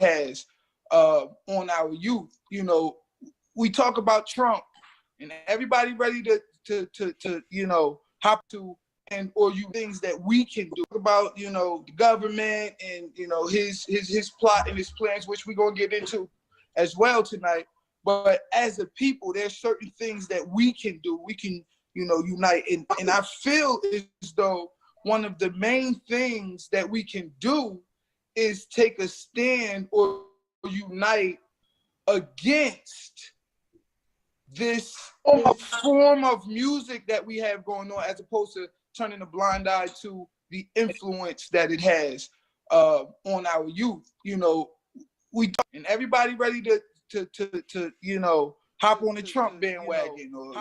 has on our youth. You know, we talk about Trump, and everybody ready to hop to and or you things that we can do about the government and his plot and his plans, which we're gonna get into as well tonight. But as a people, there's certain things that we can do. We can unite, and I feel as though one of the main things that we can do is take a stand or unite against this form of music that we have going on, as opposed to turning a blind eye to the influence that it has on our youth. And everybody ready to hop on the Trump bandwagon, or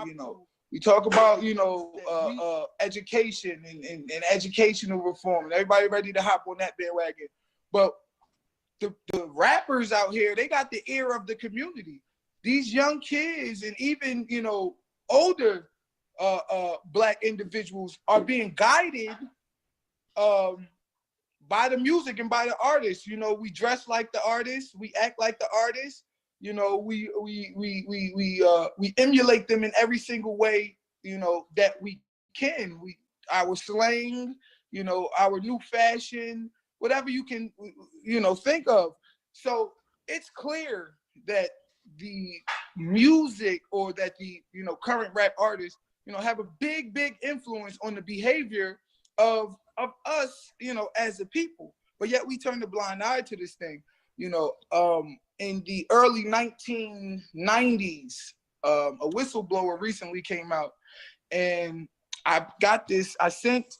we talk about education and educational reform, and everybody ready to hop on that bandwagon. But the rappers out here, they got the ear of the community. These young kids and even older Black individuals are being guided by the music and by the artists. We dress like the artists, we act like the artists. We emulate them in every single way that we can. Our slang, our new fashion, whatever you can think of. So it's clear that the music, or that the current rap artists have a big influence on the behavior of us as a people. But yet we turn a blind eye to this thing. In the early 1990s, a whistleblower recently came out, and I sent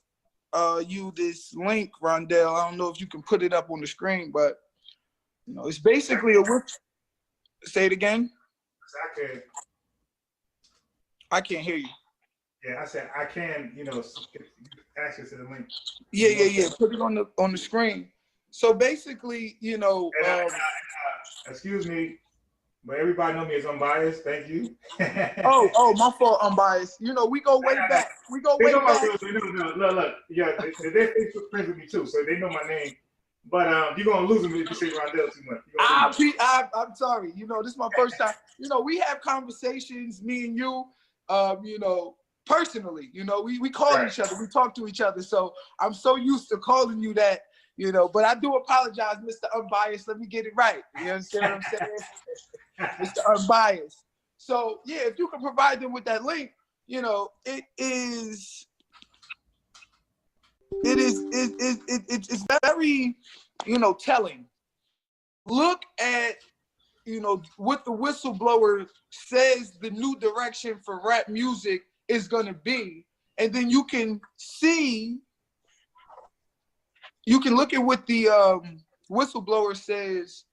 you this link, Rondell. I don't know if you can put it up on the screen, but it's basically say it again. I can't hear you. Yeah, I said I can, access to the link. Yeah. Put it on the screen. So basically, excuse me, but everybody know me as Unbiased. Thank you. oh, my fault, Unbiased. We go way back. We go way back. Look. Yeah, they're Facebook friends with me too, so they know my name. But you're gonna lose them if you say Rondell too much. I'm sorry. This is my first time. We have conversations, me and you, personally. We call each other, we talk to each other. So I'm so used to calling you that, but I do apologize, Mr. Unbiased. Let me get it right. You understand what I'm saying? Mr. Unbiased. So yeah, if you can provide them with that link, it's very, telling. Look at, what the whistleblower says the new direction for rap music is going to be. And then you can look at what the whistleblower says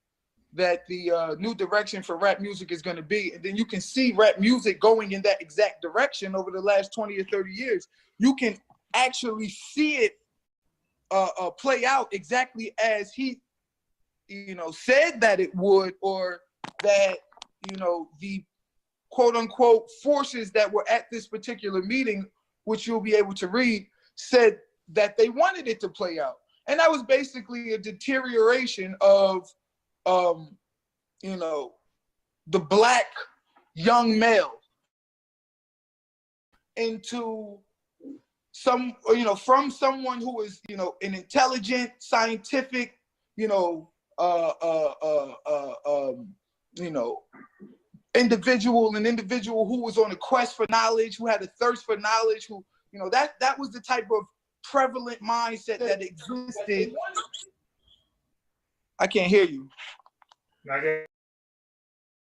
that the new direction for rap music is going to be. And then you can see rap music going in that exact direction over the last 20 or 30 years. You can actually see it play out exactly as he, said that it would, or that, the quote unquote forces that were at this particular meeting, which you'll be able to read, said that they wanted it to play out. And that was basically a deterioration of, the Black young male into from someone who is, an intelligent, scientific, individual, an individual who was on a quest for knowledge, who had a thirst for knowledge, who, that was the type of prevalent mindset that existed. I can't hear you. No, go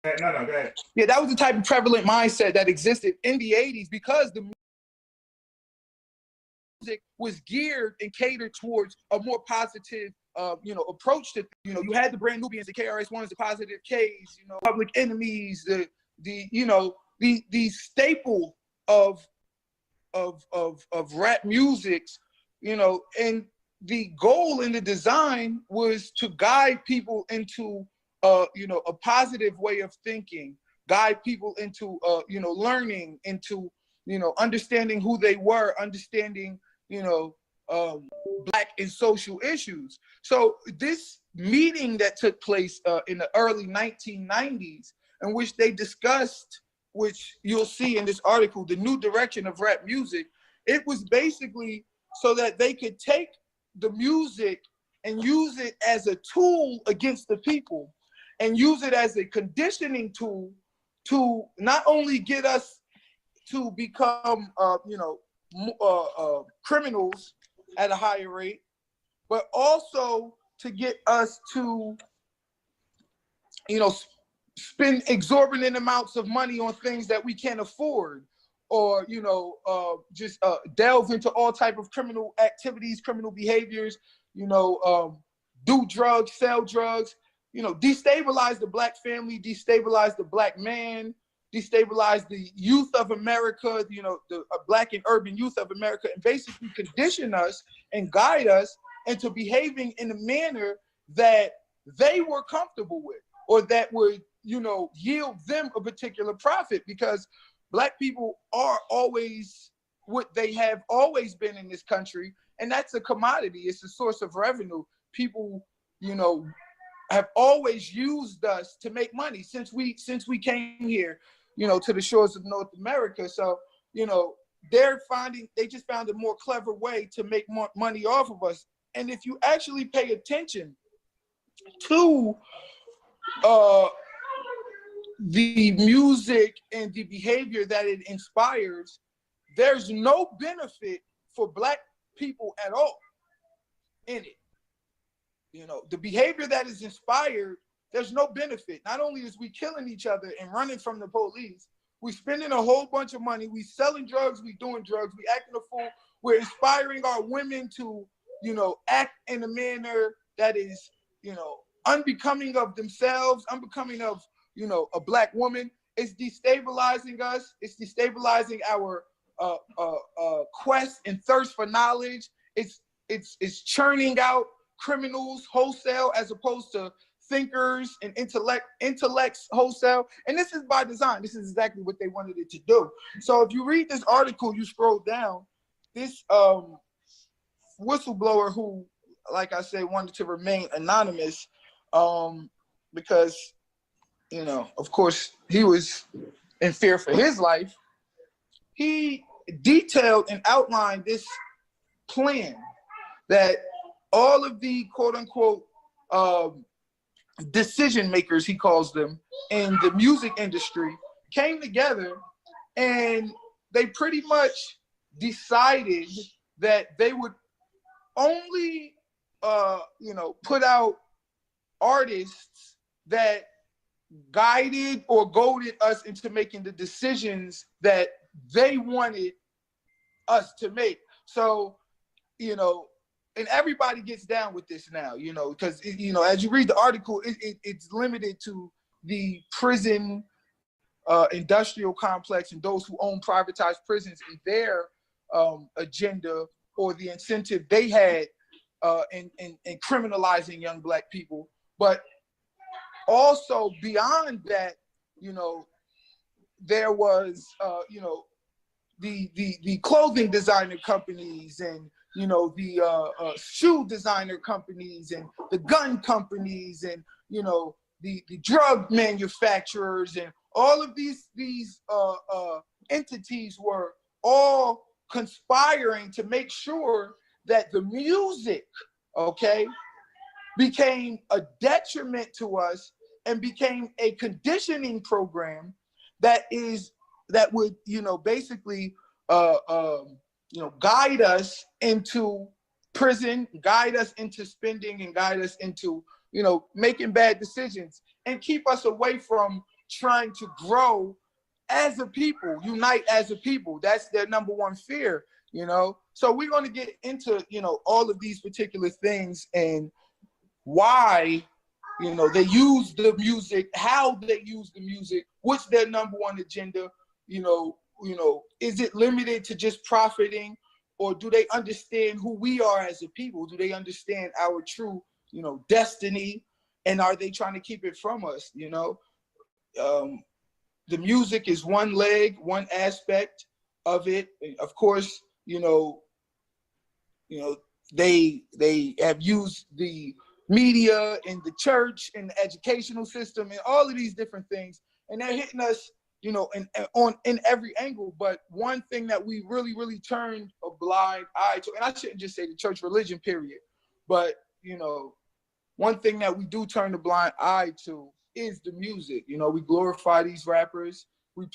ahead. Yeah, that was the type of prevalent mindset that existed in the 80s, because the music was geared and catered towards a more positive approach to, you had the Brand Nubians, the KRS-Ones, the Positive K's, Public Enemies, the staple of rap musics, and the goal in the design was to guide people into a positive way of thinking, guide people into learning, into understanding who they were, understanding Black and social issues. So this meeting that took place in the early 1990s, in which they discussed, which you'll see in this article, the new direction of rap music, it was basically so that they could take the music and use it as a tool against the people, and use it as a conditioning tool to not only get us to become, criminals at a higher rate, but also to get us to, spend exorbitant amounts of money on things that we can't afford, or just delve into all type of criminal activities, criminal behaviors, do drugs, sell drugs, destabilize the Black family, destabilize the Black man, destabilize the youth of America, the Black and urban youth of America, and basically condition us and guide us into behaving in a manner that they were comfortable with, or that would, yield them a particular profit, because Black people are always what they have always been in this country, and that's a commodity. It's a source of revenue. People, have always used us to make money since we came here, to the shores of North America. So, they just found a more clever way to make more money off of us. And if you actually pay attention to the music and the behavior that it inspires, there's no benefit for Black people at all in it. The behavior that is inspired, there's no benefit. Not only is we killing each other and running from the police, we spending a whole bunch of money, we selling drugs, we doing drugs, we acting a fool, we're inspiring our women to, act in a manner that is, unbecoming of themselves, unbecoming of, a Black woman. It's destabilizing us. It's destabilizing our quest and thirst for knowledge. It's churning out criminals wholesale as opposed to thinkers and intellects wholesale. And this is by design. This is exactly what they wanted it to do. So if you read this article, you scroll down, this whistleblower, who, like I said, wanted to remain anonymous, because, of course, he was in fear for his life. He detailed and outlined this plan that all of the quote unquote decision makers, he calls them, in the music industry came together, and they pretty much decided that they would only put out artists that guided or goaded us into making the decisions that they wanted us to make. So, and everybody gets down with this now, because, as you read the article, it's limited to the prison industrial complex and those who own privatized prisons and their agenda or the incentive they had in criminalizing young Black people. But also beyond that, there was, the clothing designer companies, and the shoe designer companies, and the gun companies, and the drug manufacturers, and all of these entities were all conspiring to make sure that the music, became a detriment to us and became a conditioning program that would basically guide us into prison, guide us into spending, and guide us into making bad decisions, and keep us away from trying to grow as a people, unite as a people. That's their number one fear, So we're going to get into all of these particular things and why they use the music, how they use the music, what's their number one agenda, is it limited to just profiting, or do they understand who we are as a people? Do they understand our true, destiny, and are they trying to keep it from us? The music is one leg, one aspect of it. Of course, you know, they have used the media and the church and the educational system and all of these different things, and they're hitting us, you know, in every angle. But one thing that we really turned a blind eye to, and I shouldn't just say the church religion period, but you know, one thing that we do turn a blind eye to is the music. You know, we glorify these rappers, we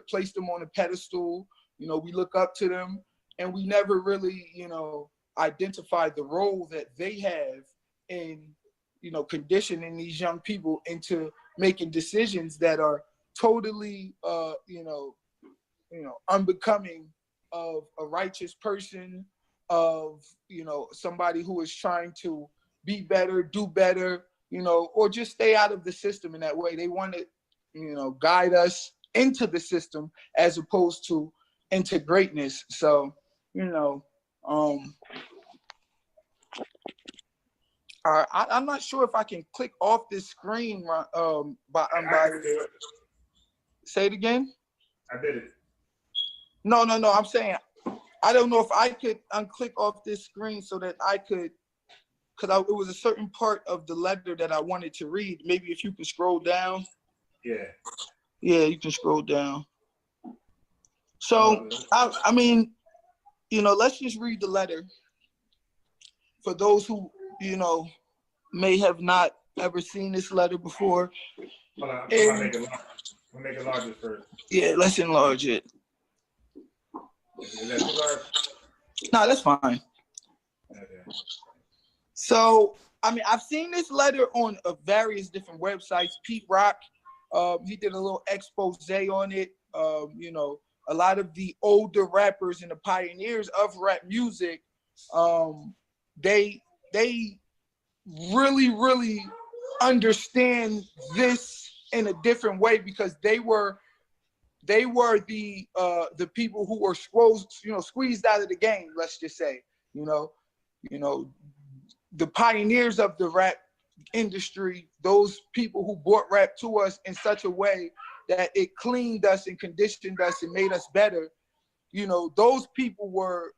place them on a pedestal, you know, we look up to them, and we never really, you know, identify the role that they have in, you know, conditioning these young people into making decisions that are totally, you know, unbecoming of a righteous person, of, you know, somebody who is trying to be better, do better, you know, or just stay out of the system in that way. They want to, you know, guide us into the system as opposed to into greatness. So, you know, I'm not sure if I can click off this screen. Say it again. I did it. No. I'm saying I don't know if I could unclick off this screen so that I could, because it was a certain part of the letter that I wanted to read. Maybe if you could scroll down. Yeah. Yeah, you can scroll down. So, I mean, you know, let's just read the letter for those who, you know, may have not ever seen this letter before. Hold on, we'll make it larger first. Yeah, let's enlarge it. Is that too large? No, that's fine. Okay. So, I mean, I've seen this letter on various different websites. Pete Rock, he did a little expose on it. You know, a lot of the older rappers and the pioneers of rap music, they really understand this in a different way, because they were the people who were squeezed out of the game. Let's just say, you know, the pioneers of the rap industry, those people who brought rap to us in such a way that it cleaned us and conditioned us and made us better. You know, those people were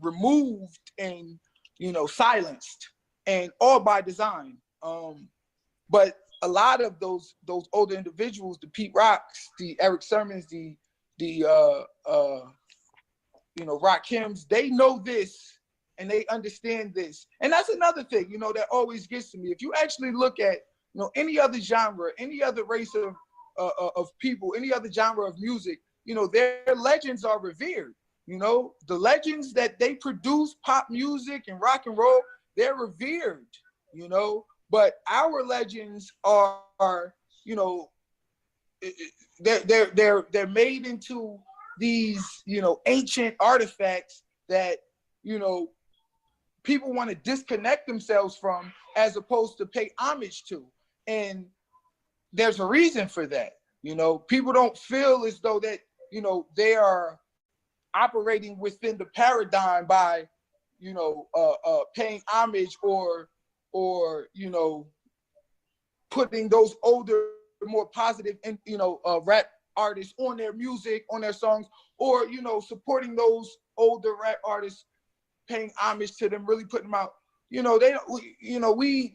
removed and, you know, silenced, and all by design. But a lot of those older individuals, the Pete Rocks, the Eric Sermons, the you know, Rakims, they know this and they understand this. And that's another thing, you know, that always gets to me. If you actually look at, you know, any other genre, any other race of people, any other genre of music, you know, their legends are revered. You know, the legends that they produce, pop music and rock and roll, they're revered, you know. But our legends are, you know, they're made into these, you know, ancient artifacts that, you know, people want to disconnect themselves from as opposed to pay homage to. And there's a reason for that. You know, people don't feel as though that, you know, they are operating within the paradigm by, you know, paying homage or, you know, putting those older, more positive, and, you know, rap artists on their music, on their songs, or, you know, supporting those older rap artists, paying homage to them, really putting them out. You know, they don't, you know, we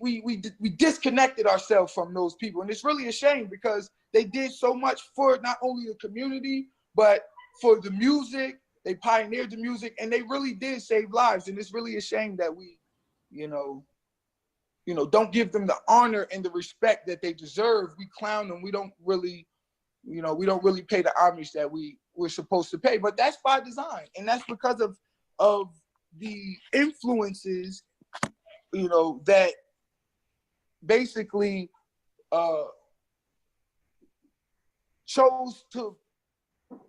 disconnected ourselves from those people. And it's really a shame, because they did so much for not only the community, but for the music. They pioneered the music, and they really did save lives. And it's really a shame that we, you know, don't give them the honor and the respect that they deserve. We clown them. We don't really, you know, we don't really pay the homage that we're supposed to pay. But that's by design, and that's because of the influences, you know, that basically chose to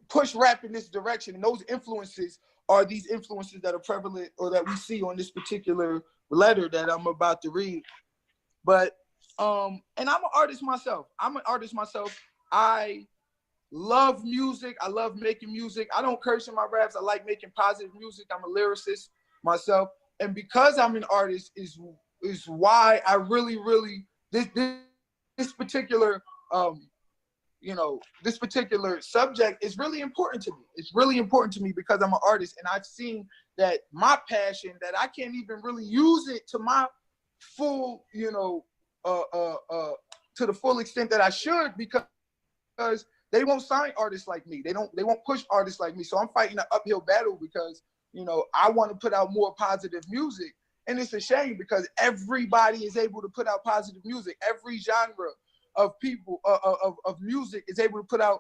push rap in this direction. And those influences are these influences that are prevalent, or that we see on this particular letter that I'm about to read. But and I'm an artist myself. I love music. I love making music. I don't curse in my raps. I like making positive music. I'm a lyricist myself. And because I'm an artist is why I really this particular you know, this particular subject is really important to me. It's really important to me because I'm an artist, and I've seen that my passion, that I can't even really use it to my full, you know, to the full extent that I should, because they won't sign artists like me. They won't push artists like me. So I'm fighting an uphill battle because, you know, I want to put out more positive music. And it's a shame because everybody is able to put out positive music. Every genre of people, of music is able to put out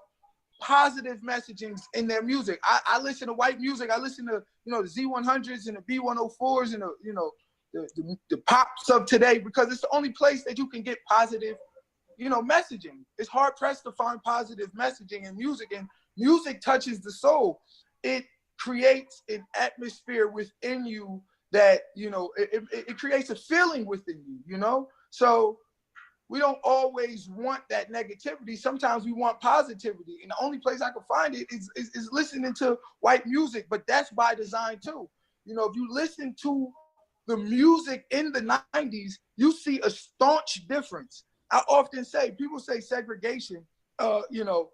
positive messagings in their music. I listen to white music. I listen to, you know, the Z100s and the B104s and the, you know, the pops of today, because it's the only place that you can get positive, you know, messaging. It's hard pressed to find positive messaging in music, and music touches the soul. It creates an atmosphere within you that, you know, it creates a feeling within you, you know? So we don't always want that negativity. Sometimes we want positivity. And the only place I can find it is listening to white music, but that's by design too. You know, if you listen to the music in the 90s, you see a staunch difference. I often say, people say segregation, you know,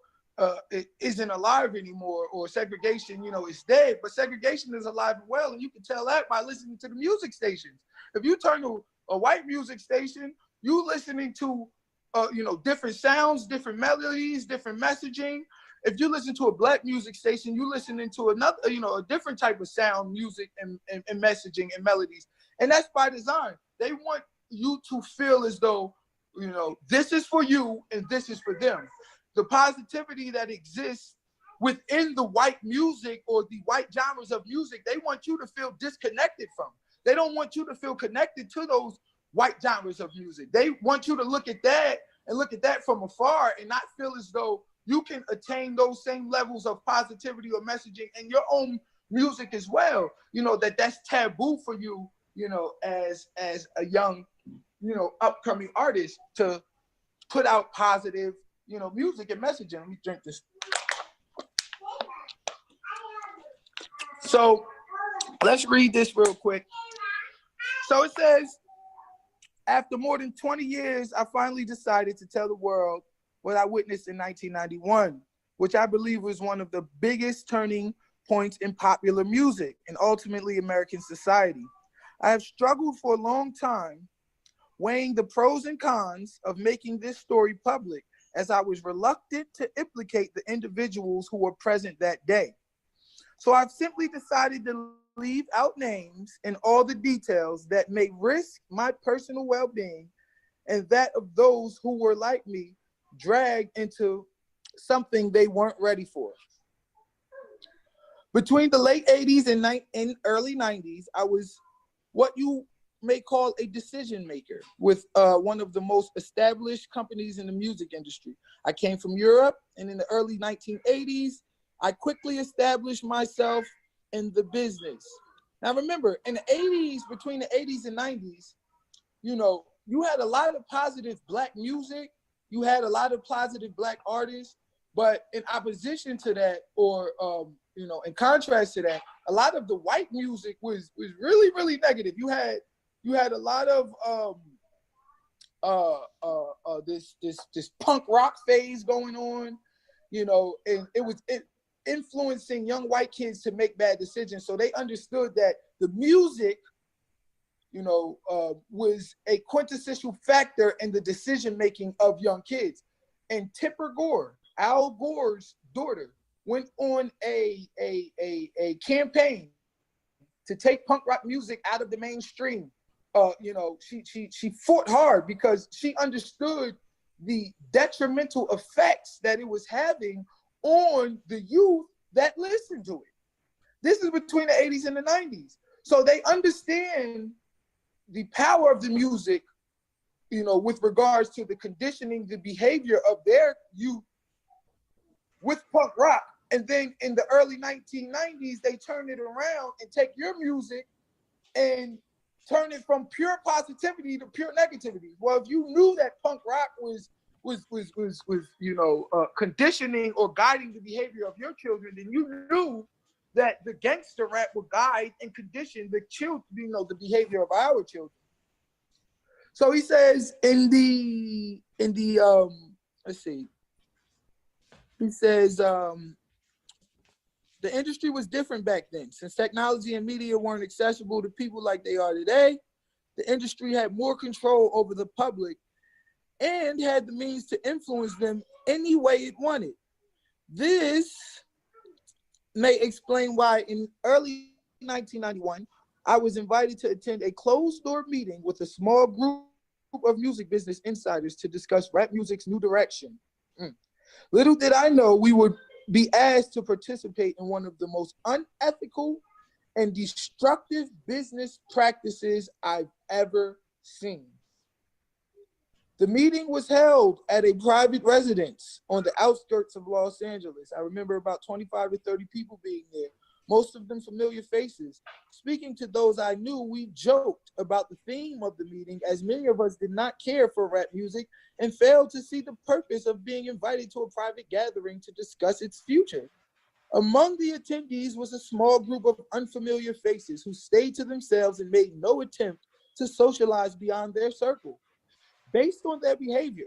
it isn't alive anymore, or segregation, you know, is dead, but segregation is alive and well. And you can tell that by listening to the music stations. If you turn to a white music station, you listening to, you know, different sounds, different melodies, different messaging. If you listen to a black music station, you listening to another, you know, a different type of sound, music, and messaging and melodies. And that's by design. They want you to feel as though, you know, this is for you and this is for them. The positivity that exists within the white music or the white genres of music, they want you to feel disconnected from. They don't want you to feel connected to those white genres of music. They want you to look at that and look at that from afar and not feel as though you can attain those same levels of positivity or messaging in your own music as well. You know, that's taboo for you, you know, as a young, you know, upcoming artist, to put out positive, you know, music and messaging. Let me drink this. So let's read this real quick. So it says, after more than 20 years, I finally decided to tell the world what I witnessed in 1991, which I believe was one of the biggest turning points in popular music and ultimately American society. I have struggled for a long time weighing the pros and cons of making this story public, as I was reluctant to implicate the individuals who were present that day. So I've simply decided to leave out names and all the details that may risk my personal well-being and that of those who were like me, dragged into something they weren't ready for. Between the late 80s and early 90s, I was what you may call a decision maker with one of the most established companies in the music industry. I came from Europe, and in the early 1980s, I quickly established myself in the business. Now remember, in the 80s, between the 80s and 90s, you know, you had a lot of positive black music, you had a lot of positive black artists, but in opposition to that, or you know, in contrast to that, a lot of the white music was really, really negative. You had a lot of this punk rock phase going on, you know, and it was influencing young white kids to make bad decisions. So they understood that the music, you know, was a quintessential factor in the decision making of young kids. And Tipper Gore, Al Gore's daughter, went on a campaign to take punk rock music out of the mainstream. You know, she fought hard because she understood the detrimental effects that it was having on the youth that listened to it. This is between the 80s and the 90s. So they understand the power of the music, you know, with regards to the conditioning, the behavior of their youth with punk rock. And then in the early 1990s, they turn it around and take your music and turn it from pure positivity to pure negativity. Well, if you knew that punk rock was you know, conditioning or guiding the behavior of your children, then you knew that the gangster rap would guide and condition the children, you know, the behavior of our children. So he says in the let's see, He says, the industry was different back then. Since technology and media weren't accessible to people like they are today, the industry had more control over the public and had the means to influence them any way it wanted. This may explain why in early 1991, I was invited to attend a closed-door meeting with a small group of music business insiders to discuss rap music's new direction. Little did I know we would be asked to participate in one of the most unethical and destructive business practices I've ever seen. The meeting was held at a private residence on the outskirts of Los Angeles. I remember about 25 to 30 people being there, most of them familiar faces. Speaking to those I knew, we joked about the theme of the meeting, as many of us did not care for rap music and failed to see the purpose of being invited to a private gathering to discuss its future. Among the attendees was a small group of unfamiliar faces who stayed to themselves and made no attempt to socialize beyond their circle. Based on their behavior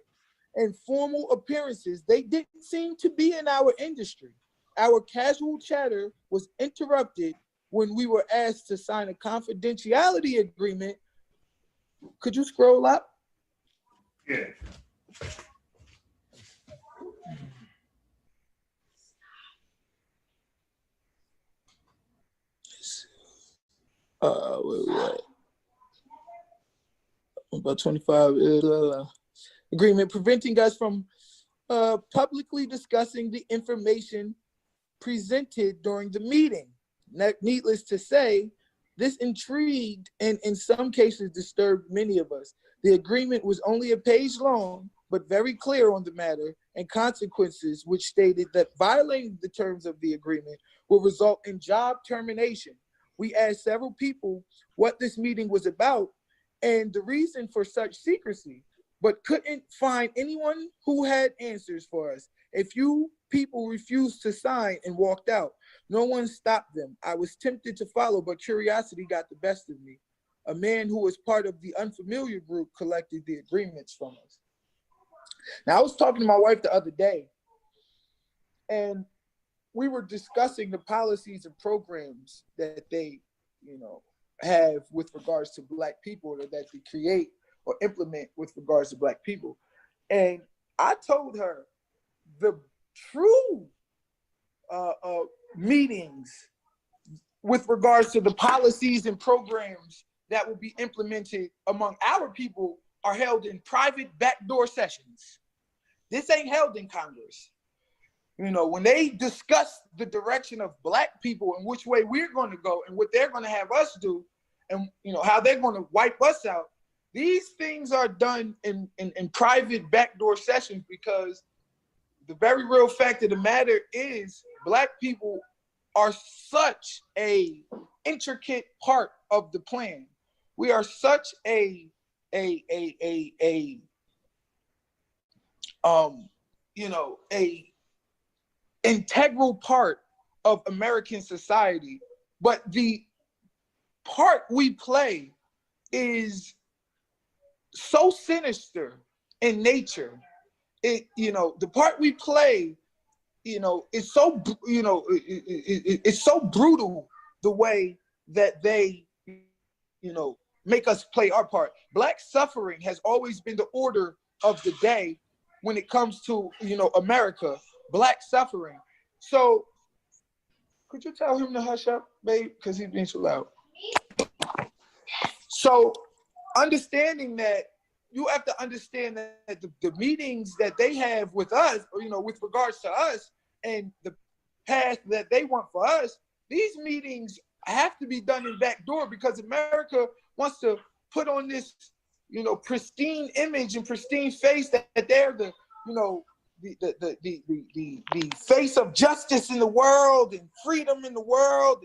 and formal appearances, they didn't seem to be in our industry. Our casual chatter was interrupted when we were asked to sign a confidentiality agreement. Could you scroll up? Yeah. Where we at? About 25. Agreement preventing us from publicly discussing the information presented during the meeting. Needless to say, this intrigued and in some cases disturbed many of us. The agreement was only a page long, but very clear on the matter and consequences, which stated that violating the terms of the agreement will result in job termination. We asked several people what this meeting was about and the reason for such secrecy, but couldn't find anyone who had answers for us. A few people refused to sign and walked out. No one stopped them. I was tempted to follow, but curiosity got the best of me. A man who was part of the unfamiliar group collected the agreements from us. Now, I was talking to my wife the other day, and we were discussing the policies and programs that they, have with regards to Black people, or that they create or implement with regards to Black people. And I told her the true meetings with regards to the policies and programs that will be implemented among our people are held in private backdoor sessions. This ain't held in Congress. When they discuss the direction of Black people and which way we're going to go and what they're going to have us do and, how they're going to wipe us out, these things are done in private backdoor sessions, because the very real fact of the matter is Black people are such a intricate part of the plan. We are such a integral part of American society, but the part we play is so sinister in nature. The part we play, is so, it's so brutal the way that they, make us play our part. Black suffering has always been the order of the day when it comes to, America. Black suffering. So could you tell him to hush up, babe? Because he's being too loud. So understanding that, you have to understand that the meetings that they have with us, or, with regards to us and the path that they want for us, these meetings have to be done in backdoor, because America wants to put on this, pristine image and pristine face that they're the, the face of justice in the world and freedom in the world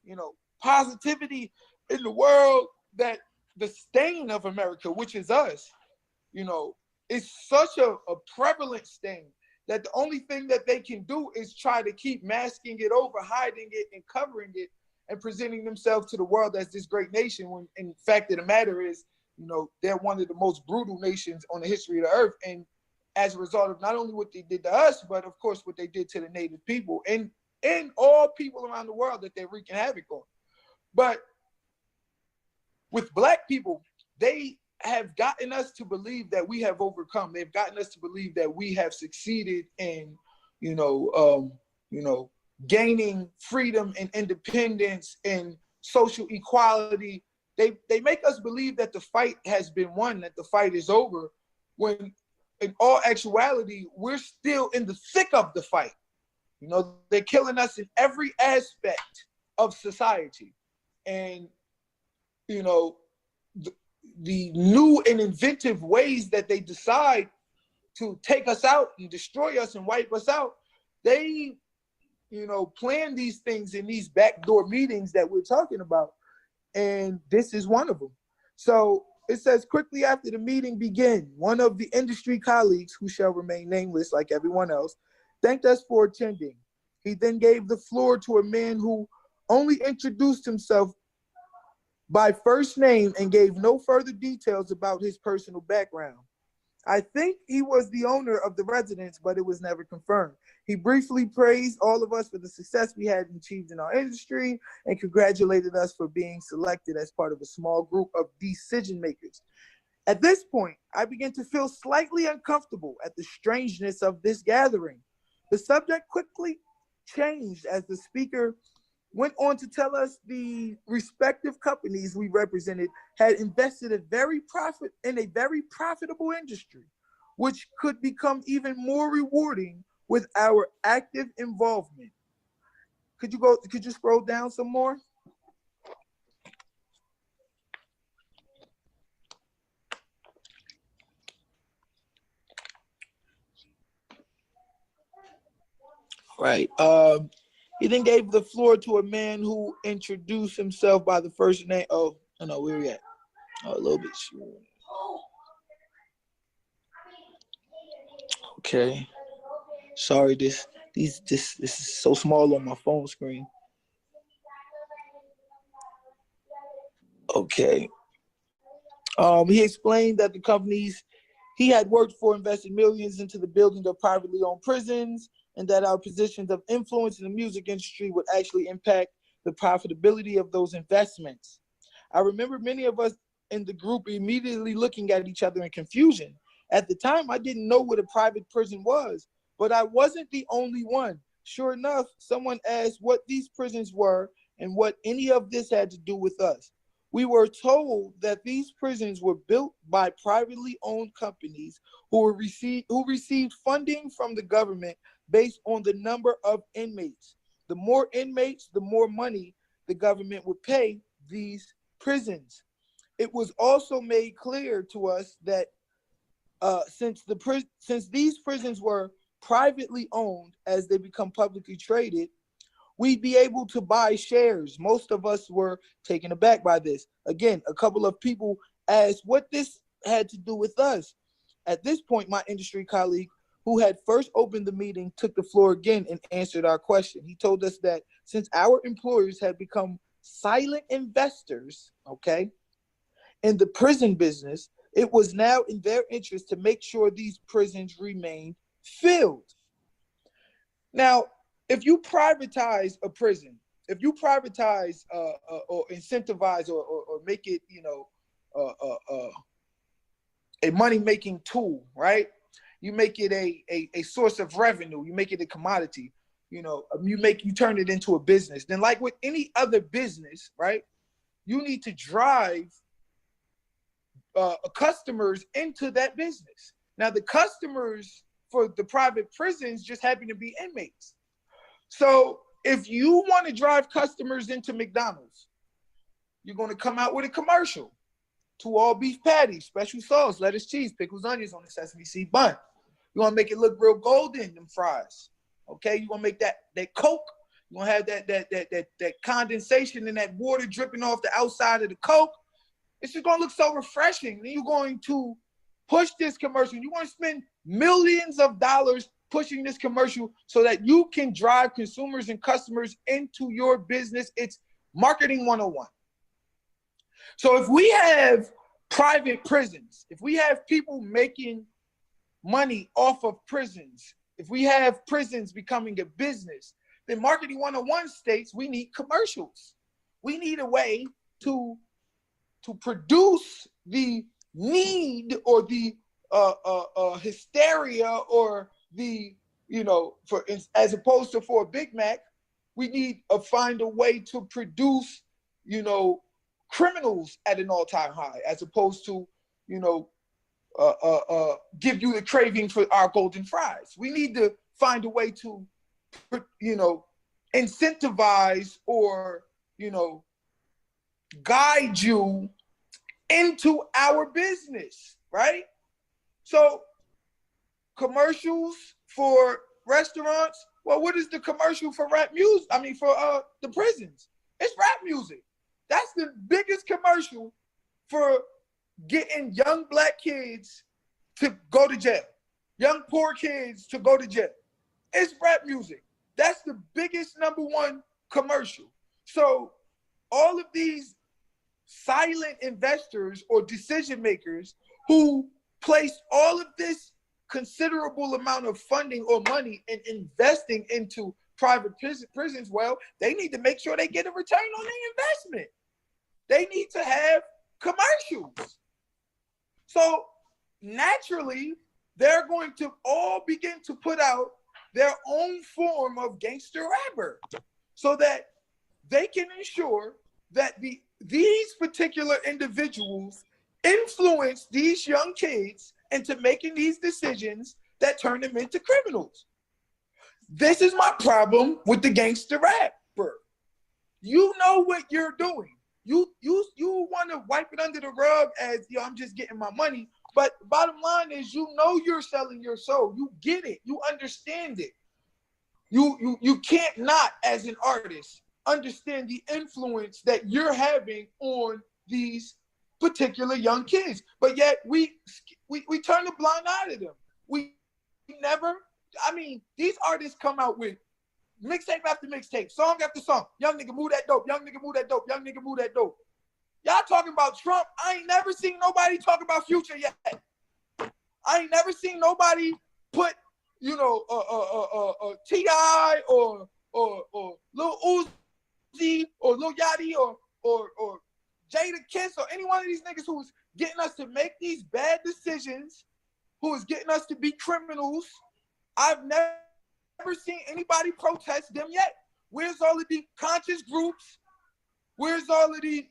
and, positivity in the world, that the stain of America, which is us, is such a prevalent stain that the only thing that they can do is try to keep masking it over, hiding it and covering it and presenting themselves to the world as this great nation, when in fact of the matter is, they're one of the most brutal nations on the history of the earth. And as a result of not only what they did to us, but of course what they did to the native people and all people around the world that they're wreaking havoc on. But with Black people, they have gotten us to believe that we have overcome. They've gotten us to believe that we have succeeded in, gaining freedom and independence and social equality. They make us believe that the fight has been won, that the fight is over, when in all actuality, we're still in the thick of the fight. They're killing us in every aspect of society. And, the new and inventive ways that they decide to take us out and destroy us and wipe us out, they, plan these things in these backdoor meetings that we're talking about. And this is one of them. So it says, quickly after the meeting began, one of the industry colleagues, who shall remain nameless like everyone else, thanked us for attending. He then gave the floor to a man who only introduced himself by first name and gave no further details about his personal background. I think he was the owner of the residence, but it was never confirmed. He briefly praised all of us for the success we had achieved in our industry and congratulated us for being selected as part of a small group of decision makers. At this point, I began to feel slightly uncomfortable at the strangeness of this gathering. The subject quickly changed as the speaker went on to tell us the respective companies we represented had invested in a very profitable industry, which could become even more rewarding with our active involvement. Could you scroll down some more? Right. He then gave the floor to a man who introduced himself by the first name. Oh, no, where we at? Oh, a little bit. Okay. Sorry, this is so small on my phone screen. Okay. He explained that the companies he had worked for invested millions into the building of privately owned prisons, and that our positions of influence in the music industry would actually impact the profitability of those investments. I remember many of us in the group immediately looking at each other in confusion. At the time, I didn't know what a private prison was, but I wasn't the only one. Sure enough, someone asked what these prisons were and what any of this had to do with us. We were told that these prisons were built by privately owned companies who received funding from the government based on the number of inmates. The more inmates, the more money the government would pay these prisons. It was also made clear to us that since these prisons were privately owned as they become publicly traded, we'd be able to buy shares. Most of us were taken aback by this. Again, a couple of people asked what this had to do with us. At this point, my industry colleague, who had first opened the meeting, took the floor again and answered our question. He told us that since our employers had become silent investors, in the prison business, it was now in their interest to make sure these prisons remained filled. Now, if you privatize a prison, if you privatize or incentivize or make it, a money-making tool, right? You make it a source of revenue. You make it a commodity. You turn it into a business. Then, like with any other business, right? You need to drive customers into that business. Now, the customers for the private prisons just happen to be inmates. So if you want to drive customers into McDonald's, you're going to come out with a commercial. 2 all beef patties, special sauce, lettuce, cheese, pickles, onions on the sesame seed bun. You want to make it look real golden, them fries. Okay, you want to make that Coke. You want to have that condensation and that water dripping off the outside of the Coke. It's just going to look so refreshing. Then you're going to push this commercial. You want to spend millions of dollars pushing this commercial so that you can drive consumers and customers into your business. It's marketing 101. So if we have private prisons, if we have people making money off of prisons, if we have prisons becoming a business, then Marketing 101 states we need commercials. We need a way to produce the need or the hysteria or the, for as opposed to for a Big Mac, we need to find a way to produce, criminals at an all-time high, as opposed to, give you the craving for our golden fries. We need to find a way to, incentivize or, guide you into our business, right? So commercials for restaurants, well, what is the commercial for rap music? I mean, for the prisons, it's rap music. That's the biggest commercial for getting young Black kids to go to jail, young poor kids to go to jail. It's rap music. That's the biggest #1 commercial. So all of these silent investors or decision makers who place all of this considerable amount of funding or money and investing into private prisons, well, they need to make sure they get a return on their investment. They need to have commercials. So naturally, they're going to all begin to put out their own form of gangster rapper so that they can ensure that these particular individuals influence these young kids into making these decisions that turn them into criminals. This is my problem with the gangster rapper. You know what you're doing. You want to wipe it under the rug as, I'm just getting my money. But bottom line is, you're selling your soul. You get it. You understand it. You can't not, as an artist, understand the influence that you're having on these particular young kids. But yet we turn a blind eye to them. We never, these artists come out with mixtape after mixtape, song after song. Young nigga move that dope, young nigga move that dope, young nigga move that dope. Y'all talking about Trump. I ain't never seen nobody talk about Future yet. I ain't never seen nobody put, T.I. or Lil Uzi or Lil Yachty or Jadakiss or any one of these niggas who's getting us to make these bad decisions, who is getting us to be criminals. I've never seen anybody protest them yet. Where's all of the conscious groups? Where's all of the,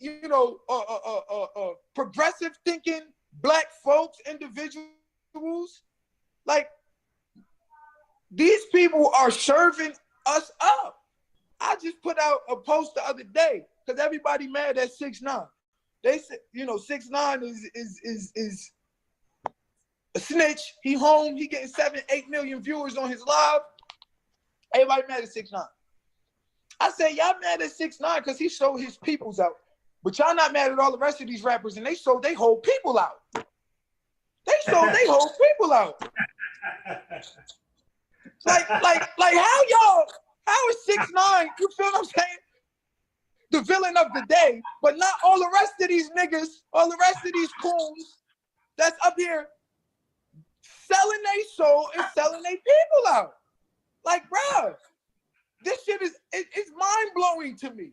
progressive thinking Black folks, individuals? Like, these people are serving us up. I just put out a post the other day because everybody mad at 6ix9ine. They said, 6ix9ine is a snitch. He home. He getting 7-8 million viewers on his live. Everybody mad at 6ix9ine. I say, y'all mad at 6ix9ine because he sold his peoples out. But y'all not mad at all the rest of these rappers, and they sold they whole people out. They sold they whole people out. Like how is 6ix9ine, you feel what I'm saying? The villain of the day, but not all the rest of these niggas, all the rest of these coons that's up here selling their soul and selling their people out. Like, bruh, this shit it's mind-blowing to me.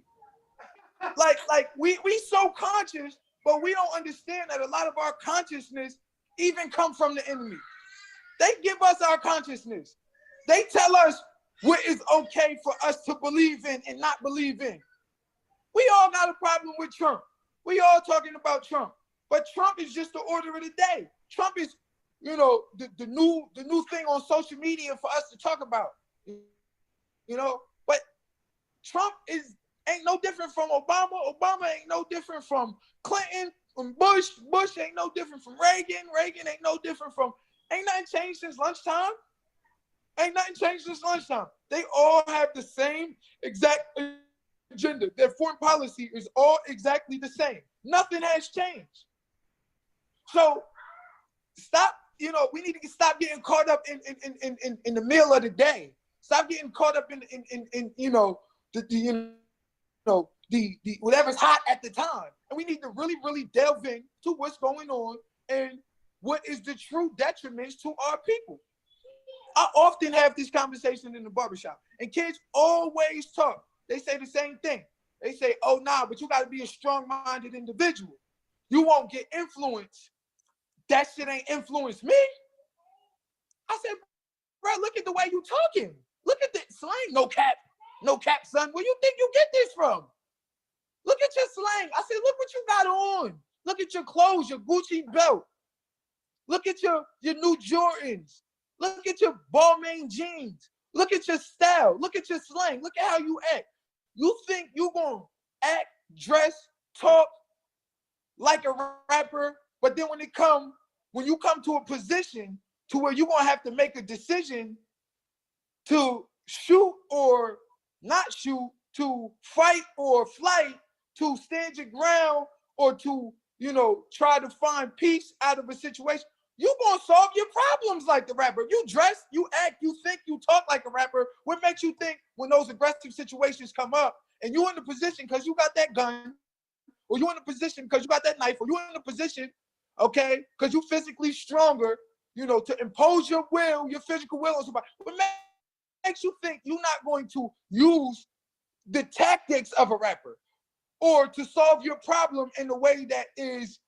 Like we so conscious, but we don't understand that a lot of our consciousness even come from the enemy. They give us our consciousness. They tell us what is okay for us to believe in and not believe in. We all got a problem with Trump. We all talking about Trump. But Trump is just the order of the day. Trump is, the new thing on social media for us to talk about. But Trump ain't no different from Obama. Obama ain't no different from Clinton, from Bush. Bush ain't no different from Reagan. Reagan ain't no different from, ain't nothing changed since lunchtime. Ain't nothing changed since lunchtime. They all have the same exact agenda. Their foreign policy is all exactly the same. Nothing has changed. So stop, we need to stop getting caught up in the meal of the day. Stop getting caught up in the whatever's hot at the time. And we need to really, really delve into what's going on and what is the true detriments to our people. I often have this conversation in the barbershop, and kids always talk. They say the same thing. They say, oh, nah, but you got to be a strong-minded individual. You won't get influenced. That shit ain't influenced me. I said, bro, look at the way you talking. Look at the slang. No cap, son. Where you think you get this from? Look at your slang. I said, look what you got on. Look at your clothes, your Gucci belt. Look at your new Jordans. Look at your Balmain jeans. Look at your style. Look at your slang. Look at how you act. You think you gonna act, dress, talk like a rapper, but then when you come to a position to where you're gonna have to make a decision to shoot or not shoot, to fight or flight, to stand your ground, or to, try to find peace out of a situation, you gonna solve your problems like the rapper. You dress, you act, you think, you talk like a rapper. What makes you think when those aggressive situations come up and you in the position because you got that gun, or you in the position because you got that knife, or you in the position, okay, because you physically stronger, to impose your will, your physical will on somebody. What makes you think you're not going to use the tactics of a rapper or to solve your problem in a way that is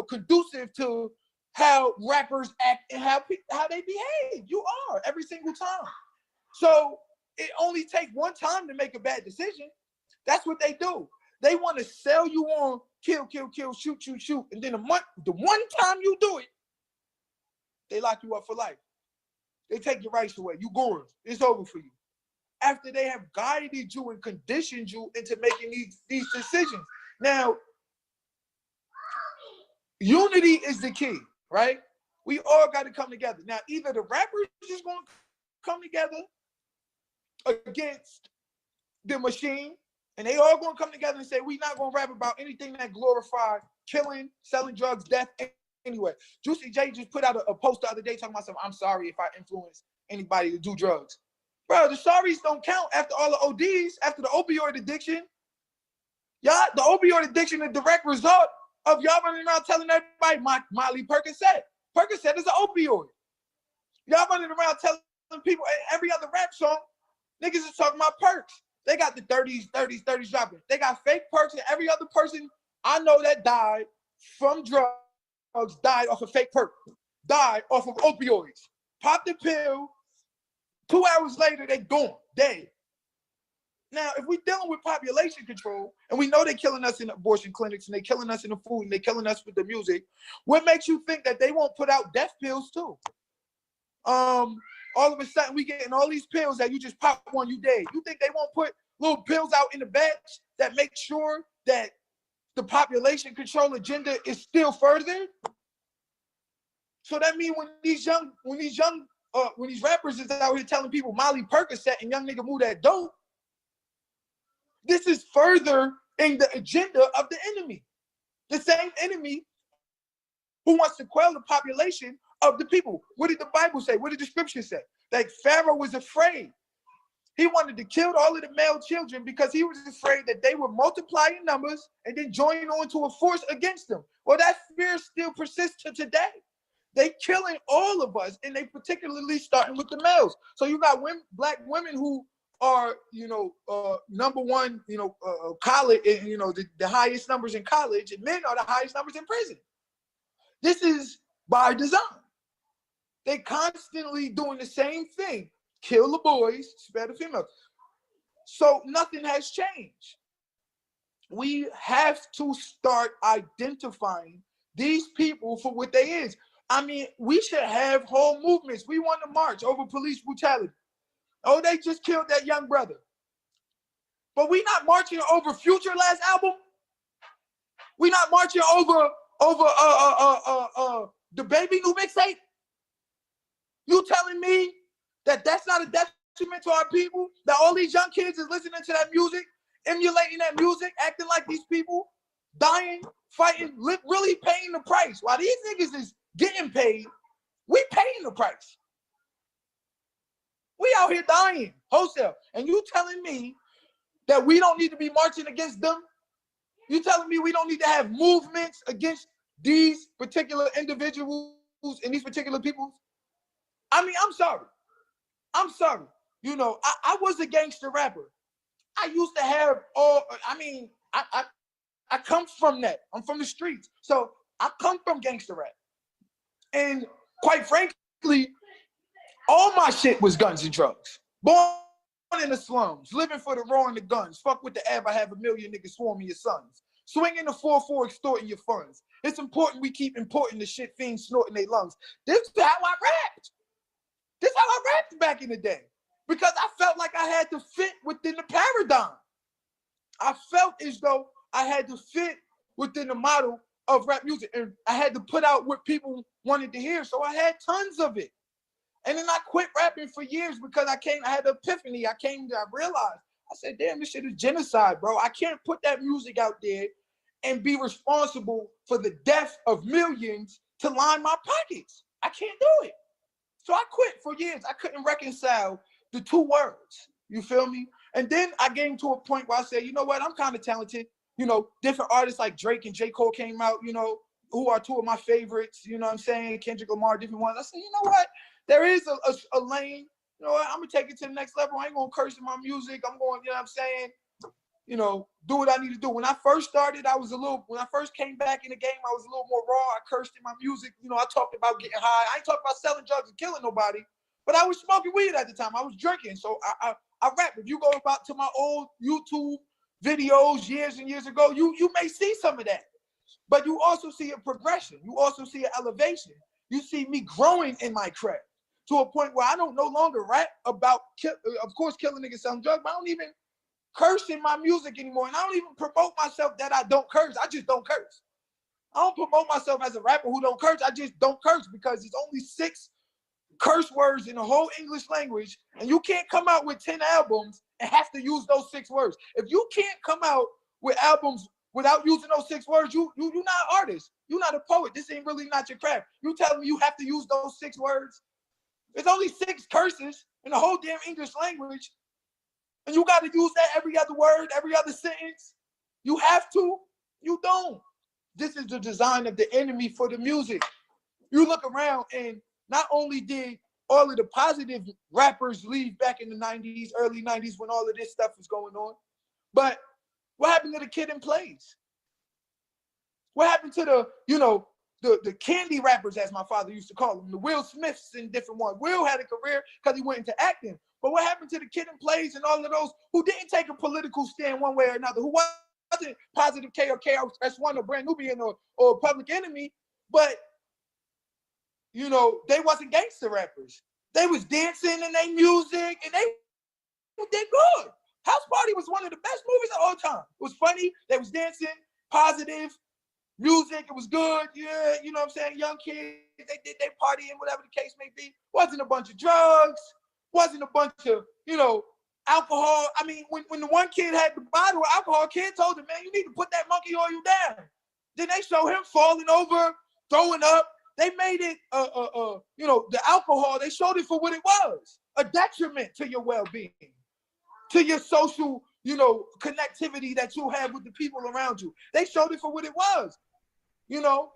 conducive to how rappers act and how they behave? You are every single time. So it only takes one time to make a bad decision. That's what they do. They want to sell you on kill, shoot, and then the one time you do it, they lock you up for life. They take your rights away. You gone. It's over for you. After they have guided you and conditioned you into making these decisions. Now, unity is the key, right? We all got to come together. Now, either the rappers is going to come together against the machine, and they all going to come together and say, we're not going to rap about anything that glorifies killing, selling drugs, death, anyway. Juicy J just put out a post the other day talking about something. I'm sorry if I influence anybody to do drugs. Bro, the sorries don't count after all the ODs, after the opioid addiction. Y'all, the opioid addiction is a direct result of y'all running around telling everybody Molly Percocet. Percocet is an opioid. Y'all running around telling people every other rap song, niggas is talking about perks. They got the 30s dropping. They got fake perks, and every other person I know that died from drugs died off of fake perk, died off of opioids. Pop the pill, 2 hours later, they gone, dead. Now, if we're dealing with population control, and we know they're killing us in abortion clinics, and they're killing us in the food, and they're killing us with the music, what makes you think that they won't put out death pills too? All of a sudden, we getting all these pills that you just pop one, you dead. You think they won't put little pills out in the batch that make sure that the population control agenda is still furthered? So that means when these rappers is out here telling people Molly Percocet and young nigga move that dope, this is further in the agenda of the enemy. The same enemy who wants to quell the population of the people. What did the Bible say? What did the scripture say? Like Pharaoh was afraid. He wanted to kill all of the male children because he was afraid that they would multiply in numbers and then join on to a force against them. Well, that fear still persists to today. They killing all of us, and they particularly starting with the males. So you got black women who are, number one, college, the highest numbers in college, and men are the highest numbers in prison. This is by design. They constantly doing the same thing. Kill the boys, spare the females. So nothing has changed. We have to start identifying these people for what they is. I mean, we should have whole movements. We want to march over police brutality. Oh, they just killed that young brother. But we not marching over Future last album. We not marching over the Baby new mixtape. You telling me that that's not a detriment to our people? That all these young kids is listening to that music, emulating that music, acting like these people, dying, fighting, really paying the price. While these niggas is getting paid, we paying the price. We out here dying wholesale. And you telling me that we don't need to be marching against them? You telling me we don't need to have movements against these particular individuals and these particular people, I mean, I'm sorry. I'm sorry. You know, I was a gangster rapper. I used to have all, I mean, I come from that. I'm from the streets. So I come from gangster rap. And quite frankly, all my shit was guns and drugs. Born in the slums, living for the raw and the guns. Fuck with the ab, I have a million niggas swarming your sons. Swinging the 4-4, extorting your funds. It's important we keep importing the shit fiends snorting their lungs. This is how I rapped. This is how I rapped back in the day. Because I felt like I had to fit within the paradigm. I felt as though I had to fit within the model of rap music. And I had to put out what people wanted to hear. So I had tons of it. And then I quit rapping for years because I had an epiphany. I realized, I said, damn, this shit is genocide, bro. I can't put that music out there and be responsible for the death of millions to line my pockets. I can't do it. So I quit for years. I couldn't reconcile the two words. You feel me? And then I came to a point where I said, you know what? I'm kind of talented. You know, different artists like Drake and J. Cole came out, you know, who are two of my favorites. You know what I'm saying? Kendrick Lamar, different ones. I said, you know what? There is a lane. You know what? I'm going to take it to the next level. I ain't going to curse in my music. I'm going, you know what I'm saying? You know, do what I need to do. When I first started, when I first came back in the game, I was a little more raw. I cursed in my music. You know, I talked about getting high. I ain't talking about selling drugs and killing nobody, but I was smoking weed at the time. I was drinking. So I rap. If you go about to my old YouTube videos years and years ago, you may see some of that, but you also see a progression. You also see an elevation. You see me growing in my craft to a point where I don't no longer rap about, of course, killing niggas selling drugs, but I don't even curse in my music anymore. And I don't even promote myself that I don't curse. I just don't curse. I don't promote myself as a rapper who don't curse. I just don't curse because there's only 6 curse words in the whole English language, and you can't come out with 10 albums and have to use those 6 words. If you can't come out with albums without using those 6 words, you're not an artist. You're not a poet. This ain't really not your craft. You telling me you have to use those 6 words? There's only 6 curses in the whole damn English language, and you got to use that every other word, every other sentence. You have to. You don't. This is the design of the enemy for the music. You look around, and not only did all of the positive rappers leave back in the 90s, early 90s when all of this stuff was going on, but what happened to the Kid and Plays? What happened to the candy rappers, as my father used to call them, the Will Smiths and different ones? Will had a career because he went into acting. But what happened to the Kid and Plays and all of those who didn't take a political stand one way or another, who wasn't Positive K or KRS-One or Brand Nubian or Public Enemy, but you know, they wasn't gangster rappers. They was dancing in their music, and they did good. House Party was one of the best movies of all time. It was funny. They was dancing, positive music. It was good. Yeah, you know what I'm saying? Young kids, they did their partying, whatever the case may be. Wasn't a bunch of drugs. Wasn't a bunch of, you know, alcohol. I mean, when the one kid had the bottle of alcohol, kid told him, man, you need to put that monkey oil down. Then they show him falling over, throwing up. They made it, you know, the alcohol, they showed it for what it was, a detriment to your well-being, to your social, you know, connectivity that you have with the people around you. They showed it for what it was. You know,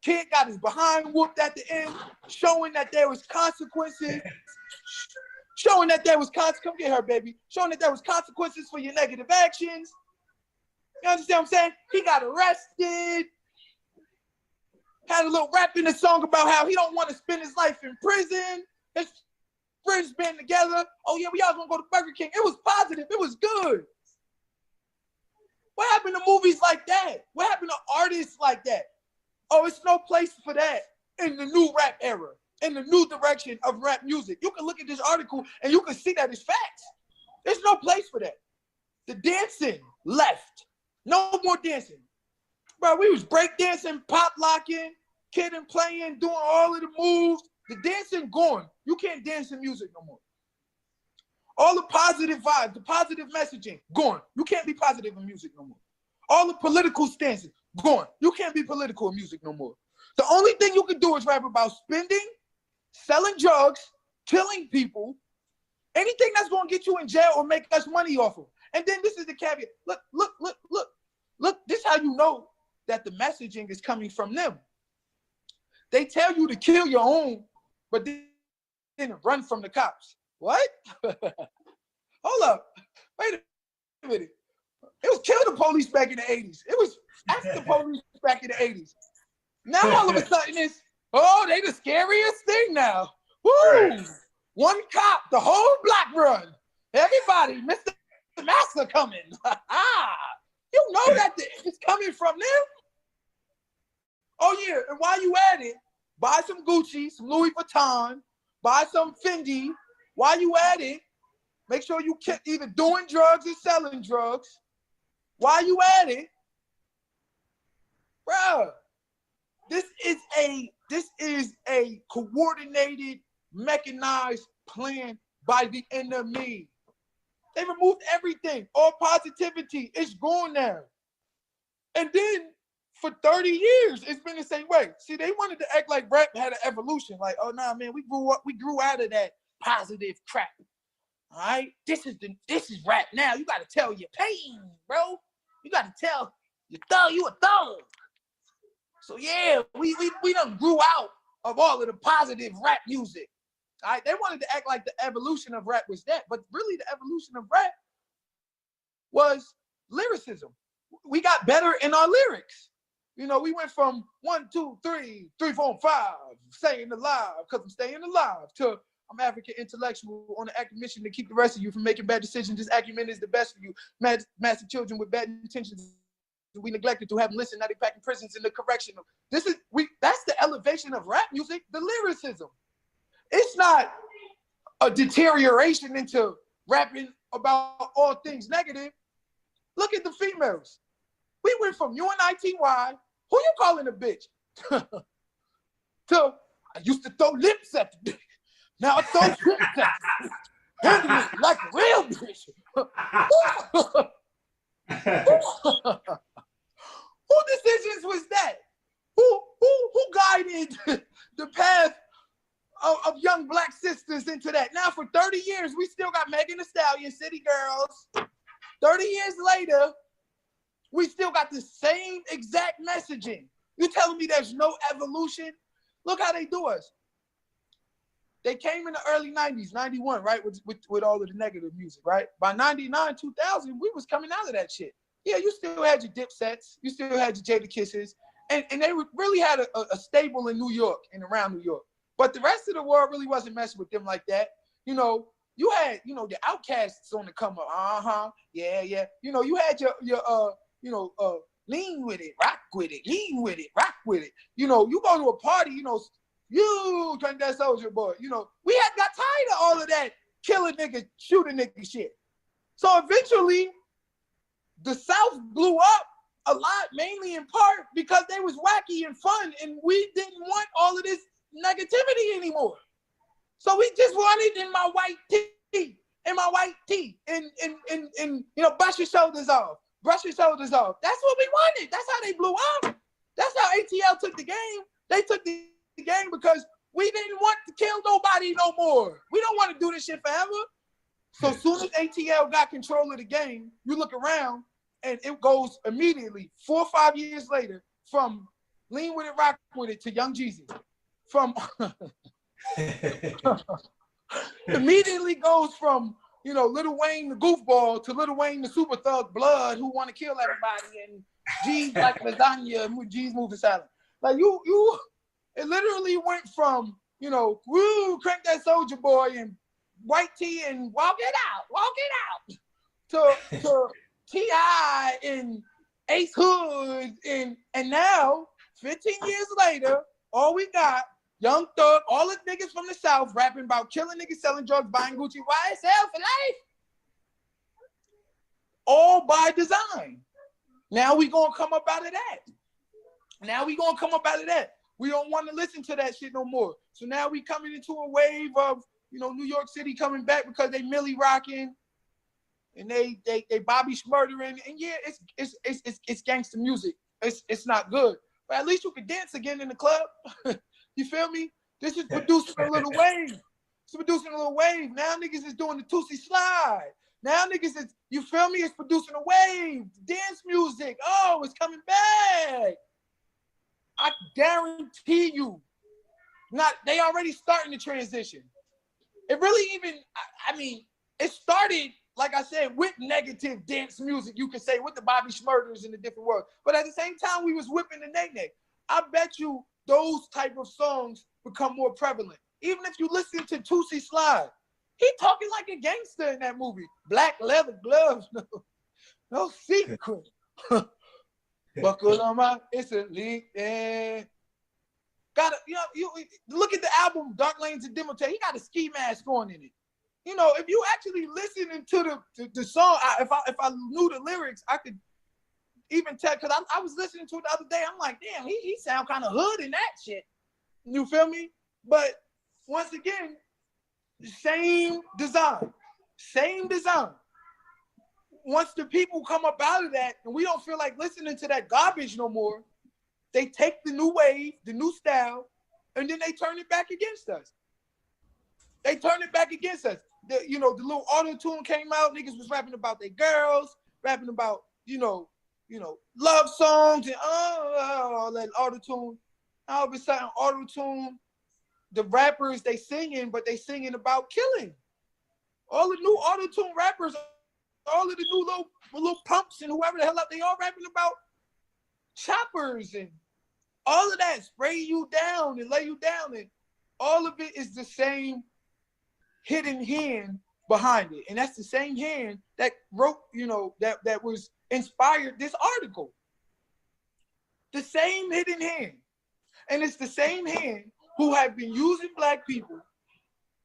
kid got his behind whooped at the end, showing that there was consequences, showing that there was consequences. Come get her, baby. Showing that there was consequences for your negative actions. You understand what I'm saying? He got arrested. Had a little rap in the song about how he don't want to spend his life in prison. His friends been together. Oh yeah, we all gonna go to Burger King. It was positive. It was good. What happened to movies like that? What happened to artists like that? Oh, it's no place for that in the new rap era, in the new direction of rap music. You can look at this article and you can see that it's facts. There's no place for that. The dancing left. No more dancing. Bro, we was breakdancing, pop locking, Kid and Playing, doing all of the moves. The dancing gone. You can't dance in music no more. All the positive vibes, the positive messaging, gone. You can't be positive in music no more. All the political stances, gone. You can't be political in music no more. The only thing you can do is rap about spending, selling drugs, killing people, anything that's going to get you in jail or make us money off of. And then this is the caveat. Look, this is how you know that the messaging is coming from them. They tell you to kill your own, but then run from the cops. What? Hold up. Wait a minute. It was kill the police back in the 80s. It was after the police back in the 80s. Now all of a sudden it's, oh, they the scariest thing now. Woo! Right. One cop, the whole block run. Everybody, Mr. Master coming. You know that it's coming from them. Oh yeah, and while you at it, buy some Gucci, some Louis Vuitton, buy some Fendi. While you at it, make sure you either doing drugs or selling drugs. While you at it, bruh, this is a coordinated, mechanized plan by the enemy. They removed everything, all positivity. It's gone now. And then for 30 years, it's been the same way. See, they wanted to act like rap had an evolution. Like, oh nah, man, we grew out of that positive crap. All right, this is rap now. You gotta tell your pain, bro. You gotta tell your thug, you a thug. So yeah, we done grew out of all of the positive rap music. All right, they wanted to act like the evolution of rap was that, but really the evolution of rap was lyricism. We got better in our lyrics. You know, we went from 1, 2, 3, 3, 4, 5, staying alive, because I'm staying alive, to I'm African intellectual on an active mission to keep the rest of you from making bad decisions. This acumen is the best for you. Master children with bad intentions. We neglected to have them listen. Now they packing prisons in the correctional. That's the elevation of rap music, the lyricism. It's not a deterioration into rapping about all things negative. Look at the females. We went from UNITY, who you calling a bitch, to I used to throw lips at the bitch. Now I throw lips at the bitch. Handle it like a real bitch. Who decisions was that? Who guided the path of young black sisters into that? Now for 30 years, we still got Megan Thee Stallion, City Girls. 30 years later, we still got the same exact messaging. You telling me there's no evolution? Look how they do us. They came in the early 90s, 91, right? With all of the negative music, right? By 99, 2000, we was coming out of that shit. Yeah, you still had your Dipsets, you still had your Jada Kisses, and they really had a stable in New York and around New York. But the rest of the world really wasn't messing with them like that. You know, you had, you know, the Outcasts on the come up. Yeah. You know, you had your lean with it, rock with it, lean with it, rock with it. You know, you go to a party, you know, you Trinidad that Soldier Boy. You know, we had got tired of all of that killing niggas, shooting niggas shit. So eventually, the South blew up a lot, mainly in part because they was wacky and fun, and we didn't want all of this negativity anymore. So we just wanted in my white tee, and you know, brush your shoulders off. That's what we wanted. That's how they blew up. That's how ATL took the game. They took the game because we didn't want to kill nobody no more. We don't want to do this shit forever. So as soon as ATL got control of the game, you look around and it goes immediately 4 or 5 years later from Lean With It, Rock With It to Young Jeezy. From immediately goes from, you know, Lil Wayne the goofball to Lil Wayne the super thug blood who want to kill everybody, and G's like lasagna and G's moving silent. Like it literally went from, you know, woo, crank that Soldier Boy and white tee and walk it out to T.I. and Ace Hood and now 15 years later, all we got Young Thug, all the niggas from the South rapping about killing niggas, selling drugs, buying Gucci, YSL for life. All by design. Now we gonna come up out of that. We don't want to listen to that shit no more. So now we coming into a wave of, you know, New York City coming back because they Millie rocking and they Bobby Schmurdering. And yeah, it's gangster music. It's not good. But at least you can dance again in the club. You feel me? This is producing a little wave. Now niggas is doing the Tootsie Slide. Now niggas is, you feel me? It's producing a wave. Dance music. Oh, it's coming back. I guarantee you, They already starting the transition. It really even, I mean, it started, like I said, with negative dance music, you could say, with the Bobby Shmurdas in the different world. But at the same time, we was whipping the nae-nae. I bet you those type of songs become more prevalent. Even if you listen to Toosie Slide, he talking like a gangster in that movie. Black leather gloves, no secret. Buckle on my, it's a leak. Gotta, you look at the album Dark Lanes of Demote. He got a ski mask on in it. If you actually listening to the song, if I knew the lyrics, I could even tell, because I was listening to it the other day. I'm like, damn, he sound kind of hood in that shit. You feel me? But once again, same design. Once the people come up out of that and we don't feel like listening to that garbage no more, they take the new wave, the new style, and then they turn it back against us. The little auto-tune came out, niggas was rapping about their girls, rapping about, love songs and all that auto-tune. All of a sudden, auto-tune, the rappers, they singing, but they singing about killing. All the new auto-tune rappers, all of the new little pumps and whoever the hell up, they all rapping about choppers and all of that, spray you down and lay you down, and all of it is the same hidden hand behind it. And that's the same hand that wrote, that was inspired this article. The same hidden hand. And it's the same hand who have been using Black people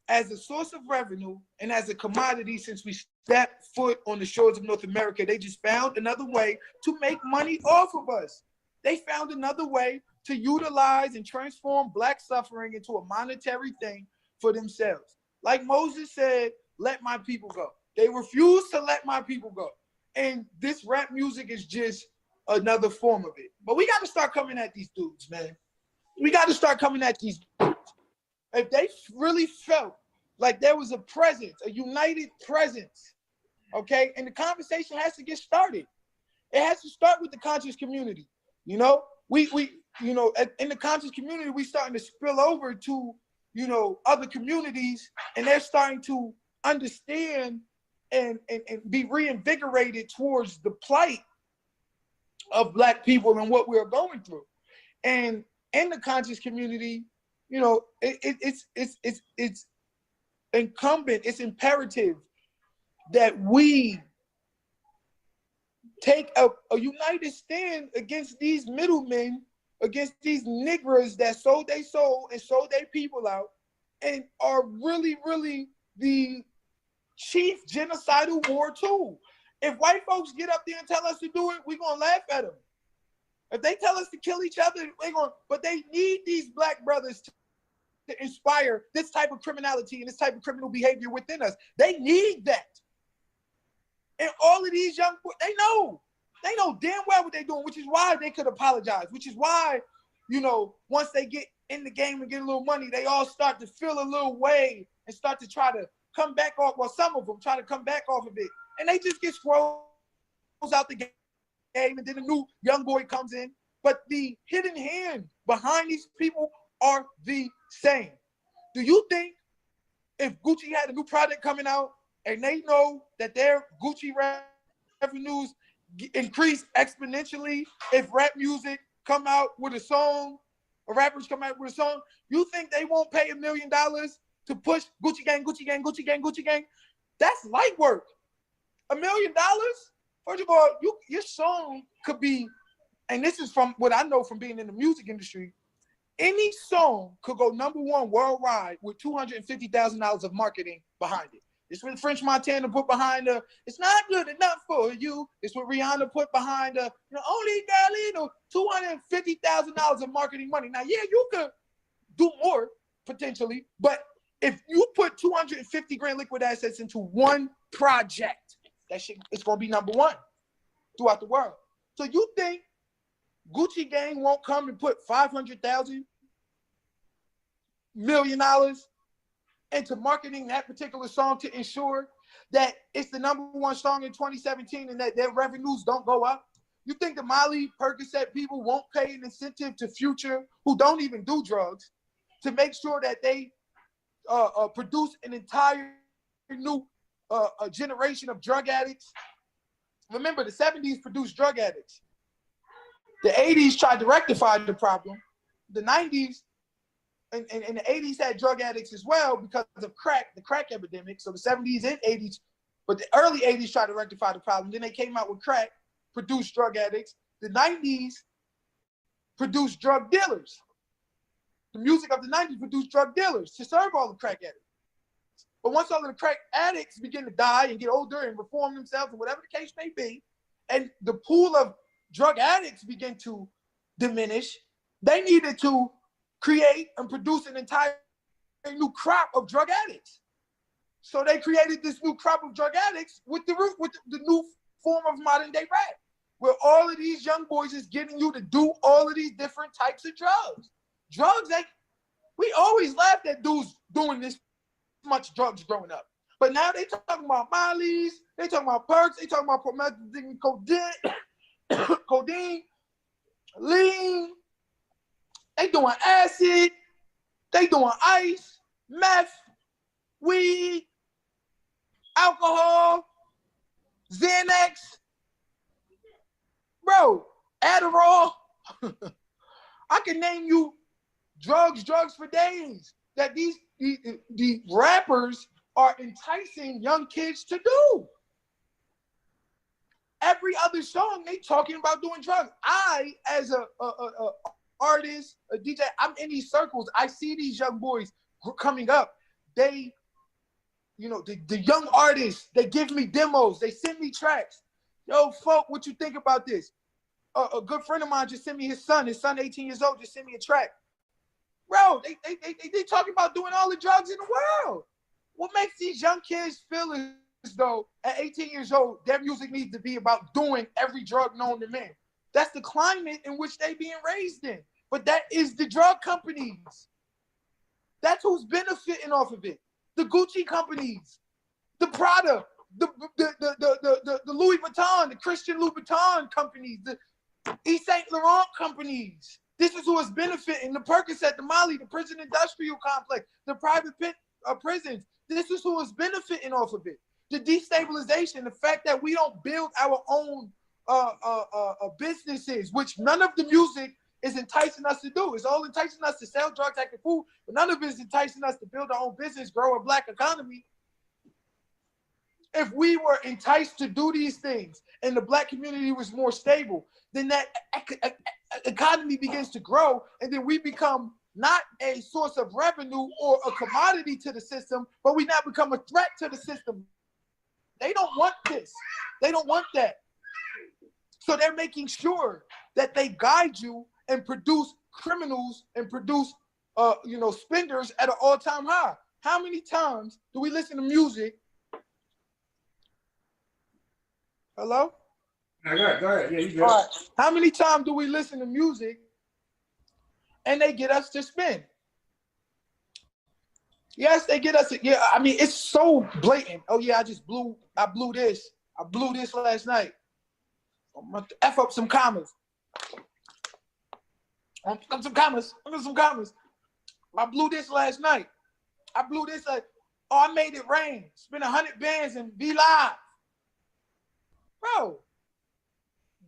as a source of revenue and as a commodity since we stepped foot on the shores of North America. They just found another way to make money off of us. They found another way to utilize and transform Black suffering into a monetary thing for themselves. Like Moses said, let my people go. They refuse to let my people go. And this rap music is just another form of it. But we got to start coming at these dudes, man. We got to start coming at these dudes. If they really felt like there was a presence, a united presence, okay? And the conversation has to get started. It has to start with the conscious community. In the conscious community, we starting to spill over to, other communities, and they're starting to understand and be reinvigorated towards the plight of Black people and what we're going through. And in the conscious community, it's incumbent, it's imperative that we take a united stand against these middlemen, against these niggas that sold their soul and sold their people out and are really, really the chief genocidal war tool. If white folks get up there and tell us to do it, we're going to laugh at them. If they tell us to kill each other, but they need these Black brothers to inspire this type of criminality and this type of criminal behavior within us. They need that. And all of these young boys, they know damn well what they're doing, which is why they could apologize, which is why, once they get in the game and get a little money, they all start to feel a little way and start to try to come back off. Well, some of them try to come back off of it, and they just get scrolls out the game, and then a new young boy comes in. But the hidden hand behind these people are the same. Do you think if Gucci had a new product coming out and they know that their Gucci revenues increase exponentially if rap music come out with a song, or rappers come out with a song, you think they won't pay $1 million to push Gucci Gang, Gucci Gang, Gucci Gang, Gucci Gang? That's light work. $1 million? First of all, your song could be, and this is from what I know from being in the music industry, any song could go #1 worldwide with $250,000 of marketing behind it. It's what French Montana put behind the, it's not good enough for you. It's what Rihanna put behind the, only girl, $250,000 of marketing money. Now, yeah, you could do more potentially, but if you put 250 grand liquid assets into one project, that shit is gonna be #1 throughout the world. So you think Gucci Gang won't come and put $500,000 million into marketing that particular song to ensure that it's the #1 song in 2017 and that their revenues don't go up? You think the Molly Percocet people won't pay an incentive to Future, who don't even do drugs, to make sure that they produce an entire new generation of drug addicts. Remember, the 70s produced drug addicts. The 80s tried to rectify the problem. The 90s and the 80s had drug addicts as well because of crack, the crack epidemic. So the 70s and 80s, but the early 80s tried to rectify the problem. Then they came out with crack, produced drug addicts. The 90s produced drug dealers. The music of the 90s produced drug dealers to serve all the crack addicts. But once all of the crack addicts begin to die and get older and reform themselves, or whatever the case may be, and the pool of drug addicts begin to diminish, they needed to create and produce an entire new crop of drug addicts. So they created this new crop of drug addicts with the new form of modern day rap, where all of these young boys is getting you to do all of these different types of drugs. Drugs, we always laughed at dudes doing this much drugs growing up. But now they talking about Molly's, they talking about perks, they talking about promethazine, codeine, lean, they doing acid, they doing ice, meth, weed, alcohol, Xanax, bro, Adderall. I can name you drugs for days that these rappers are enticing young kids to do. Every other song they talking about doing drugs. I, as a artist, a DJ, I'm in these circles. I see these young boys coming up. They, the young artists, they give me demos. They send me tracks. Yo, folk, what you think about this? A good friend of mine just sent me his son 18 years old, just sent me a track. Bro, they talking about doing all the drugs in the world. What makes these young kids feel as though at 18 years old, their music needs to be about doing every drug known to man? That's the climate in which they being raised in. But that is the drug companies. That's who's benefiting off of it. The Gucci companies, the Prada, the Louis Vuitton, the Christian Louboutin companies, the Yves Saint Laurent companies. This is who is benefiting. The Percocet, the Molly, the prison industrial complex, the private prisons. This is who is benefiting off of it. The destabilization, the fact that we don't build our own businesses, which none of the music is enticing us to do. It's all enticing us to sell drugs, act and food, but none of it is enticing us to build our own business, grow a black economy. If we were enticed to do these things and the black community was more stable, then that economy begins to grow, and then we become not a source of revenue or a commodity to the system, but we now become a threat to the system. They don't want this. They don't want that. So they're making sure that they guide you and produce criminals and produce, spenders at an all-time high. How many times do we listen to music? Hello? Go ahead. Yeah, you good. All right. How many times do we listen to music and they get us to spend? Yes, they get us. Yeah, I mean, it's so blatant. Oh yeah, I blew this. I blew this last night. I'm gonna F up some commas. I blew this last night. I blew this I made it rain. Spent 100 bands and be live. Bro,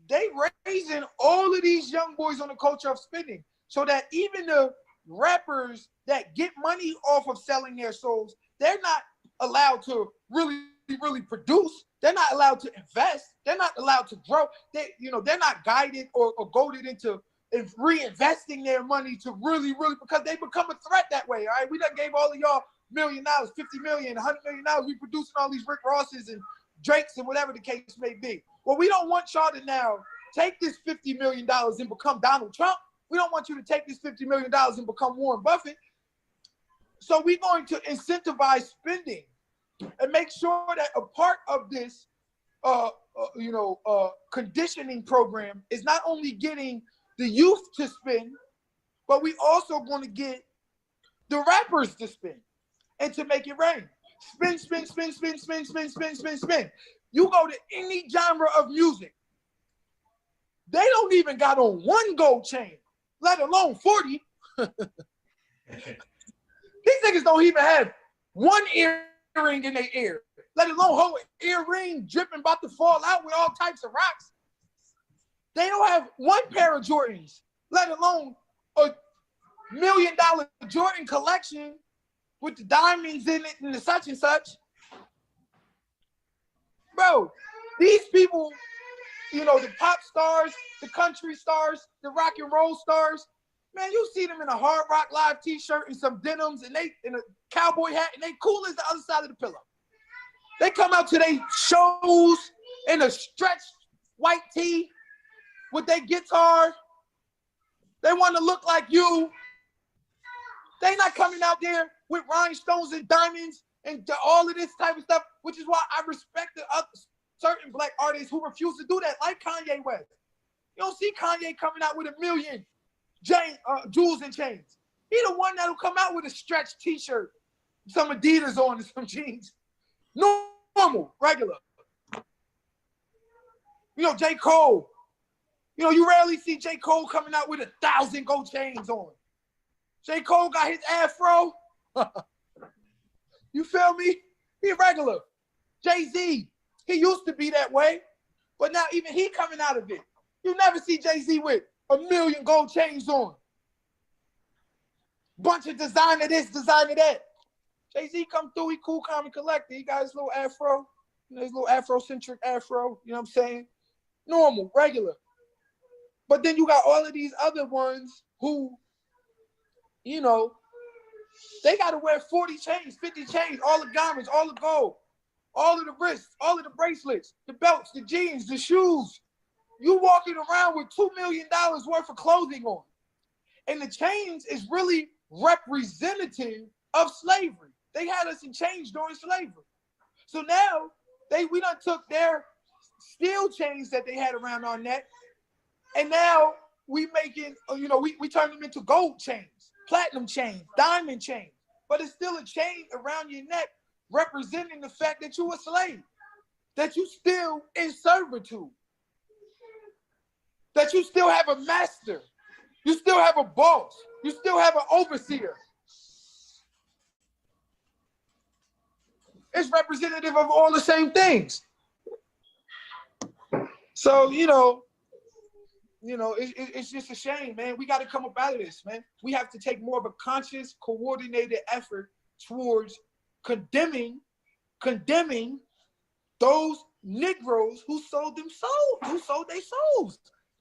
they raising all of these young boys on the culture of spending, so that even the rappers that get money off of selling their souls, they're not allowed to really produce. They're not allowed to invest. They're not allowed to grow. They're not guided or goaded into reinvesting their money to really, because they become a threat that way. All right, we done gave all of y'all $1 million, $50 million, $100 million. We producing all these Rick Rosses and Drakes and whatever the case may be. Well, we don't want y'all to now take this $50 million and become Donald Trump. We don't want you to take this $50 million and become Warren Buffett. So we're going to incentivize spending and make sure that a part of this, conditioning program is not only getting the youth to spend, but we also going to get the rappers to spend and to make it rain. Spin. You go to any genre of music, they don't even got on one gold chain, let alone 40. These niggas don't even have one earring in their ear, let alone whole earring dripping about to fall out with all types of rocks. They don't have one pair of Jordans, let alone a $1 million Jordan collection with the diamonds in it and the such and such. Bro, these people, you know, the pop stars, the country stars, the rock and roll stars, man, you see them in a Hard Rock Live t-shirt and some denims and they in a cowboy hat and they cool as the other side of the pillow. They come out to their shows in a stretched white tee with their guitar. They want to look like you. They not coming out there with rhinestones and diamonds and all of this type of stuff, which is why I respect the other, certain black artists who refuse to do that, like Kanye West. You don't see Kanye coming out with 1 million jewels and chains. He the one that'll come out with a stretched t-shirt, some Adidas on and some jeans. Normal, regular. You know, J. Cole. You know, you rarely see J. Cole coming out with 1,000 gold chains on. J. Cole got his afro. You feel me? He regular. Jay-Z, he used to be that way, but now even he coming out of it. You never see Jay-Z with 1 million gold chains on. Bunch of designer this, designer that. Jay-Z come through, he cool, calm, and collected. He got his little afro, you know, his little Afrocentric afro, you know what I'm saying? Normal, regular. But then you got all of these other ones who, you know, they got to wear 40 chains, 50 chains, all the garments, all the gold, all of the wrists, all of the bracelets, the belts, the jeans, the shoes. You walking around with $2 million worth of clothing on. And the chains is really representative of slavery. They had us in chains during slavery. So now we done took their steel chains that they had around our neck, and now we making, you know, we turn them into gold chains, platinum chains, diamond chains. But it's still a chain around your neck representing the fact that you a slave, that you still in servitude, that you still have a master, you still have a boss, you still have an overseer. It's representative of all the same things. So, you know, it's just a shame, man. We got to come up out of this, man. We have to take more of a conscious, coordinated effort towards condemning those Negroes who sold their souls,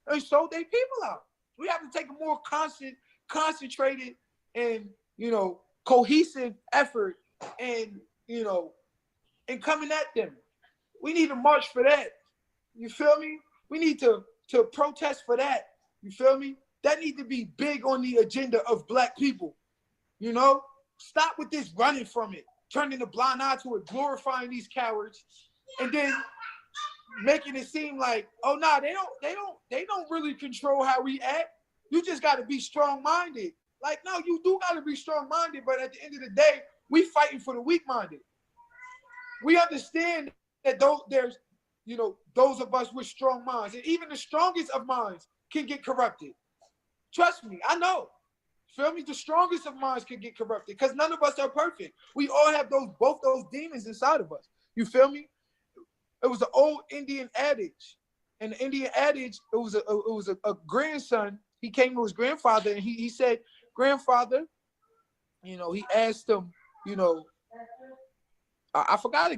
and sold their people out. We have to take a more concentrated, and, you know, cohesive effort, and, you know, and coming at them. We need to march for that. You feel me? We need to protest for that. You feel me? That needs to be big on the agenda of black people. You know? Stop with this running from it, turning a blind eye to it, glorifying these cowards, and then making it seem like, oh no, they don't really control how we act. You just gotta be strong-minded. Like, no, you do gotta be strong-minded, but at the end of the day, we fighting for the weak-minded. We understand that there's, you know, those of us with strong minds, and even the strongest of minds can get corrupted. Trust me, I know. Feel me? The strongest of minds can get corrupted because none of us are perfect. We all have both those demons inside of us. You feel me? It was an old Indian adage, and the Indian adage, it was a grandson. He came to his grandfather and he said, "Grandfather," you know, he asked him, you know, I forgot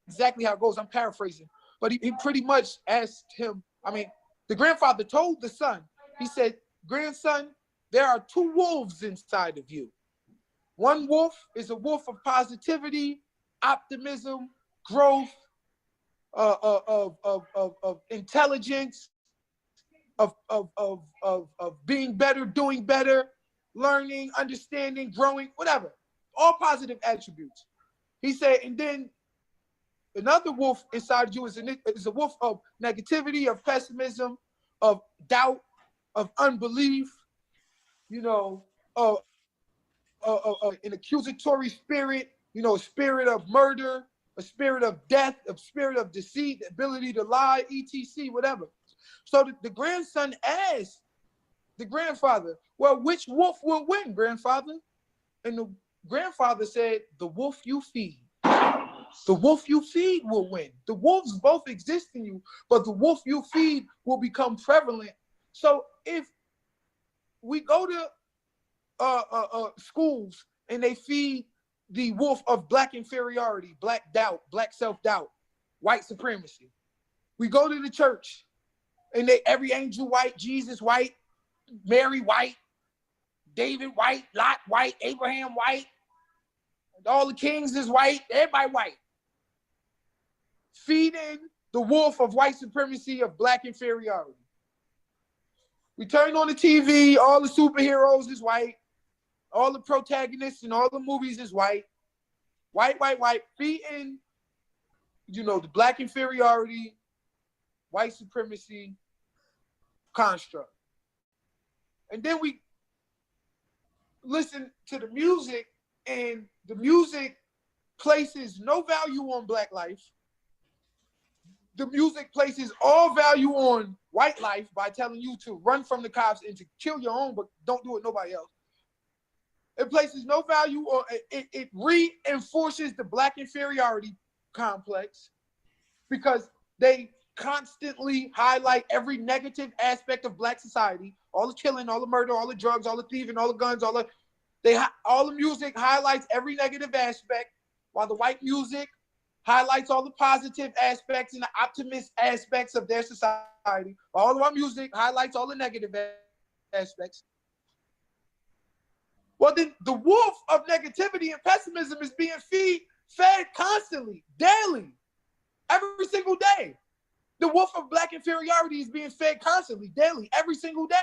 exactly how it goes. I'm paraphrasing, but he pretty much asked him. I mean, the grandfather told the son. He said, "Grandson, there are 2 wolves inside of you. One wolf is a wolf of positivity, optimism, growth, of intelligence, of being better, doing better, learning, understanding, growing, whatever, all positive attributes." He said, and then another wolf inside you is a wolf of negativity, of pessimism, of doubt, of unbelief, you know, an accusatory spirit, you know, a spirit of murder, a spirit of death, a spirit of deceit, ability to lie, etc., whatever. So the grandson asked the grandfather, well, which wolf will win, grandfather? And the grandfather said, the wolf you feed. The wolf you feed will win. The wolves both exist in you, but the wolf you feed will become prevalent. So if we go to schools and they feed the wolf of black inferiority, black doubt, black self-doubt, white supremacy. We go to the church and every angel white, Jesus white, Mary white, David white, Lot white, Abraham white, all the kings is white, everybody white. Feeding the wolf of white supremacy, of black inferiority. We turn on the TV, all the superheroes is white, all the protagonists in all the movies is white. White, white, white, feeding, the black inferiority, white supremacy construct. And then we listen to the music, and the music places no value on black life. The music places all value on white life by telling you to run from the cops and to kill your own, but don't do it nobody else. It places no value on it reinforces the black inferiority complex because they constantly highlight every negative aspect of black society, all the killing, all the murder, all the drugs, all the thieving, all the guns, all the music highlights every negative aspect, while the white music highlights all the positive aspects and the optimist aspects of their society. All of our music highlights all the negative aspects. Well, then the wolf of negativity and pessimism is being fed constantly, daily, every single day. The wolf of black inferiority is being fed constantly, daily, every single day.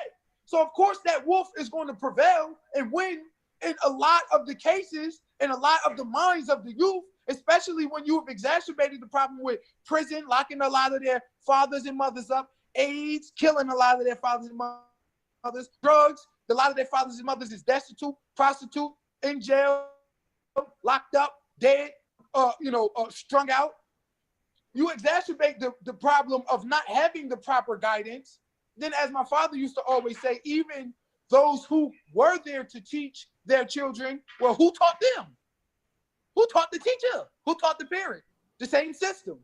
So, of course, that wolf is going to prevail and win in a lot of the cases, in a lot of the minds of the youth, especially when you have exacerbated the problem with prison, locking a lot of their fathers and mothers up, AIDS, killing a lot of their fathers and mothers, drugs, a lot of their fathers and mothers is destitute, prostitute, in jail, locked up, dead, strung out. You exacerbate the problem of not having the proper guidance. Then, as my father used to always say, even those who were there to teach their children, well, who taught them? Who taught the teacher? Who taught the parent? The same system.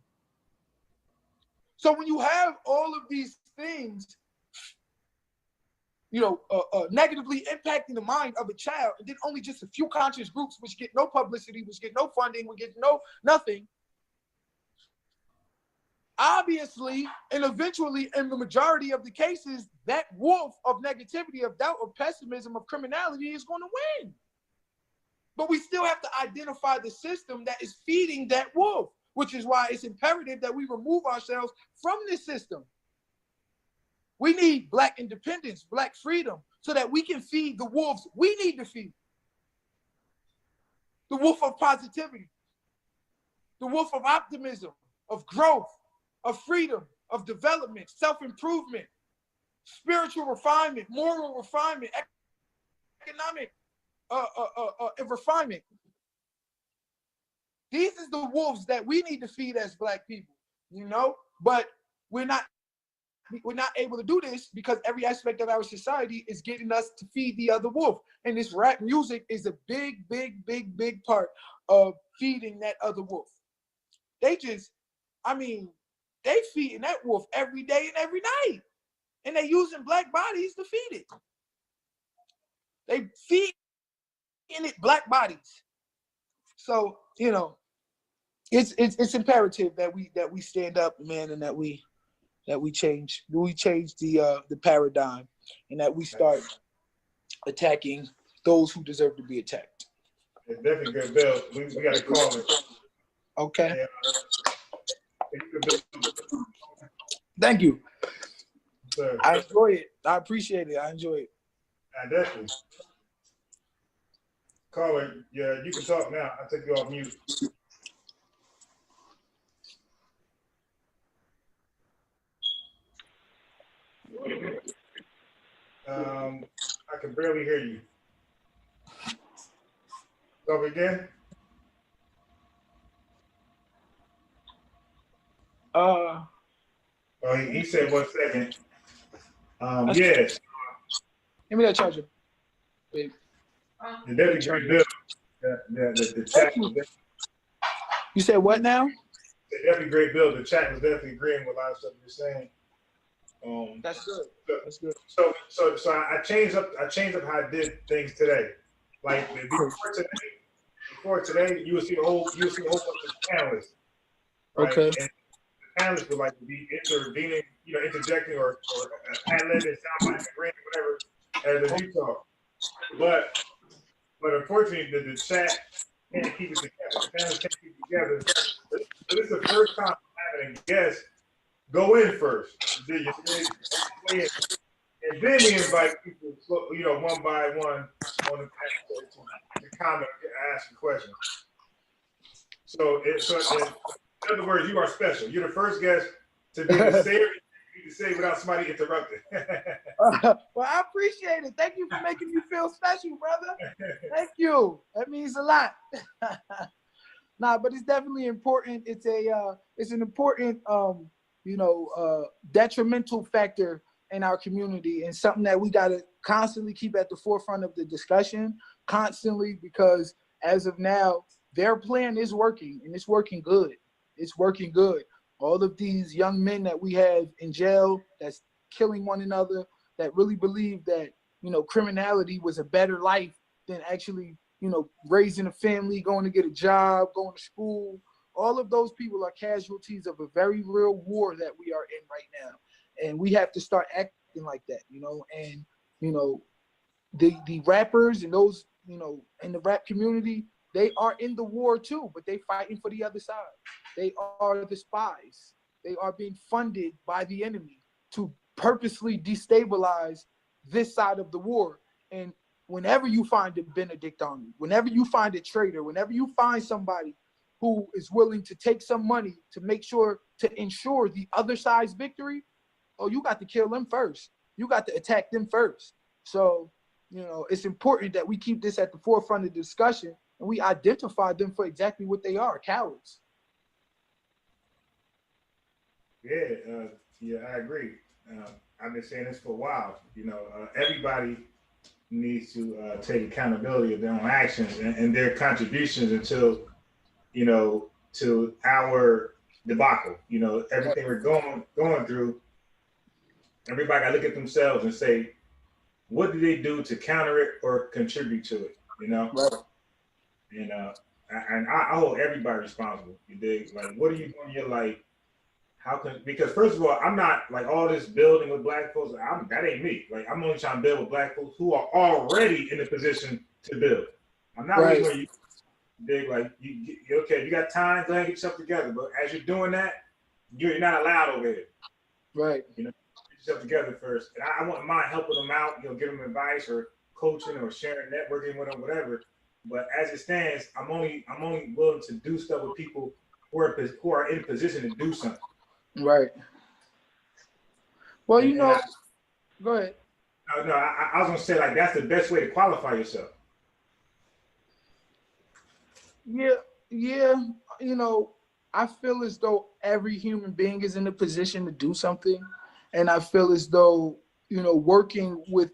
So when you have all of these things, negatively impacting the mind of a child, and then only just a few conscious groups which get no publicity, which get no funding, which get nothing, obviously, and eventually, in the majority of the cases, that wolf of negativity, of doubt, of pessimism, of criminality is going to win. But we still have to identify the system that is feeding that wolf, which is why it's imperative that we remove ourselves from this system. We need black independence, black freedom, so that we can feed the wolves we need to feed. The wolf of positivity, the wolf of optimism, of growth, of freedom, of development, self-improvement, spiritual refinement, moral refinement, economic refinement. These are the wolves that we need to feed as black people, but we're not able to do this because every aspect of our society is getting us to feed the other wolf. And this rap music is a big, big, big, big part of feeding that other wolf. They feeding that wolf every day and every night. And they using black bodies to feed it. They feed it black bodies. So, it's imperative that we stand up, man, and that we change the paradigm, and that we start attacking those who deserve to be attacked. It's definitely good, Bill. We got to call it. Okay. Thank you. Sir. I enjoy it. I appreciate it. I enjoy it. Definitely. Caller, yeah, you can talk now. I'll take you off mute. I can barely hear you. Talk again? He said 1 second. Yes. Give me that charger, babe. The definitely great build. The chat was definitely, You said what now? definitely great build. The chat was definitely agreeing with a lot of stuff you're saying. That's good. That's good. So I changed up how I did things today. Like before today, you would see a whole bunch of panelists, right? Okay. And the panelists would like to be intervening, interjecting or ad-libbing, soundbiting, agreeing, whatever, as you talk. But unfortunately, the chat can't keep it together. The panelists can't keep it together. So this is the first time I'm having a guest go in first. And then we invite people, one by one on the to comment, ask a question. So in other words, you are special. You're the first guest to be able to say everything you need to say without somebody interrupting. Well, I appreciate it. Thank you for making me feel special, brother. Thank you. That means a lot. Nah, but it's definitely important. It's an important detrimental factor in our community, and something that we got to constantly keep at the forefront of the discussion constantly, because as of now, their plan is working, and it's working good. It's working good. All of these young men that we have in jail that's killing one another, that really believe that, criminality was a better life than actually, raising a family, going to get a job, going to school. All of those people are casualties of a very real war that we are in right now. And we have to start acting like that, and, the rappers and those, in the rap community, they are in the war too, but they fighting for the other side. They are the spies. They are being funded by the enemy to purposely destabilize this side of the war. And whenever you find a Benedict Arnold, whenever you find a traitor, whenever you find somebody who is willing to take some money to make sure to ensure the other side's victory, you got to kill them first. You got to attack them first. So, it's important that we keep this at the forefront of the discussion, and we identify them for exactly what they are, cowards. Yeah, I agree. I've been saying this for a while. Everybody needs to take accountability of their own actions and their contributions until, to our debacle. Everything we're going through. Everybody got to look at themselves and say, what do they do to counter it or contribute to it? Right. And I hold everybody responsible. You dig? Like, what are you doing in your life? Because first of all, I'm not like all this building with black folks. That ain't me. Like, I'm only trying to build with black folks who are already in a position to build. I'm not right. waiting on you. Dig? Like, you got time, go ahead and get yourself together. But as you're doing that, you're not allowed over here. Right. Get yourself together first. And I wouldn't mind helping them out, give them advice or coaching or sharing, networking with them, whatever. But as it stands, I'm only willing to do stuff with people who are in a position to do something. Right. Well, go ahead. No, I was gonna say, like, that's the best way to qualify yourself. Yeah. I feel as though every human being is in a position to do something, and I feel as though working with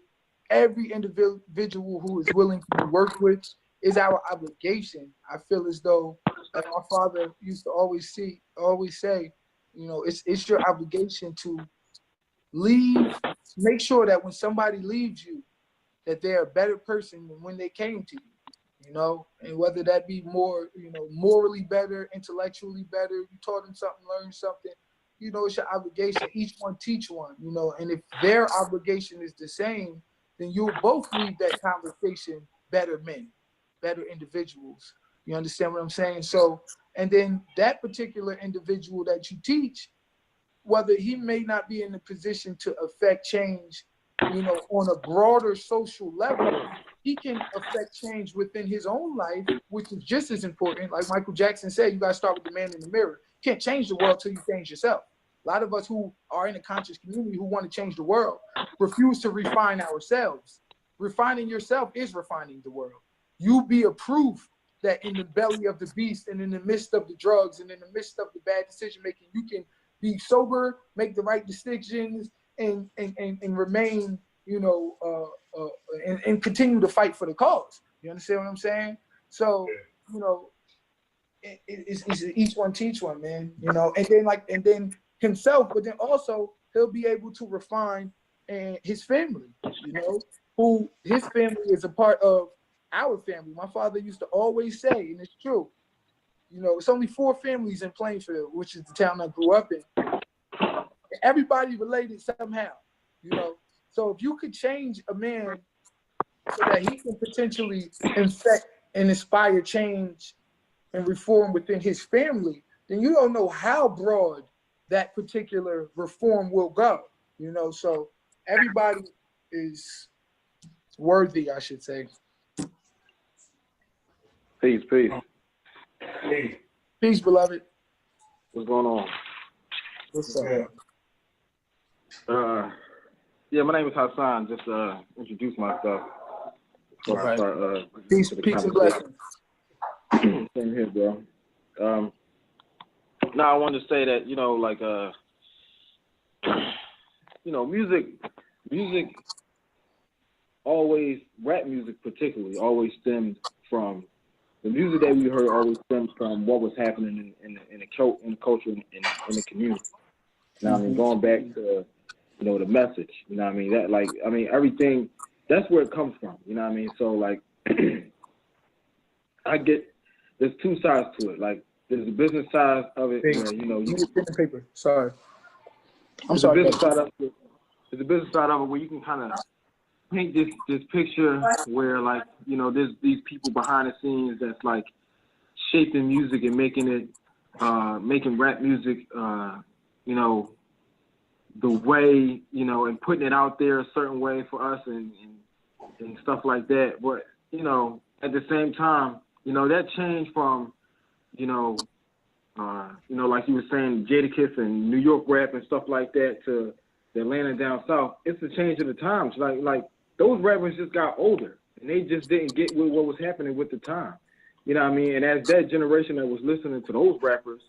every individual who is willing to be worked with is our obligation. I feel as though, like my father used to always say, it's your obligation to leave. Make sure that when somebody leaves you, that they're a better person than when they came to you. And whether that be more, morally better, intellectually better, you taught them something, learned something, it's your obligation. Each one teach one, and if their obligation is the same, then you'll both leave that conversation better men, better individuals. You understand what I'm saying? So, and then that particular individual that you teach, whether he may not be in a position to affect change, on a broader social level, he can affect change within his own life, which is just as important. Like Michael Jackson said, you got to start with the man in the mirror. You can't change the world till you change yourself. A lot of us who are in a conscious community who want to change the world refuse to refine ourselves. Refining yourself is refining the world. You be a proof that in the belly of the beast and in the midst of the drugs and in the midst of the bad decision making, you can be sober, make the right decisions, and remain you know, and continue to fight for the cause. You understand what I'm saying? So, you know, it's each one teach one, man. You know, and then himself, but then also he'll be able to refine and his family. You know, who his family is a part of our family. My father used to always say, and it's true. You know, it's only 4 families in Plainfield, which is the town I grew up in. Everybody related somehow, you know. So if you could change a man so that he can potentially infect and inspire change and reform within his family, then you don't know how broad that particular reform will go, you know. So everybody is worthy, I should say. Peace. Hey, Peace, beloved. What's going on? What's up? Yeah, my name is Hassan. Just introduce myself. All right. Start, Peace and blessings. Same here, bro. Now I wanted to say that, you know, like you know, music always, rap music particularly, always stemmed from the music that we heard. Always stems from what was happening in the culture in the community. You know what I mean? Going back to, you know, the message. You know what I mean? That, like, I mean, everything. That's where it comes from. You know what I mean? So, like, I get, there's 2 sides to it. Like, there's the business side of it, where, you know, you pen and paper. Sorry. I'm there's sorry. The business side of it, there's the business side of it where you can kind of paint this picture where, like, you know, there's these people behind the scenes that's like shaping music and making it, making rap music, you know, the way, you know, and putting it out there a certain way for us and stuff like that. But, you know, at the same time, you know, that changed from, you know, like you were saying, Jadakiss and New York rap and stuff like that to the Atlanta down south. It's a change of the times. Like those rappers just got older and they just didn't get with what was happening with the time. You know what I mean? And as that generation that was listening to those rappers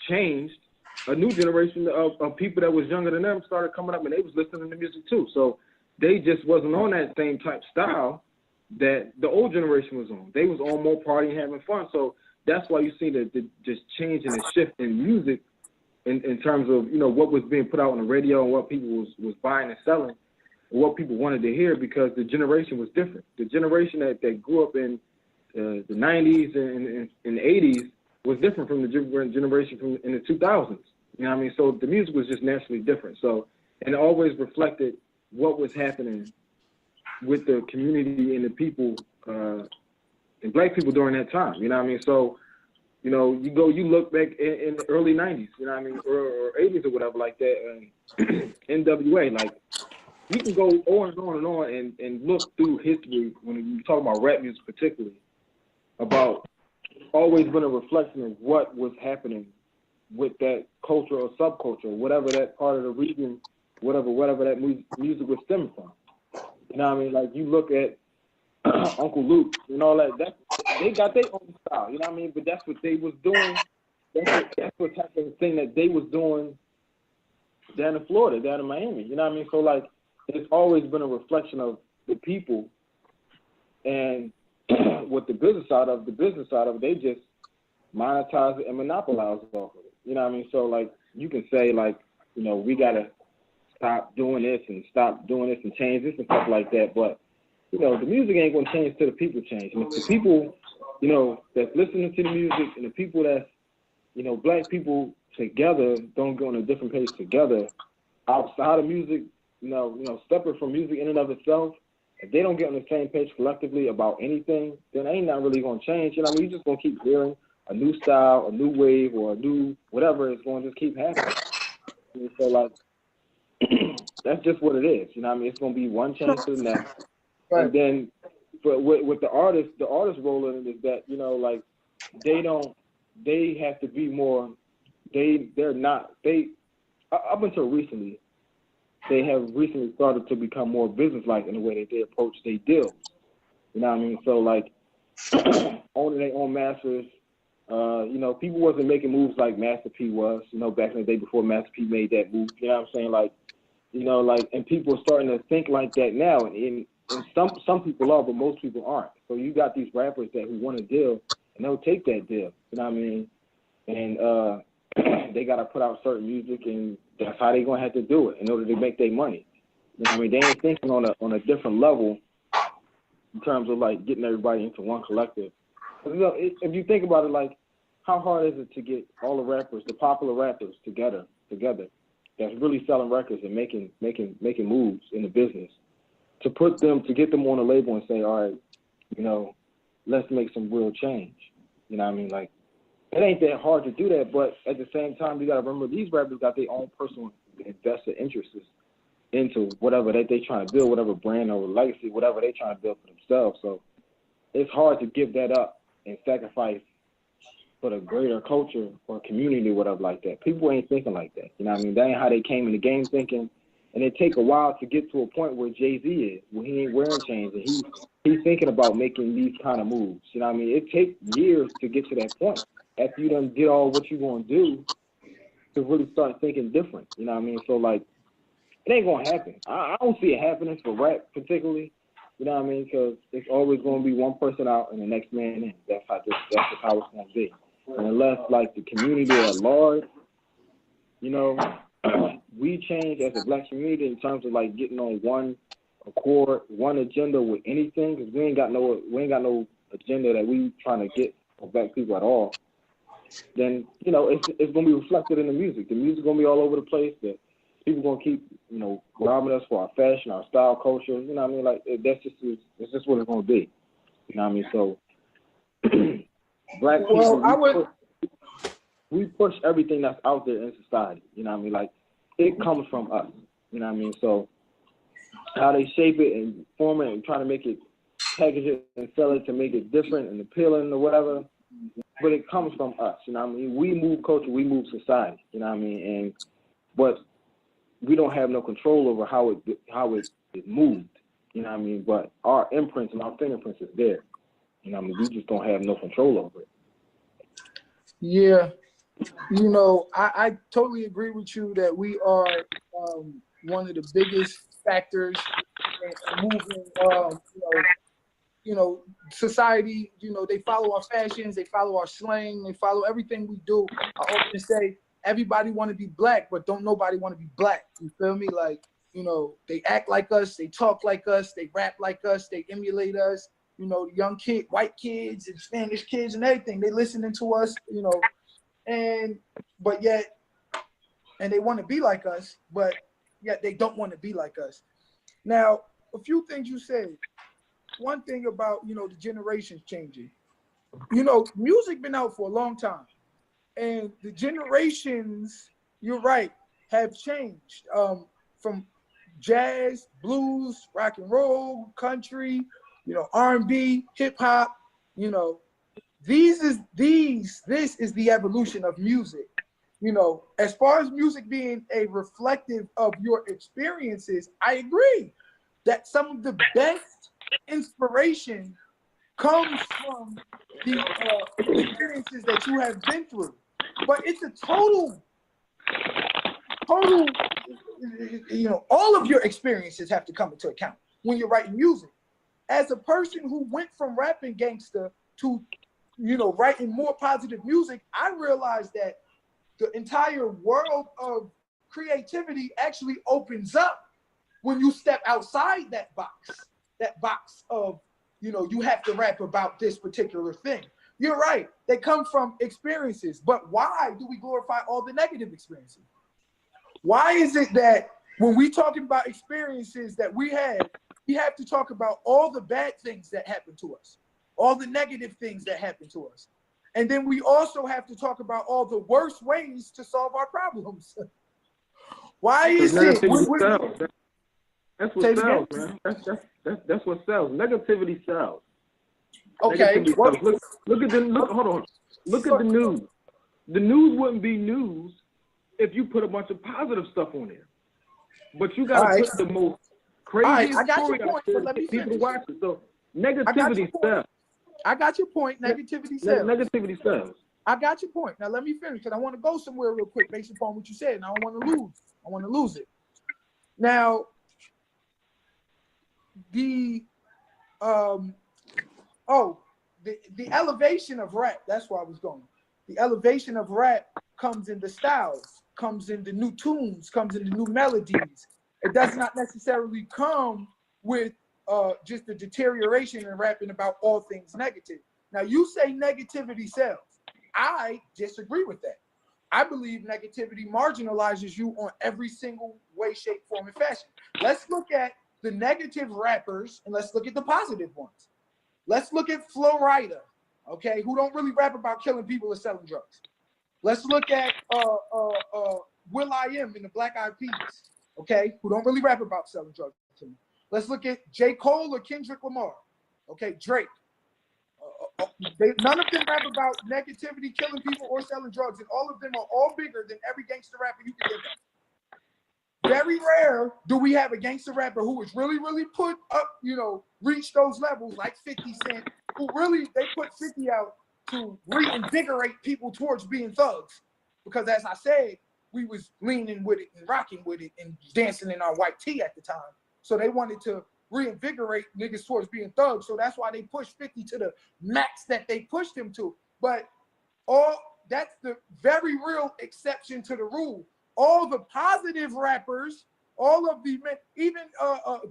changed, a new generation of people that was younger than them started coming up and they was listening to music too. So they just wasn't on that same type style that the old generation was on. They was on more partying, having fun. So that's why you see the just change and the shift in music in terms of, you know, what was being put out on the radio and what people was buying and selling, and what people wanted to hear, because the generation was different. The generation that grew up in the 90s and the 80s was different from the generation from in the 2000s. You know what I mean? So the music was just naturally different. So, and it always reflected what was happening with the community and the people, and black people during that time. You know what I mean? So, you know, you look back in the early 90s, you know what I mean, or 80s or whatever like that, NWA, like, you can go on and on and on and look through history when you talk about rap music particularly, about always been a reflection of what was happening with that culture or subculture, whatever that part of the region, whatever that music was stemming from. You know what I mean? Like, you look at Uncle Luke and all that, they got their own style, you know what I mean? But that's what they was doing. That's what type of thing that they was doing down in Florida, down in Miami, you know what I mean? So, like, it's always been a reflection of the people, and with the business side of it, they just monetize it and monopolize off of it. You know what I mean? So, like, you can say, like, you know, we gotta stop doing this and change this and stuff like that. But, you know, the music ain't gonna change till the people change. And if the people, you know, that's listening to the music and the people that's, you know, black people together don't go on a different page together outside of music, you know, separate from music in and of itself, if they don't get on the same page collectively about anything, then ain't not really gonna change. You know what I mean? You're just gonna keep hearing a new style, a new wave, or a new whatever is going to just keep happening. And so, like, that's just what it is. You know what I mean? It's going to be one change to the next. Right. And then with the artist role in it is that, you know, like, they have to be more, up until recently, they have recently started to become more business-like in the way that they approach their deals. You know what I mean? So, like, owning their own masters, you know, people wasn't making moves like Master P was, you know, back in the day before Master P made that move. You know what I'm saying? Like, You know, like, and people are starting to think like that now, and some people are, but most people aren't. So you got these rappers that who want a deal, and they'll take that deal. You know what I mean? And they got to put out certain music, and that's how they gonna have to do it in order to make their money. You know what I mean? They ain't thinking on a different level in terms of like getting everybody into one collective. You know, if you think about it, like, how hard is it to get all the rappers, the popular rappers, together, that's really selling records and making moves in the business, to get them on a label and say, all right, you know, let's make some real change. You know what I mean? Like, it ain't that hard to do that, but at the same time, you got to remember these rappers got their own personal invested interests into whatever that they trying to build, whatever brand or legacy, whatever they trying to build for themselves. So it's hard to give that up and sacrifice for the greater culture or community or whatever like that. People ain't thinking like that. You know what I mean? That ain't how they came in the game thinking. And it take a while to get to a point where Jay-Z is, where he ain't wearing chains and he's thinking about making these kind of moves. You know what I mean? It takes years to get to that point. After you done did all what you gonna do to really start thinking different. You know what I mean? So like, it ain't gonna happen. I don't see it happening for rap particularly. You know what I mean? Because it's always gonna be one person out and the next man in. That's just how it's gonna be. And unless like the community at large, you know, we change as a black community in terms of like getting on one accord, one agenda with anything, because we ain't got no agenda that we trying to get for black people at all. Then, you know, it's gonna be reflected in the music. The music gonna be all over the place. That people gonna keep, you know, robbing us for our fashion, our style, culture. You know what I mean? Like, it's just what it's gonna be. You know what I mean? So black people, we push everything that's out there in society. You know what I mean? Like, it comes from us. You know what I mean? So how they shape it and form it and try to make it, package it and sell it to make it different and appealing or whatever, but it comes from us. You know what I mean? We move culture, we move society. You know what I mean? But we don't have no control over how it is moved. You know what I mean? But our imprints and our fingerprints is there. You know what I mean? We just don't have no control over it. Yeah. You know, I totally agree with you that we are one of the biggest factors in moving, you know, society. You know, they follow our fashions, they follow our slang, they follow everything we do. I often say everybody want to be black, but don't nobody want to be black. You feel me? Like, you know, they act like us, they talk like us, they rap like us, they emulate us. You know, young kid, white kids and Spanish kids and everything, they listening to us, you know, and they want to be like us, but yet they don't want to be like us. Now, a few things you said. One thing about, you know, the generations changing. You know, music been out for a long time, and the generations, you're right, have changed from jazz, blues, rock and roll, country, you know, R&B, hip hop. You know, this is the evolution of music. You know, as far as music being a reflective of your experiences, I agree that some of the best inspiration comes from the experiences that you have been through. But it's a total, you know, all of your experiences have to come into account when you're writing music. As a person who went from rapping gangster to, you know, writing more positive music, I realized that the entire world of creativity actually opens up when you step outside that box of, you know, you have to rap about this particular thing. You're right. They come from experiences, but why do we glorify all the negative experiences? Why is it that when we talking about experiences that we have to talk about all the bad things that happen to us, all the negative things that happen to us? And then we also have to talk about all the worst ways to solve our problems. Why is it? That's what sells, man. That's what sells. Negativity sells. Okay. Negativity sells. Hold on. Look at the news. The news wouldn't be news if you put a bunch of positive stuff on there. But you gotta put the most crazy story out there to get people to watch it. So negativity sells. I got your point. Negativity sells. Negativity sells. I got your point. Now let me finish because I want to go somewhere real quick based upon what you said, and I don't want to lose. I want to lose it. Now, the the elevation of rap, that's where I was going. The elevation of rap comes in the styles, comes in the new tunes, comes in the new melodies. It does not necessarily come with just the deterioration in rapping about all things negative. Now, you say negativity sells. I disagree with that. I believe negativity marginalizes you on every single way, shape, form, and fashion. Let's look at the negative rappers and let's look at the positive ones. Let's look at Flo Rida, okay, who don't really rap about killing people or selling drugs. Let's look at will.i.am in the Black Eyed Peas, okay, who don't really rap about selling drugs. Let's look at J. Cole or Kendrick Lamar, okay, Drake. None of them rap about negativity, killing people, or selling drugs, and all of them are all bigger than every gangster rapper you can think of. Very rare do we have a gangster rapper who is really, really put up, reach those levels like 50 Cent, who really, they put 50 out to reinvigorate people towards being thugs. Because as I said, we was leaning with it and rocking with it and dancing in our white tee at the time. So they wanted to reinvigorate niggas towards being thugs. So that's why they pushed 50 to the max that they pushed him to. But that's the very real exception to the rule. All the positive rappers, all of the men, even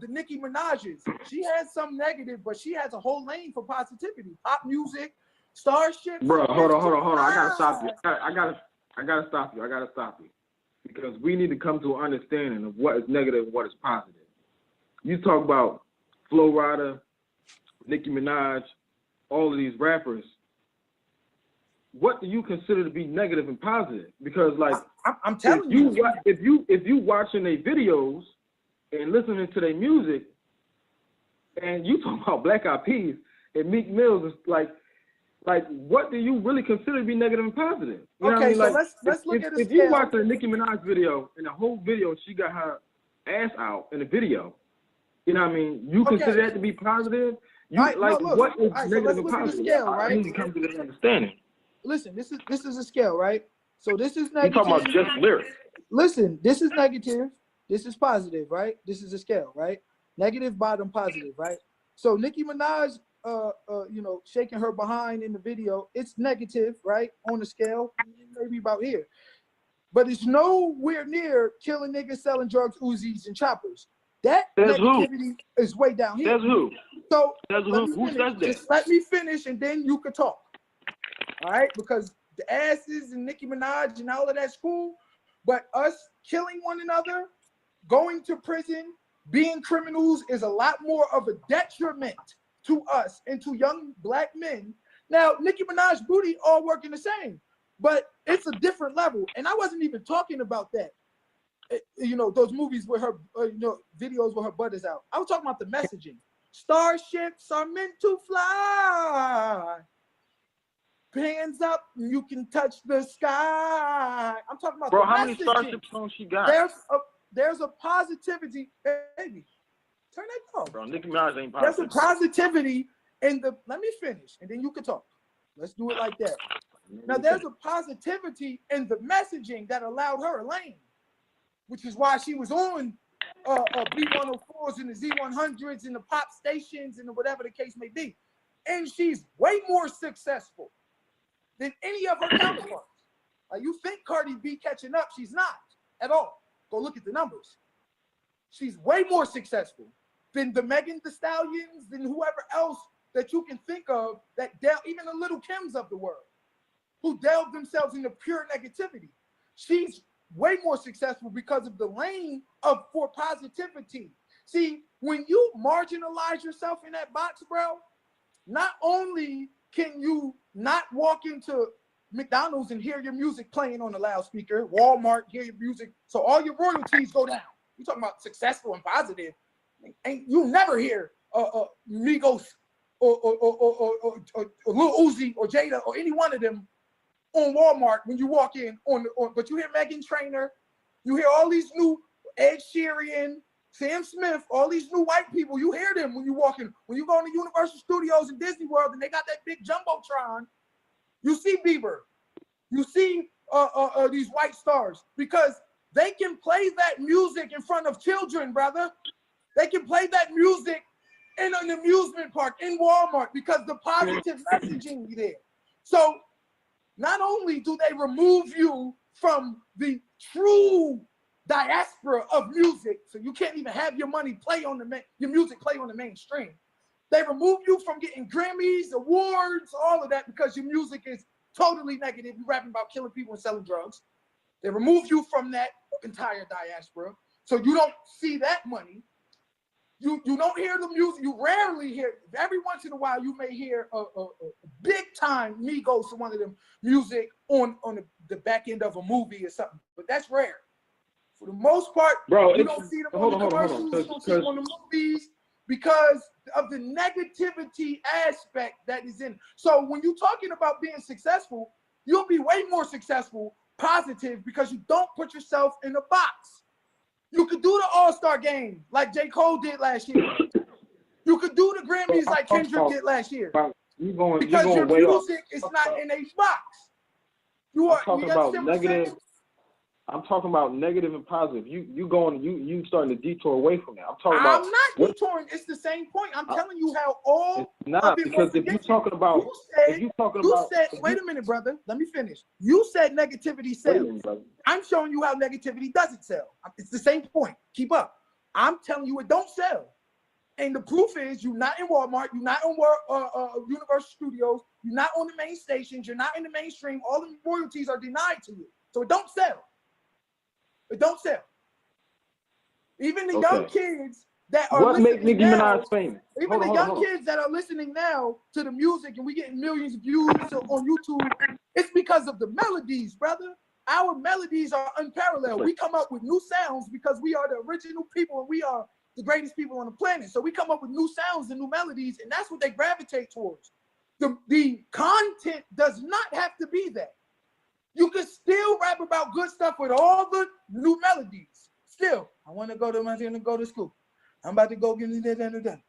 the Nicki Minaj's, she has some negative, but she has a whole lane for positivity. Pop music, Starship. Bro, hold on. I gotta stop you. I gotta stop you. Because we need to come to an understanding of what is negative and what is positive. You talk about Flo Rida, Nicki Minaj, all of these rappers. What do you consider to be negative and positive? Because I'm telling you, if you watching their videos and listening to their music, and you talk about Black Eyed Peas and Meek Mills, it's like what do you really consider to be negative and positive? You know what I mean? So let's look at the if scale. you watch the Nicki Minaj video, and the whole video she got her ass out in the video, you know what I mean? You consider that to be positive? What is negative and positive? Scale, right? I need to come to this understanding. Listen, this is a scale, right? So this is negative. You're talking about just lyrics. Listen, this is negative. This is positive, right? This is a scale, right? Negative, bottom, positive, right? So Nicki Minaj, shaking her behind in the video, it's negative, right? On the scale, maybe about here. But it's nowhere near killing niggas, selling drugs, Uzis, and choppers. That negativity is way down here. That's who. So who says that? Just let me finish and then you could talk. All right, because the asses and Nicki Minaj and all of that's cool, but us killing one another, going to prison, being criminals is a lot more of a detriment to us and to young black men. Now, Nicki Minaj booty all working the same, but it's a different level. And I wasn't even talking about that. Those movies with her, videos where her butt is out. I was talking about the messaging. Starships are meant to fly. Hands up, you can touch the sky. I'm talking about bro. How many Starship songs she got? There's a positivity, baby. Turn that off. Bro, Nicki Minaj ain't positive. There's a positivity in the. Let me finish, and then you can talk. Let's do it like that. Now, there's a positivity in the messaging that allowed her a lane, which is why she was on B104s and the Z100s and the pop stations and whatever the case may be, and she's way more successful than any of her counterparts. You think Cardi B catching up? She's not at all. Go look at the numbers. She's way more successful than the Megan Thee Stallions, than whoever else that you can think of, even the Little Kims of the world, who delve themselves into pure negativity. She's way more successful because of the lane for positivity. See, when you marginalize yourself in that box, bro, not only can you not walk into McDonald's and hear your music playing on the loudspeaker, Walmart, hear your music, so all your royalties go down. You're talking about successful and positive. And you never hear Migos or Lil Uzi or Jada or any one of them on Walmart when you walk in. But you hear Meghan Trainor, you hear all these new Ed Sheeran, Sam Smith, all these new white people, you hear them when you walk in. When you go into Universal Studios and Disney World and they got that big Jumbotron, you see Bieber. You see these white stars because They can play that music in front of children, brother. They can play that music in an amusement park, in Walmart, because the positive messaging is there. So not only do they remove you from the true diaspora of music, so you can't even have your money play on your music play on the mainstream. They remove you from getting Grammys, awards, all of that, because your music is totally negative. You're rapping about killing people and selling drugs. They remove you from that entire diaspora, so you don't see that money. You don't hear the music. You rarely hear. Every once in a while, you may hear a big time Migos or one of them music on the back end of a movie or something, but that's rare. For the most part, bro, you don't see them on the commercials. You don't see them on the movies because of the negativity aspect that is in. So when you're talking about being successful, you'll be way more successful, positive, because you don't put yourself in a box. You could do the All-Star game like J. Cole did last year. You could do the Grammys like Kendrick did last year. Because your music is not in a box. I'm talking about negative. I'm talking about negative and positive. You starting to detour away from that. I'm not detouring. It's the same point. I'm telling you how all. It's not, because if you're talking about, wait a minute, brother. Let me finish. You said negativity sells. I'm showing you how negativity doesn't sell. It's the same point. Keep up. I'm telling you it don't sell. And the proof is you're not in Walmart. You're not on Universal Studios. You're not on the main stations. You're not in the mainstream. All the royalties are denied to you. So it don't sell. It don't sell. Even the young kids that are listening now, even the young kids that are listening now to the music, and we getting millions of views on YouTube, it's because of the melodies, brother. Our melodies are unparalleled. We come up with new sounds because we are the original people and we are the greatest people on the planet. So we come up with new sounds and new melodies, and that's what they gravitate towards. The content does not have to be that. You can still rap about good stuff with all the new melodies. Still, I want to go to my and go to school. I'm about to go get me that and that.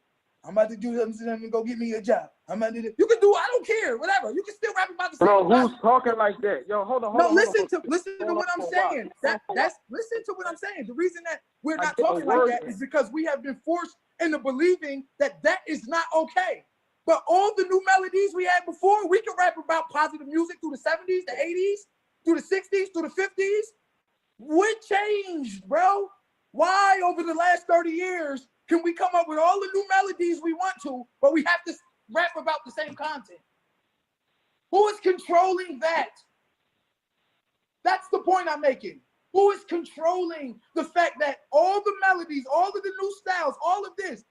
I'm about to do something and go get me a job. I'm about to do. You can do. I don't care. Whatever. You can still rap about the same. Bro, who's talking like that? Yo, hold on. No, listen to what I'm saying. Listen to what I'm saying. The reason that we're not talking like that is because we have been forced into believing that that is not okay. But all the new melodies we had before, we can rap about positive music through the 70s, the 80s. Through the 60s, through the 50s, what changed, bro? Why over the last 30 years can we come up with all the new melodies we want to, but we have to rap about the same content? Who is controlling that? That's the point I'm making. Who is controlling the fact that all the melodies, all of the new styles, all of this,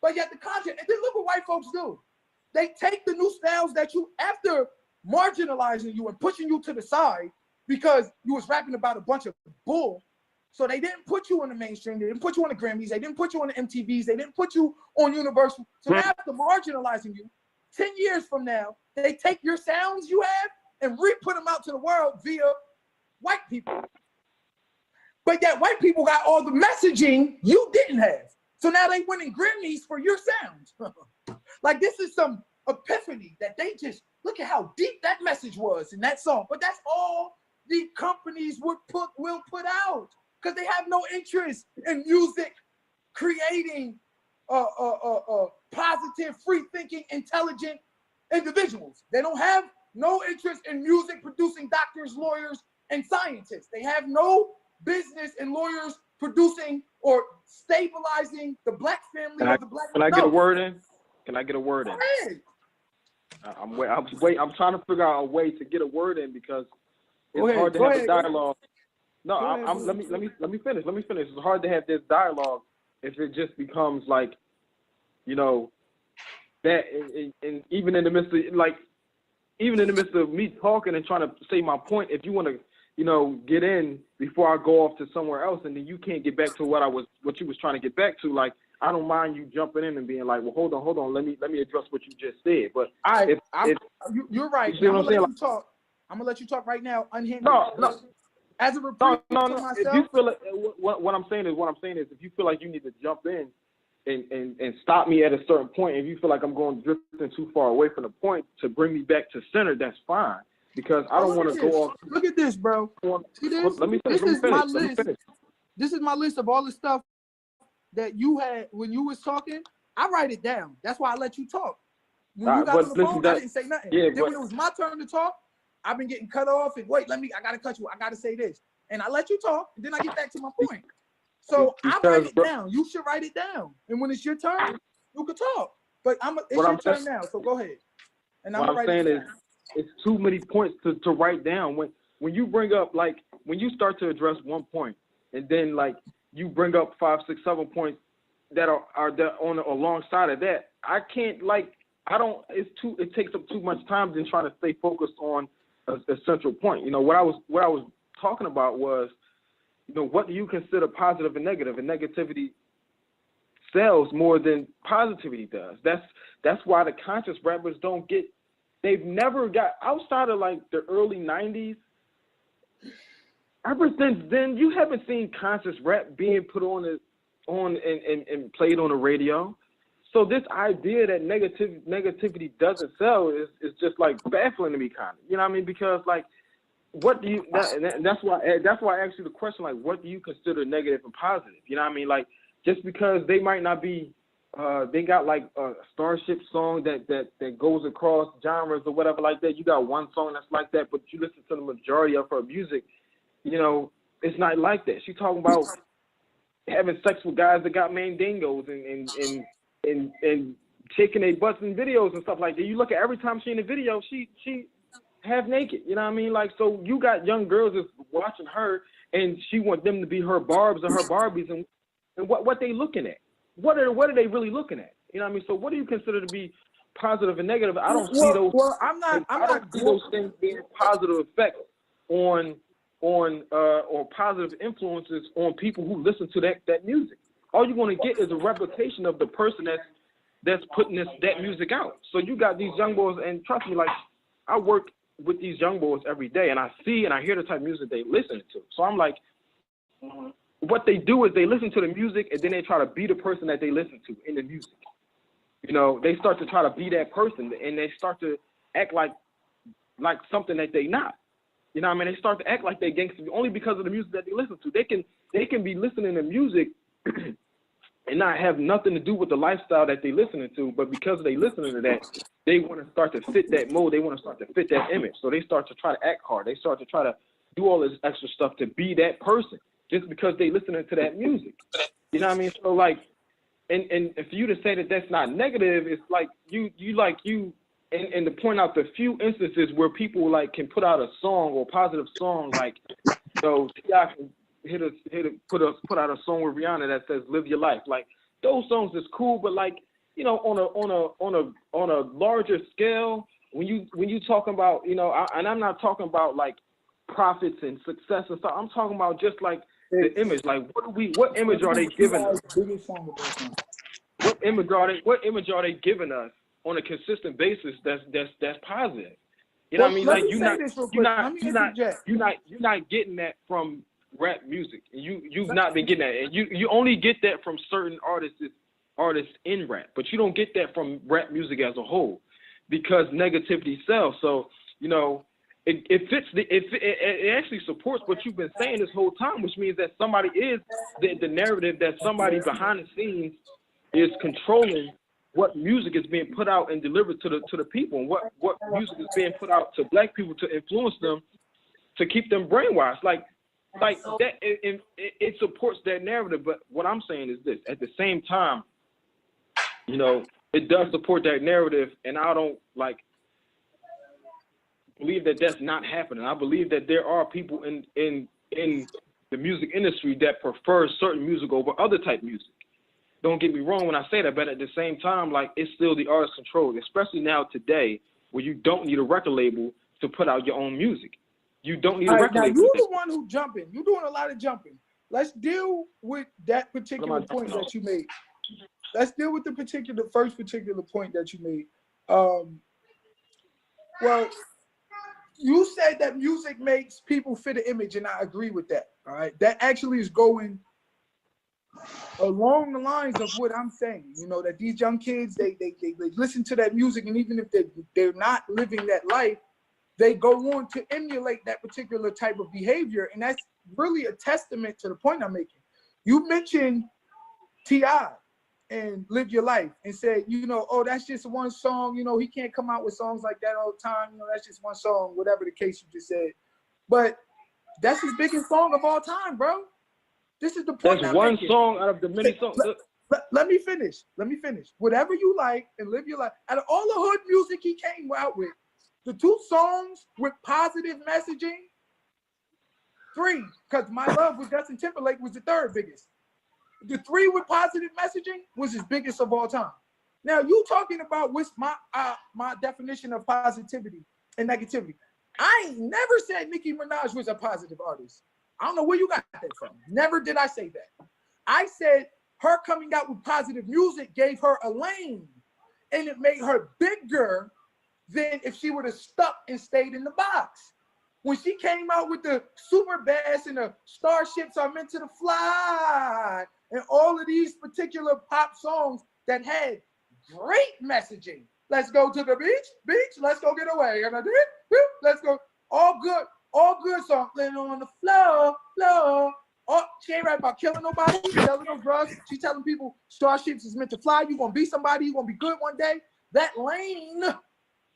but yet the content, and then look what white folks do. They take the new styles that you, after marginalizing you and pushing you to the side, because you was rapping about a bunch of bull. So they didn't put you in the mainstream. They didn't put you on the Grammys. They didn't put you on the MTVs. They didn't put you on Universal. So now after marginalizing you, 10 years from now, they take your sounds you have and re-put them out to the world via white people. But yet white people got all the messaging you didn't have. So now they winning Grammys for your sounds. Like this is some epiphany that they just, look at how deep that message was in that song. But that's all the companies will put out, because they have no interest in music creating positive, free-thinking, intelligent individuals. They don't have no interest in music producing doctors, lawyers, and scientists. They have no business in lawyers producing or stabilizing the black family or the black. Can I get a word in? Can I get a word in? I'm trying to figure out a way to get a word in, because it's hard to have a dialogue. No, let me finish. It's hard to have this dialogue if it just becomes like, you know, that, and even in the midst of me talking and trying to say my point, if you want to, you know, get in before I go off to somewhere else, and then you can't get back to what you was trying to get back to, like, I don't mind you jumping in and being like, well, hold on, let me address what you just said. But you're right. You I'm gonna let you talk right now, unhindered. No. As a reprieve to myself. If you feel like, what I'm saying is, if you feel like you need to jump in and stop me at a certain point, if you feel like I'm going drifting too far away from the point to bring me back to center, that's fine. because I don't want to go off. Look at this, bro. See this? Let me finish. This is my list. This is my list of all the stuff that you had when you was talking. I write it down. That's why I let you talk. When you got on the phone, I didn't say nothing. Yeah, then when it was my turn to talk, I've been getting cut off and wait, I gotta cut you. I gotta say this. And I let you talk, and then I get back to my point. So I write it down. You should write it down. And when it's your turn, you can talk. But it's your turn now, so go ahead. And what I'm saying is it's too many points to write down. When you bring up, like, when you start to address one point, and then like you bring up 5, 6, 7 points that are on alongside of that, I can't, like, it takes up too much time than trying to stay focused on a central point. You know, what I was talking about was, you know, what do you consider positive and negative? And negativity sells more than positivity does. That's why the conscious rappers they've never got, outside of like the early 90s, ever since then, you haven't seen conscious rap being put on and played on the radio. So this idea that negativity doesn't sell is just like baffling to me, kind of. You know what I mean? Because like, what do you? That's why I asked you the question, like, what do you consider negative and positive? You know what I mean? Like, just because they might not be, they got like a Starship song that goes across genres or whatever like that. You got one song that's like that, but you listen to the majority of her music, you know, it's not like that. She's talking about having sex with guys that got mandingos and shaking their butts in videos and stuff like that. You look at every time she in a video, she half naked. You know what I mean? Like, so you got young girls that's watching her, and she want them to be her Barbs or her Barbies, and what they looking at? What are they really looking at? You know what I mean? So what do you consider to be positive and negative? I don't see those. Well, I'm not see those things being positive effects on or positive influences on people who listen to that music. All you're going to get is a replication of the person that's putting that music out. So you got these young boys, and trust me, like, I work with these young boys every day, and I see and I hear the type of music they listen to. So I'm like, what they do is they listen to the music, and then they try to be the person that they listen to in the music. You know, they start to try to be that person, and they start to act like something that they not. You know what I mean? They start to act like they gangster only because of the music that they listen to. They can be listening to music and not have nothing to do with the lifestyle that they listening to, but because they listening to that, they want to start to fit that mold. They want to start to fit that image. So they start to try to act hard. They start to try to do all this extra stuff to be that person just because they listening to that music. You know what I mean? So like, and for you to say that that's not negative, it's like and to point out the few instances where people like can put out a song or positive song, like, so T.I. can put out a song with Rihanna that says "Live Your Life." Like, those songs is cool, but like, you know, on a larger scale, when you talking about, you know, and I'm not talking about like profits and success and stuff. I'm talking about just like the image. Like, what image are they giving us? What image are they giving us on a consistent basis that's positive? You know what I mean? Like, you're not getting that from rap music. You've not been getting that, and you only get that from certain artists in rap, but you don't get that from rap music as a whole, because negativity sells. So, you know, it fits it actually supports what you've been saying this whole time, which means that somebody is the narrative, that somebody behind the scenes is controlling what music is being put out and delivered to the people, and what music is being put out to black people to influence them, to keep them brainwashed. Like that, it supports that narrative. But what I'm saying is this: at the same time, you know, it does support that narrative, and I don't believe that that's not happening. I believe that there are people in the music industry that prefer certain music over other type music. Don't get me wrong when I say that, but at the same time, like, it's still the artist's control, especially now today, where you don't need a record label to put out your own music. You don't need a record label. You're the one who jumping. You're doing a lot of jumping. Let's deal with that particular point that you made. Let's deal with the first particular point that you made. Well, you said that music makes people fit an image, and I agree with that. All right, that actually is going along the lines of what I'm saying. You know, that these young kids, they listen to that music, and even if they're not living that life, they go on to emulate that particular type of behavior. And that's really a testament to the point I'm making. You mentioned T.I. and Live Your Life and said, you know, oh, that's just one song. You know, he can't come out with songs like that all the time. You know, that's just one song, whatever the case you just said. But that's his biggest song of all time, bro. This is the point. That's one song out of the many songs. Let me finish. Whatever you like and live your life. Out of all the hood music he came out with, the 2 songs with positive messaging, 3, because My Love with Justin Timberlake was the 3rd biggest. The 3 with positive messaging was his biggest of all time. Now you talking about what's my definition of positivity and negativity. I ain't never said Nicki Minaj was a positive artist. I don't know where you got that from. Never did I say that. I said her coming out with positive music gave her a lane, and it made her bigger than if she would have stuck and stayed in the box. When she came out with the Super Bass and the Starships Are Meant to Fly and all of these particular pop songs that had great messaging. Let's go to the beach, let's go get away. And I did, let's go. All good songs. Laying on the floor. Oh, she ain't right about killing nobody, selling no drugs. She's telling people Starships is meant to fly. You're gonna be somebody, you're gonna be good one day. That lane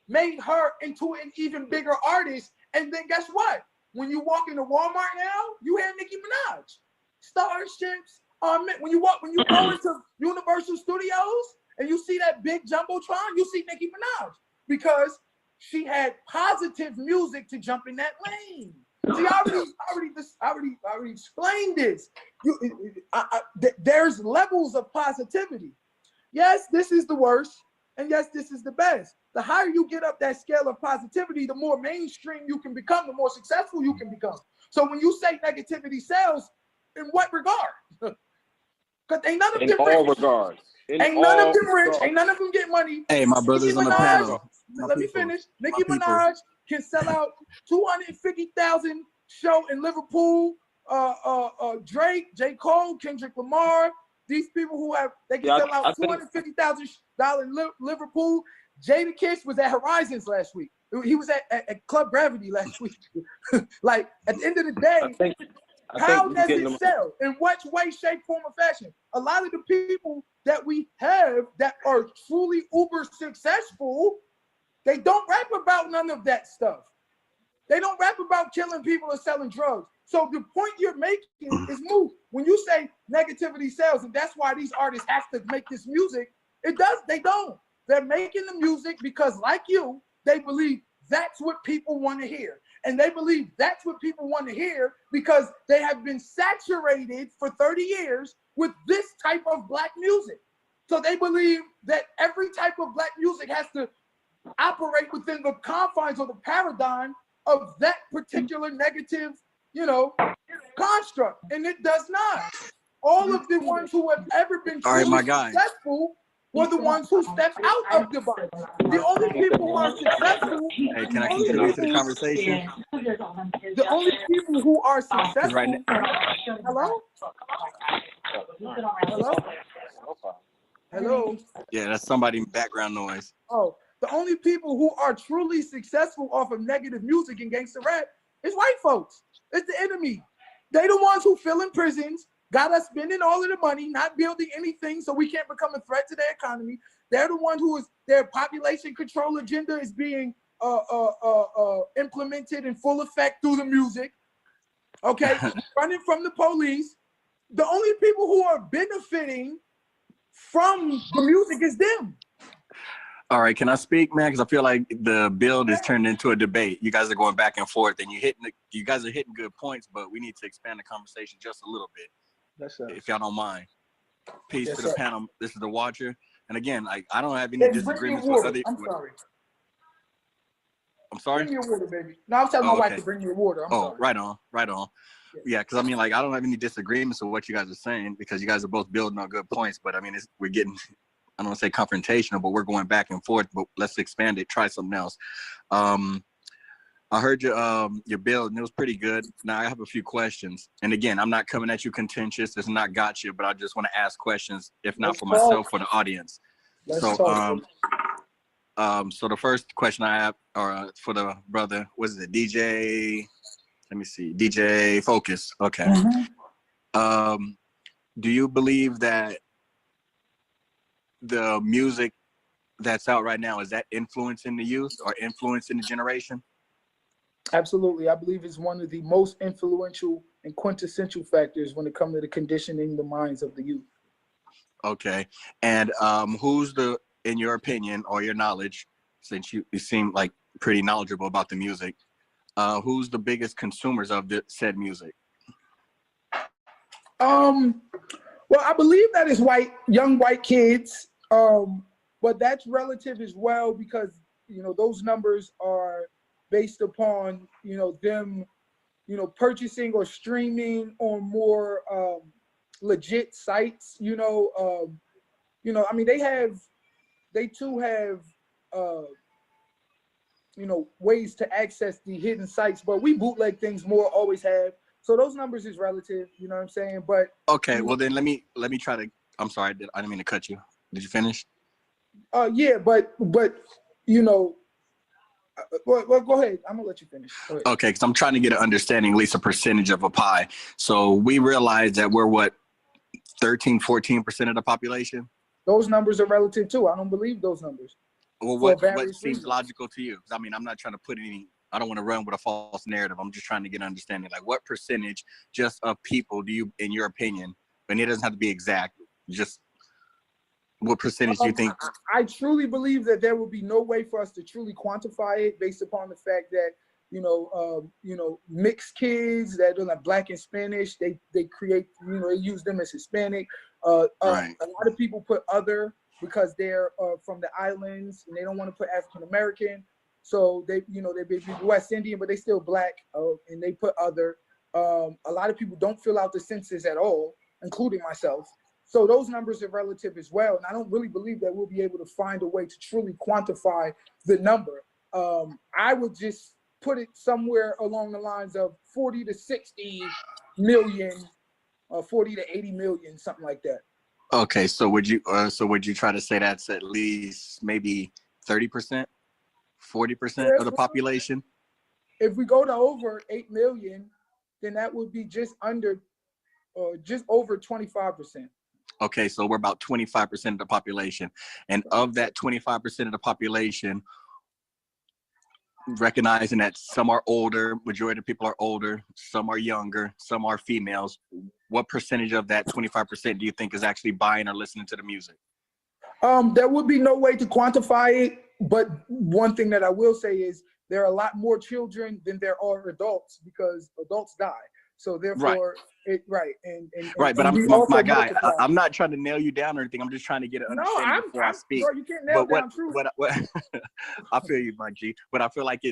made her into an even bigger artist. And then guess what? When you walk into Walmart now, you hear Nicki Minaj. Starships are meant. When you go into Universal Studios and you see that big jumbotron, you see Nicki Minaj because she had positive music to jump in that lane. See, I already explained this. There's levels of positivity. Yes, this is the worst, and yes, this is the best. The higher you get up that scale of positivity, the more mainstream you can become, the more successful you can become. So when you say negativity sells, in what regard? Because ain't none of them in all regards. Ain't none of them rich. Ain't none of them get money. Hey, my brother's on the panel. Let me finish. Nicki Minaj can sell out 250,000 show in Liverpool. Drake, J. Cole, Kendrick Lamar. These people who they can sell out $250,000 in Liverpool. Jadakiss was at Horizons last week. He was at Club Gravity last week. Like at the end of the day, how does it sell? In what way, shape, form, or fashion? A lot of the people that we have that are truly uber successful, they don't rap about none of that stuff. They don't rap about killing people or selling drugs. So the point you're making is moot. When you say negativity sells, and that's why these artists have to make this music, they don't. They're making the music because, like you, they believe that's what people want to hear. And they believe that's what people want to hear because they have been saturated for 30 years with this type of black music. So they believe that every type of black music has to operate within the confines or the paradigm of that particular negative, construct. And it does not. All of the ones who have ever been successful were the ones who stepped out of the box. The only people who are successful. Hey, can I contribute to the conversation? The only people who are successful. Right now. Hello? Hello? Hello? Yeah, that's somebody background noise. Oh, the only people who are truly successful off of negative music and gangster rap is white folks. It's the enemy. They the ones who fill in prisons, got us spending all of the money, not building anything so we can't become a threat to their economy. They're the ones who is their population control agenda is being implemented in full effect through the music. Okay, running from the police. The only people who are benefiting from the music is them. All right, can I speak, man? Because I feel like the build is turned into a debate. You guys are going back and forth, and you guys are hitting good points, but we need to expand the conversation just a little bit. Yes, sir. If y'all don't mind. Peace Yes, to the sir. panel. This is the Watcher. And again, I don't have any disagreements with other. I'm sorry. I'm sorry? Bring me a water, baby. No, I was telling my wife to bring me a water. I'm sorry. Right on. Yeah, because I don't have any disagreements with what you guys are saying because you guys are both building on good points. But I mean, we're getting, I don't want to say confrontational, but we're going back and forth. But let's expand it. Try something else. I heard your build, and it was pretty good. Now I have a few questions. And again, I'm not coming at you contentious. This is not gotcha, but I just want to ask questions, if not for myself, for the audience. Let's talk. So the first question I have, for the brother, was it DJ? Let me see, DJ Focus. Okay. Do you believe that the music that's out right now, is that influencing the youth or influencing the generation? Absolutely. I believe it's one of the most influential and quintessential factors when it comes to the conditioning the minds of the youth. Okay. And who's in your opinion or your knowledge, since you seem like pretty knowledgeable about the music, who's the biggest consumers of the said music? Well, I believe that is young white kids, but that's relative as well because, you know, those numbers are based upon, you know, them, you know, purchasing or streaming on more legit sites, you know, I mean, they too have, you know, ways to access the hidden sites, but we bootleg things more, always have. So those numbers is relative, you know what I'm saying? But okay, well then let me try to. I'm sorry, I didn't mean to cut you. Did you finish? Yeah, but you know, well, go ahead. I'm gonna let you finish. Okay, because I'm trying to get an understanding, at least a percentage of a pie. So we realize that we're what, 13-14% of the population. Those numbers are relative too. I don't believe those numbers. Well, what seems logical to you? I mean, I'm not trying to put any. I don't want to run with a false narrative. I'm just trying to get an understanding. Like, what percentage just of people do you, in your opinion, and it doesn't have to be exact, just what percentage do you think? I truly believe that there will be no way for us to truly quantify it based upon the fact that, you know, mixed kids that are like Black and Spanish, they create, you know, they use them as Hispanic. Right. A lot of people put other because they're from the islands and they don't want to put African American. So they, you know, they be West Indian, but they still Black, and they put other. A lot of people don't fill out the census at all, including myself. So those numbers are relative as well. And I don't really believe that we'll be able to find a way to truly quantify the number. I would just put it somewhere along the lines of 40 to 60 million, 40 to 80 million, something like that. Okay, so would you try to say that's at least maybe 30%, 40% of the population? If we go to over 8 million, then that would be just over 25%. Okay, so we're about 25% of the population. And of that 25% of the population, recognizing that some are older, majority of people are older, some are younger, some are females, what percentage of that 25% do you think is actually buying or listening to the music? There would be no way to quantify it, but one thing that I will say is there are a lot more children than there are adults because adults die. So therefore, right. But I'm my guy. I'm not trying to nail you down or anything. I'm just trying to get an understanding before I speak. Bro, you can't nail down truth. I feel you, my G. But I feel like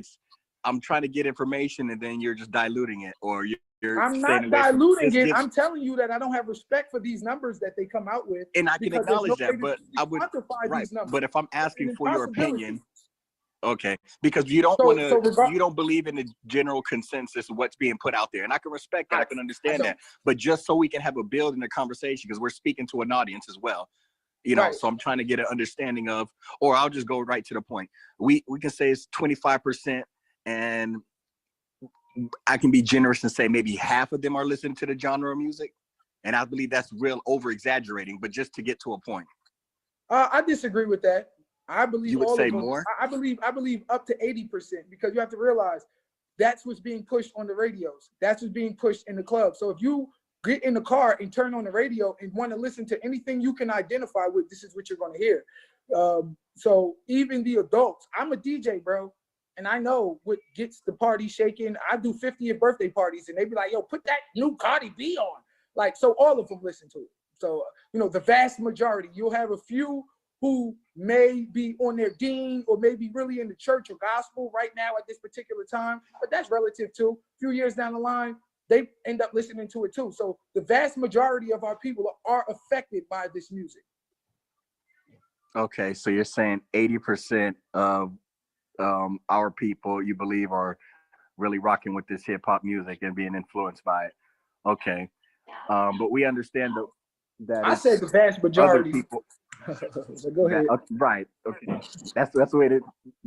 I'm trying to get information and then you're just diluting it, or you're. I'm not diluting it. I'm telling you that I don't have respect for these numbers that they come out with. And I can acknowledge that, but I would. Right. But if I'm asking for your opinion. Okay, because you don't want to, you don't believe in the general consensus of what's being put out there, and I can respect that, I can understand that, but just so we can have a build in the conversation, because we're speaking to an audience as well, you know. So I'm trying to get an understanding of, or I'll just go right to the point. We can say it's 25%, and I can be generous and say maybe half of them are listening to the genre of music, and I believe that's real over exaggerating, but just to get to a point. I disagree with that. I believe you would say more. I believe up to 80%, because you have to realize that's what's being pushed on the radios. That's what's being pushed in the club. So if you get in the car and turn on the radio and want to listen to anything you can identify with, this is what you're going to hear. So even the adults, I'm a DJ, bro, and I know what gets the party shaking. I do 50th birthday parties, and they be like, "Yo, put that new Cardi B on." Like, so all of them listen to it. So, you know, the vast majority. You'll have a few who may be on their dean or maybe really in the church or gospel right now at this particular time, but that's relative too. A few years down the line, they end up listening to it too. So the vast majority of our people are affected by this music. Okay, so you're saying 80% of our people, you believe, are really rocking with this hip hop music and being influenced by it. Okay, but we understand that I said the vast majority. Other people, But go ahead. Right. Okay. That's the way to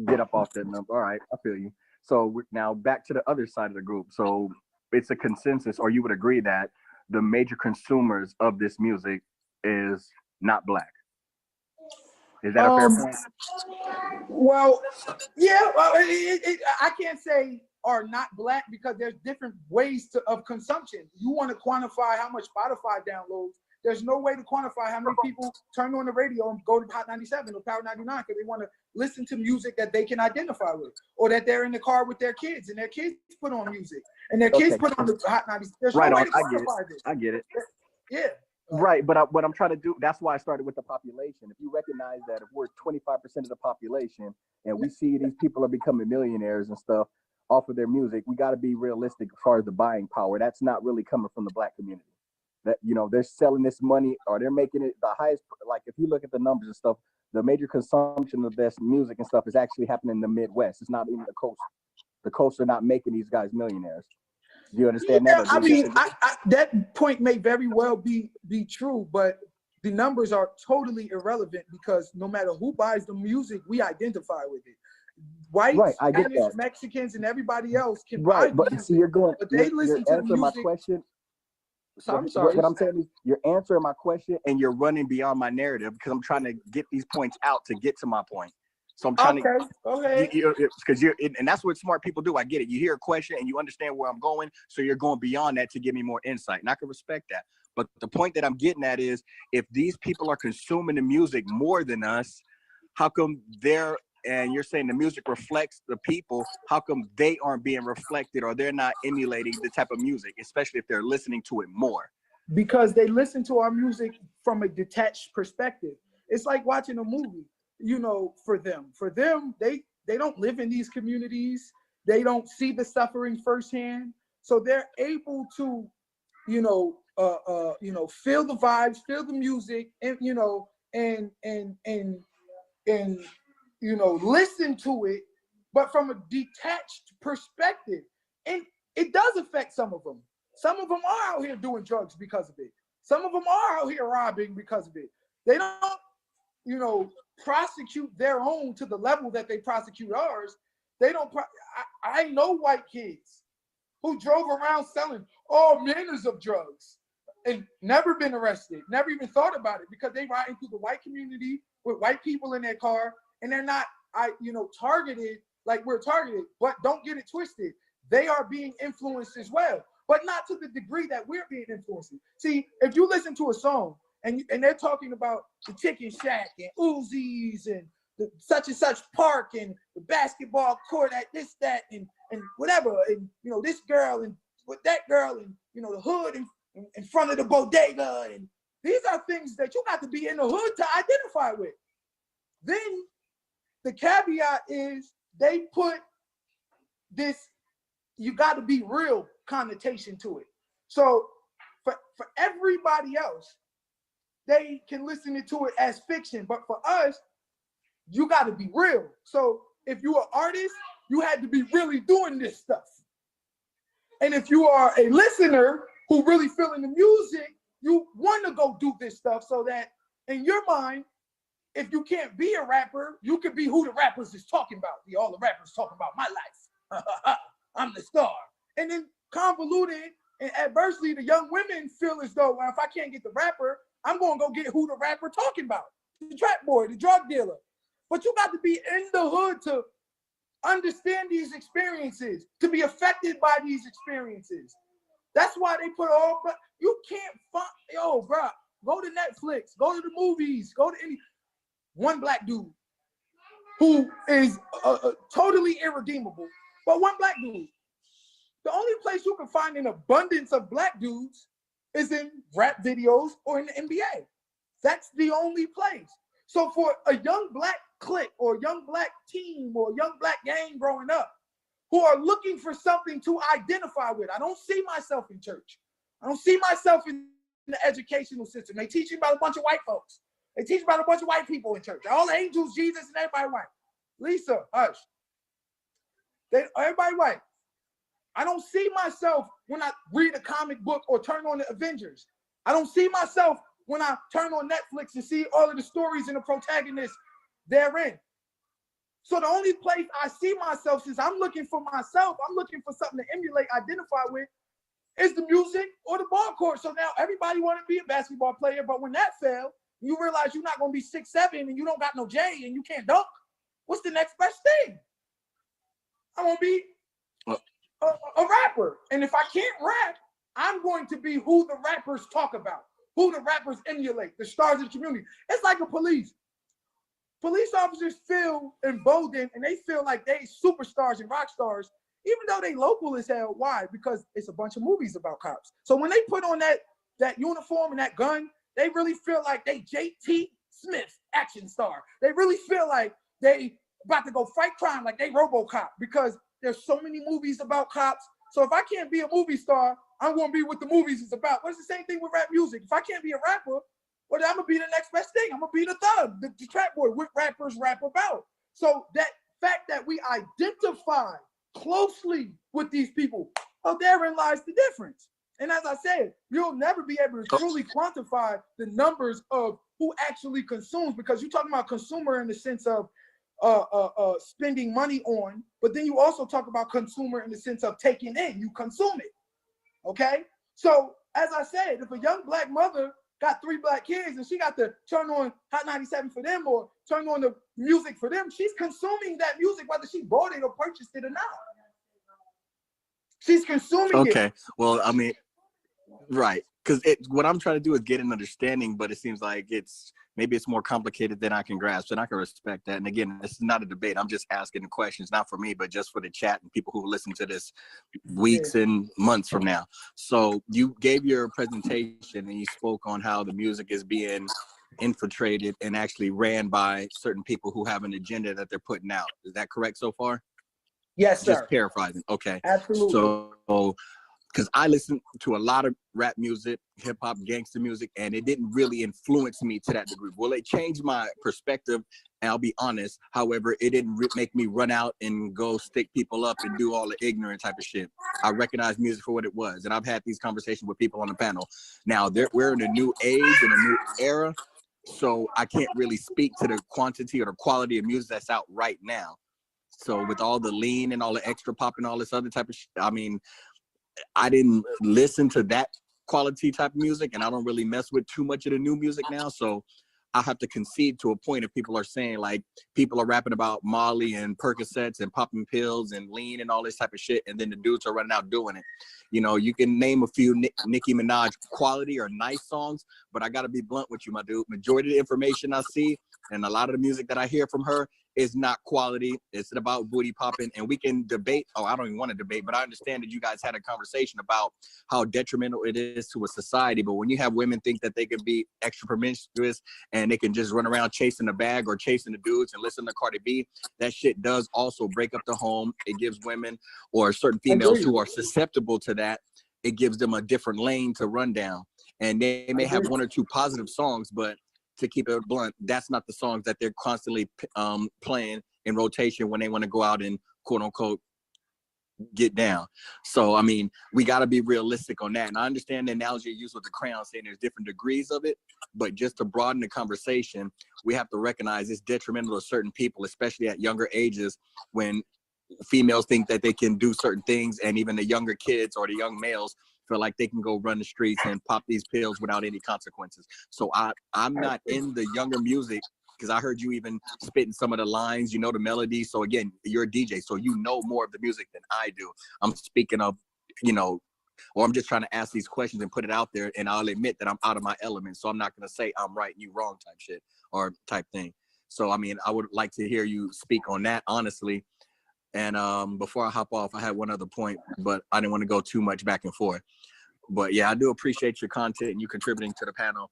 get up off that number. All right, I feel you. So now back to the other side of the group. So it's a consensus, or you would agree that the major consumers of this music is not black. Is that a fair point? Well, yeah. Well, I can't say are not black because there's different ways of consumption. You want to quantify how much Spotify downloads. There's no way to quantify how many people turn on the radio and go to Hot 97 or Power 99 because they want to listen to music that they can identify with, or that they're in the car with their kids and their kids put on music and their kids put on the Hot 97. There's right no way on. to quantify this. I get it. Yeah. Right, but what I'm trying to do, that's why I started with the population. If you recognize that if we're 25% of the population and we see these people are becoming millionaires and stuff off of their music, we got to be realistic as far as the buying power. That's not really coming from the black community. That, you know, they're selling this money, or they're making it the highest. Like if you look at the numbers and stuff, the major consumption of this music and stuff is actually happening in the Midwest. It's not even the coast. The coast are not making these guys millionaires. Do you understand that? I mean, that point may very well be true, but the numbers are totally irrelevant because no matter who buys the music, we identify with it. Whites, right, I get Spanish, that. Mexicans, and everybody else can right, buy but music, see, you're going. but they listen to the music. My question. So I'm sorry. What I'm saying is you're answering my question and you're running beyond my narrative because I'm trying to get these points out to get to my point. So I'm trying to. Go ahead. Because and that's what smart people do. I get it. You hear a question and you understand where I'm going, so you're going beyond that to give me more insight, and I can respect that. But the point that I'm getting at is, if these people are consuming the music more than us, how come they're, and you're saying the music reflects the people, how come they aren't being reflected or they're not emulating the type of music, especially if they're listening to it more? Because they listen to our music from a detached perspective. It's like watching a movie, you know, for them, they don't live in these communities. They don't see the suffering firsthand. So they're able to, feel the vibes, feel the music, and, listen to it, but from a detached perspective. And it does affect some of them. Some of them are out here doing drugs because of it. Some of them are out here robbing because of it. They don't, prosecute their own to the level that they prosecute ours. They don't. I know white kids who drove around selling all manners of drugs and never been arrested, never even thought about it because they riding through the white community with white people in their car, and they're not, targeted like we're targeted. But don't get it twisted. They are being influenced as well, but not to the degree that we're being influenced. See, if you listen to a song and they're talking about the chicken shack and Uzis and the such and such park and the basketball court at this, that, and whatever, and this girl and with that girl and the hood in front of the bodega, and these are things that you got to be in the hood to identify with. Then the caveat is they put this "you got to be real" connotation to it. So for everybody else, they can listen to it as fiction, but for us, you got to be real. So if you're an artist, you had to be really doing this stuff. And if you are a listener who really feeling the music, you want to go do this stuff so that in your mind, if you can't be a rapper, you could be who the rappers is talking about. All the rappers talking about my life. I'm the star. And then convoluted and adversely, the young women feel as though, well, if I can't get the rapper, I'm going to go get who the rapper talking about. The trap boy, the drug dealer. But you got to be in the hood to understand these experiences, to be affected by these experiences. That's why they put all, but you can't find, bro, go to Netflix, go to the movies, go to any one black dude who is totally irredeemable, but one black dude. The only place you can find an abundance of black dudes is in rap videos or in the NBA. That's the only place. So for a young black clique or young black team or young black gang growing up who are looking for something to identify with, I don't see myself in church. I don't see myself in the educational system. They teach you about a bunch of white folks. They teach about a bunch of white people in church. All angels, Jesus, and everybody white. Lisa, hush. Everybody white. I don't see myself when I read a comic book or turn on the Avengers. I don't see myself when I turn on Netflix and see all of the stories and the protagonists therein. So the only place I see myself, since I'm looking for myself, I'm looking for something to emulate, identify with, is the music or the ball court. So now everybody want to be a basketball player, but when that fails, you realize you're not going to be 6'7" and you don't got no J and you can't dunk. What's the next best thing? I'm going to be a rapper. And if I can't rap, I'm going to be who the rappers talk about, who the rappers emulate, the stars of the community. It's like a police. Police officers feel emboldened and they feel like they superstars and rock stars, even though they local as hell. Why? Because it's a bunch of movies about cops. So when they put on that uniform and that gun, they really feel like they J.T. Smith, action star. They really feel like they about to go fight crime, like they RoboCop, because there's so many movies about cops. So if I can't be a movie star, I'm going to be what the movies is about. But it's the same thing with rap music. If I can't be a rapper, well, I'm going to be the next best thing. I'm going to be the thug, the trap boy, what rappers rap about. So that fact that we identify closely with these people, oh, therein lies the difference. And as I said, you'll never be able to truly quantify the numbers of who actually consumes, because you're talking about consumer in the sense of spending money on, but then you also talk about consumer in the sense of taking in, you consume it, okay? So as I said, if a young Black mother got 3 Black kids and she got to turn on Hot 97 for them or turn on the music for them, she's consuming that music whether she bought it or purchased it or not. She's consuming it. Okay, well, I mean, right, because what I'm trying to do is get an understanding, but it seems like maybe it's more complicated than I can grasp, and I can respect that. And again, this is not a debate. I'm just asking the questions, not for me, but just for the chat and people who listen to this weeks and months from now. So you gave your presentation and you spoke on how the music is being infiltrated and actually ran by certain people who have an agenda that they're putting out. Is that correct so far? Yes, sir. Just paraphrasing. Okay. Absolutely. So, because I listen to a lot of rap music, hip hop, gangster music, and it didn't really influence me to that degree. Well, it changed my perspective, and I'll be honest. However, it didn't make me run out and go stick people up and do all the ignorant type of shit. I recognize music for what it was, and I've had these conversations with people on the panel. Now, we're in a new age and a new era, so I can't really speak to the quantity or the quality of music that's out right now. So with all the lean and all the extra pop and all this other type of shit, I mean, I didn't listen to that quality type of music, and I don't really mess with too much of the new music now. So I have to concede to a point if people are saying like people are rapping about Molly and Percocets and popping pills and lean and all this type of shit, and then the dudes are running out doing it. You know, you can name a few Nicki Minaj quality or nice songs, but I got to be blunt with you, my dude. Majority of the information I see and a lot of the music that I hear from her is not quality. It's about booty popping, and we can debate. Oh, I don't even want to debate, but I understand that you guys had a conversation about how detrimental it is to a society. But when you have women think that they can be extra promiscuous and they can just run around chasing the bag or chasing the dudes and listen to Cardi B, that shit does also break up the home. It gives women or certain females who are susceptible to that, it gives them a different lane to run down. And they may have 1 or 2 positive songs, but to keep it blunt, that's not the songs that they're constantly playing in rotation when they want to go out and quote unquote get down. So, I mean, we got to be realistic on that. And I understand the analogy you use with the crayon saying there's different degrees of it, but just to broaden the conversation, we have to recognize it's detrimental to certain people, especially at younger ages when females think that they can do certain things, and even the younger kids or the young males feel like they can go run the streets and pop these pills without any consequences. So I'm not in the younger music because I heard you even spitting some of the lines, you know, the melody. So again, you're a DJ, so you know more of the music than I do. I'm speaking of, you know, or I'm just trying to ask these questions and put it out there, and I'll admit that I'm out of my element. So I'm not going to say I'm right and you wrong type shit or type thing. So, I mean, I would like to hear you speak on that, honestly. And before I hop off, I had one other point, but I didn't want to go too much back and forth. But yeah, I do appreciate your content and you contributing to the panel.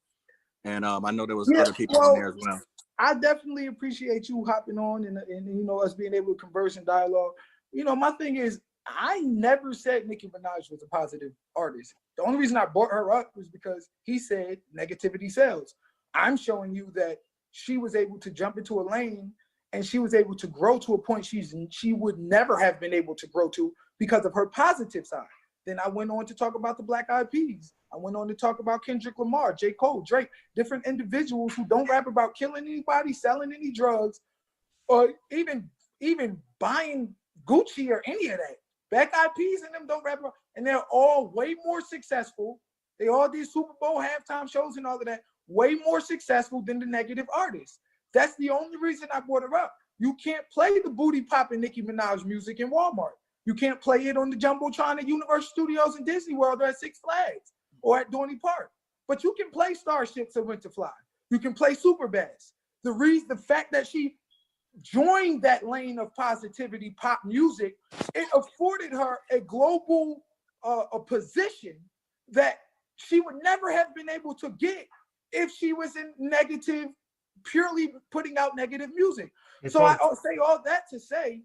And I know there was other people in there as well. I definitely appreciate you hopping on and you know, us being able to converse and dialogue. You know, my thing is, I never said Nicki Minaj was a positive artist. The only reason I brought her up was because he said negativity sells. I'm showing you that she was able to jump into a lane and she was able to grow to a point she would never have been able to grow to because of her positive side. Then I went on to talk about the Black Eyed Peas. I went on to talk about Kendrick Lamar, J. Cole, Drake, different individuals who don't rap about killing anybody, selling any drugs, or even buying Gucci or any of that. Black Eyed Peas and them don't rap about, and they're all way more successful. They all did Super Bowl halftime shows and all of that, way more successful than the negative artists. That's the only reason I brought her up. You can't play the booty popping Nicki Minaj music in Walmart. You can't play it on the Jumbotron at Universal Studios and Disney World or at Six Flags or at Dorney Park. But you can play Starships or Winterfly. You can play Superbass. The fact that she joined that lane of positivity pop music, it afforded her a global a position that she would never have been able to get if she was in negative, purely putting out negative music. So I say all that to say,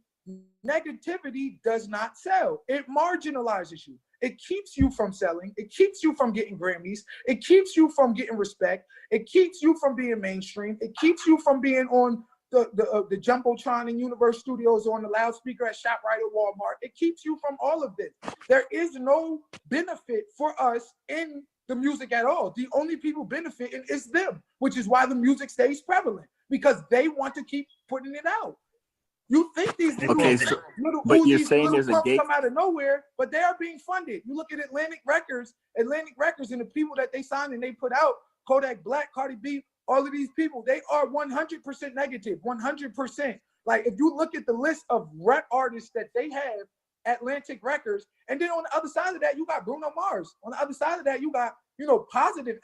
negativity does not sell. It marginalizes you. It keeps you from selling. It keeps you from getting Grammys. It keeps you from getting respect. It keeps you from being mainstream. It keeps you from being on the Jumbotron and Universal Studios, on the loudspeaker at ShopRite or Walmart. It keeps you from all of this. There is no benefit for us in the music at all. The only people benefiting is them, which is why the music stays prevalent, because they want to keep putting it out. You think these little but you're saying there's a gate come out of nowhere, but they are being funded. You look at Atlantic Records and the people that they signed and they put out, Kodak Black, Cardi B, all of these people, they are 100% negative, 100%. Like if you look at the list of rap artists that they have, Atlantic Records, and then on the other side of that, you got Bruno Mars. On the other side of that, you got, positive,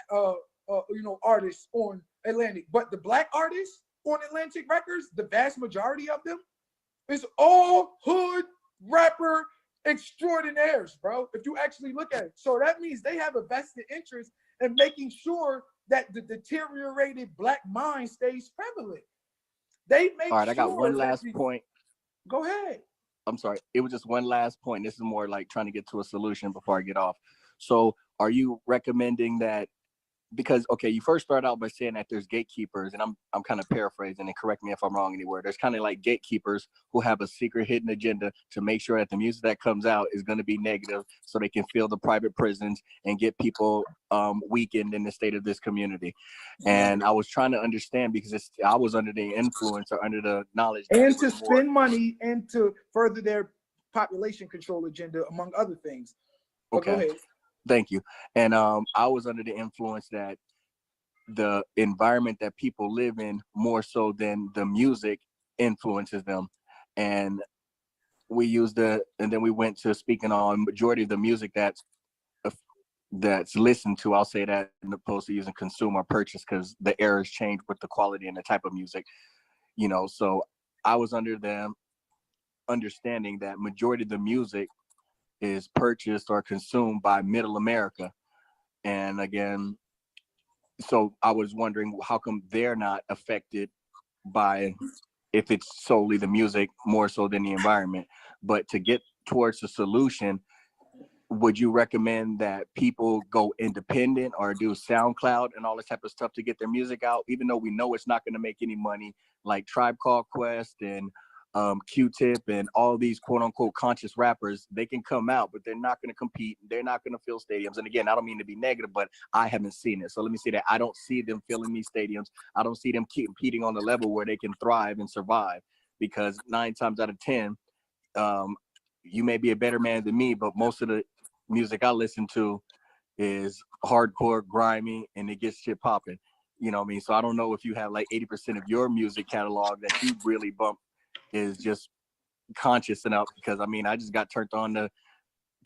artists on Atlantic. But the Black artists on Atlantic Records, the vast majority of them, is all hood rapper extraordinaires, bro, if you actually look at it. So that means they have a vested interest in making sure that the deteriorated Black mind stays prevalent. They make All right, I got one last point. Go ahead. I'm sorry. It was just one last point. This is more like trying to get to a solution before I get off. So are you recommending that, because, okay, you first start out by saying that there's gatekeepers, and I'm kind of paraphrasing, and correct me if I'm wrong anywhere. There's kind of like gatekeepers who have a secret hidden agenda to make sure that the music that comes out is going to be negative so they can fill the private prisons and get people weakened in the state of this community. And I was trying to understand, because I was under the influence or under the knowledge. And to spend money and to further their population control agenda, among other things. But okay. Go ahead. Thank you. And I was under the influence that the environment that people live in more so than the music influences them. And and then we went to speaking on majority of the music that's listened to. I'll say that, in opposed to using consume or purchase, because the era has changed with the quality and the type of music, so I was under the understanding that majority of the music is purchased or consumed by middle America. And again, so I was wondering, how come they're not affected by, if it's solely the music more so than the environment? But to get towards the solution, would you recommend that people go independent or do SoundCloud and all this type of stuff to get their music out, even though we know it's not going to make any money, like Tribe Called Quest and Q-Tip and all these quote unquote conscious rappers? They can come out, but they're not going to compete. They're not going to fill stadiums. And again, I don't mean to be negative, but I haven't seen it. So let me say that I don't see them filling these stadiums. I don't see them competing on the level where they can thrive and survive, because 9 times out of 10, you may be a better man than me, but most of the music I listen to is hardcore, grimy, and it gets shit popping. You know what I mean? So I don't know if you have like 80% of your music catalog that you really bump is just conscious enough, because I mean, I just got turned on to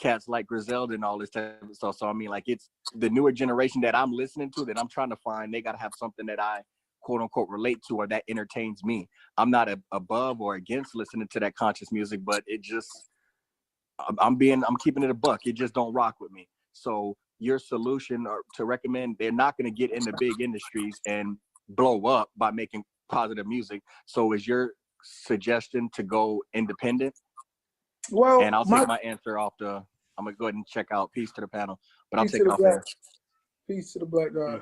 cats like Griselda and all this type of stuff. So I mean, like, it's the newer generation that I'm listening to, that I'm trying to find. They got to have something that I quote unquote relate to or that entertains me. I'm not above or against listening to that conscious music, but it just, I'm keeping it a buck. It just don't rock with me. So your solution, or to recommend, they're not going to get into big industries and blow up by making positive music. So is your suggestion to go independent? Well, and I'll take my answer off I'm gonna go ahead and check out. Peace to the panel, but I'll take it off there. Peace to the Black guy.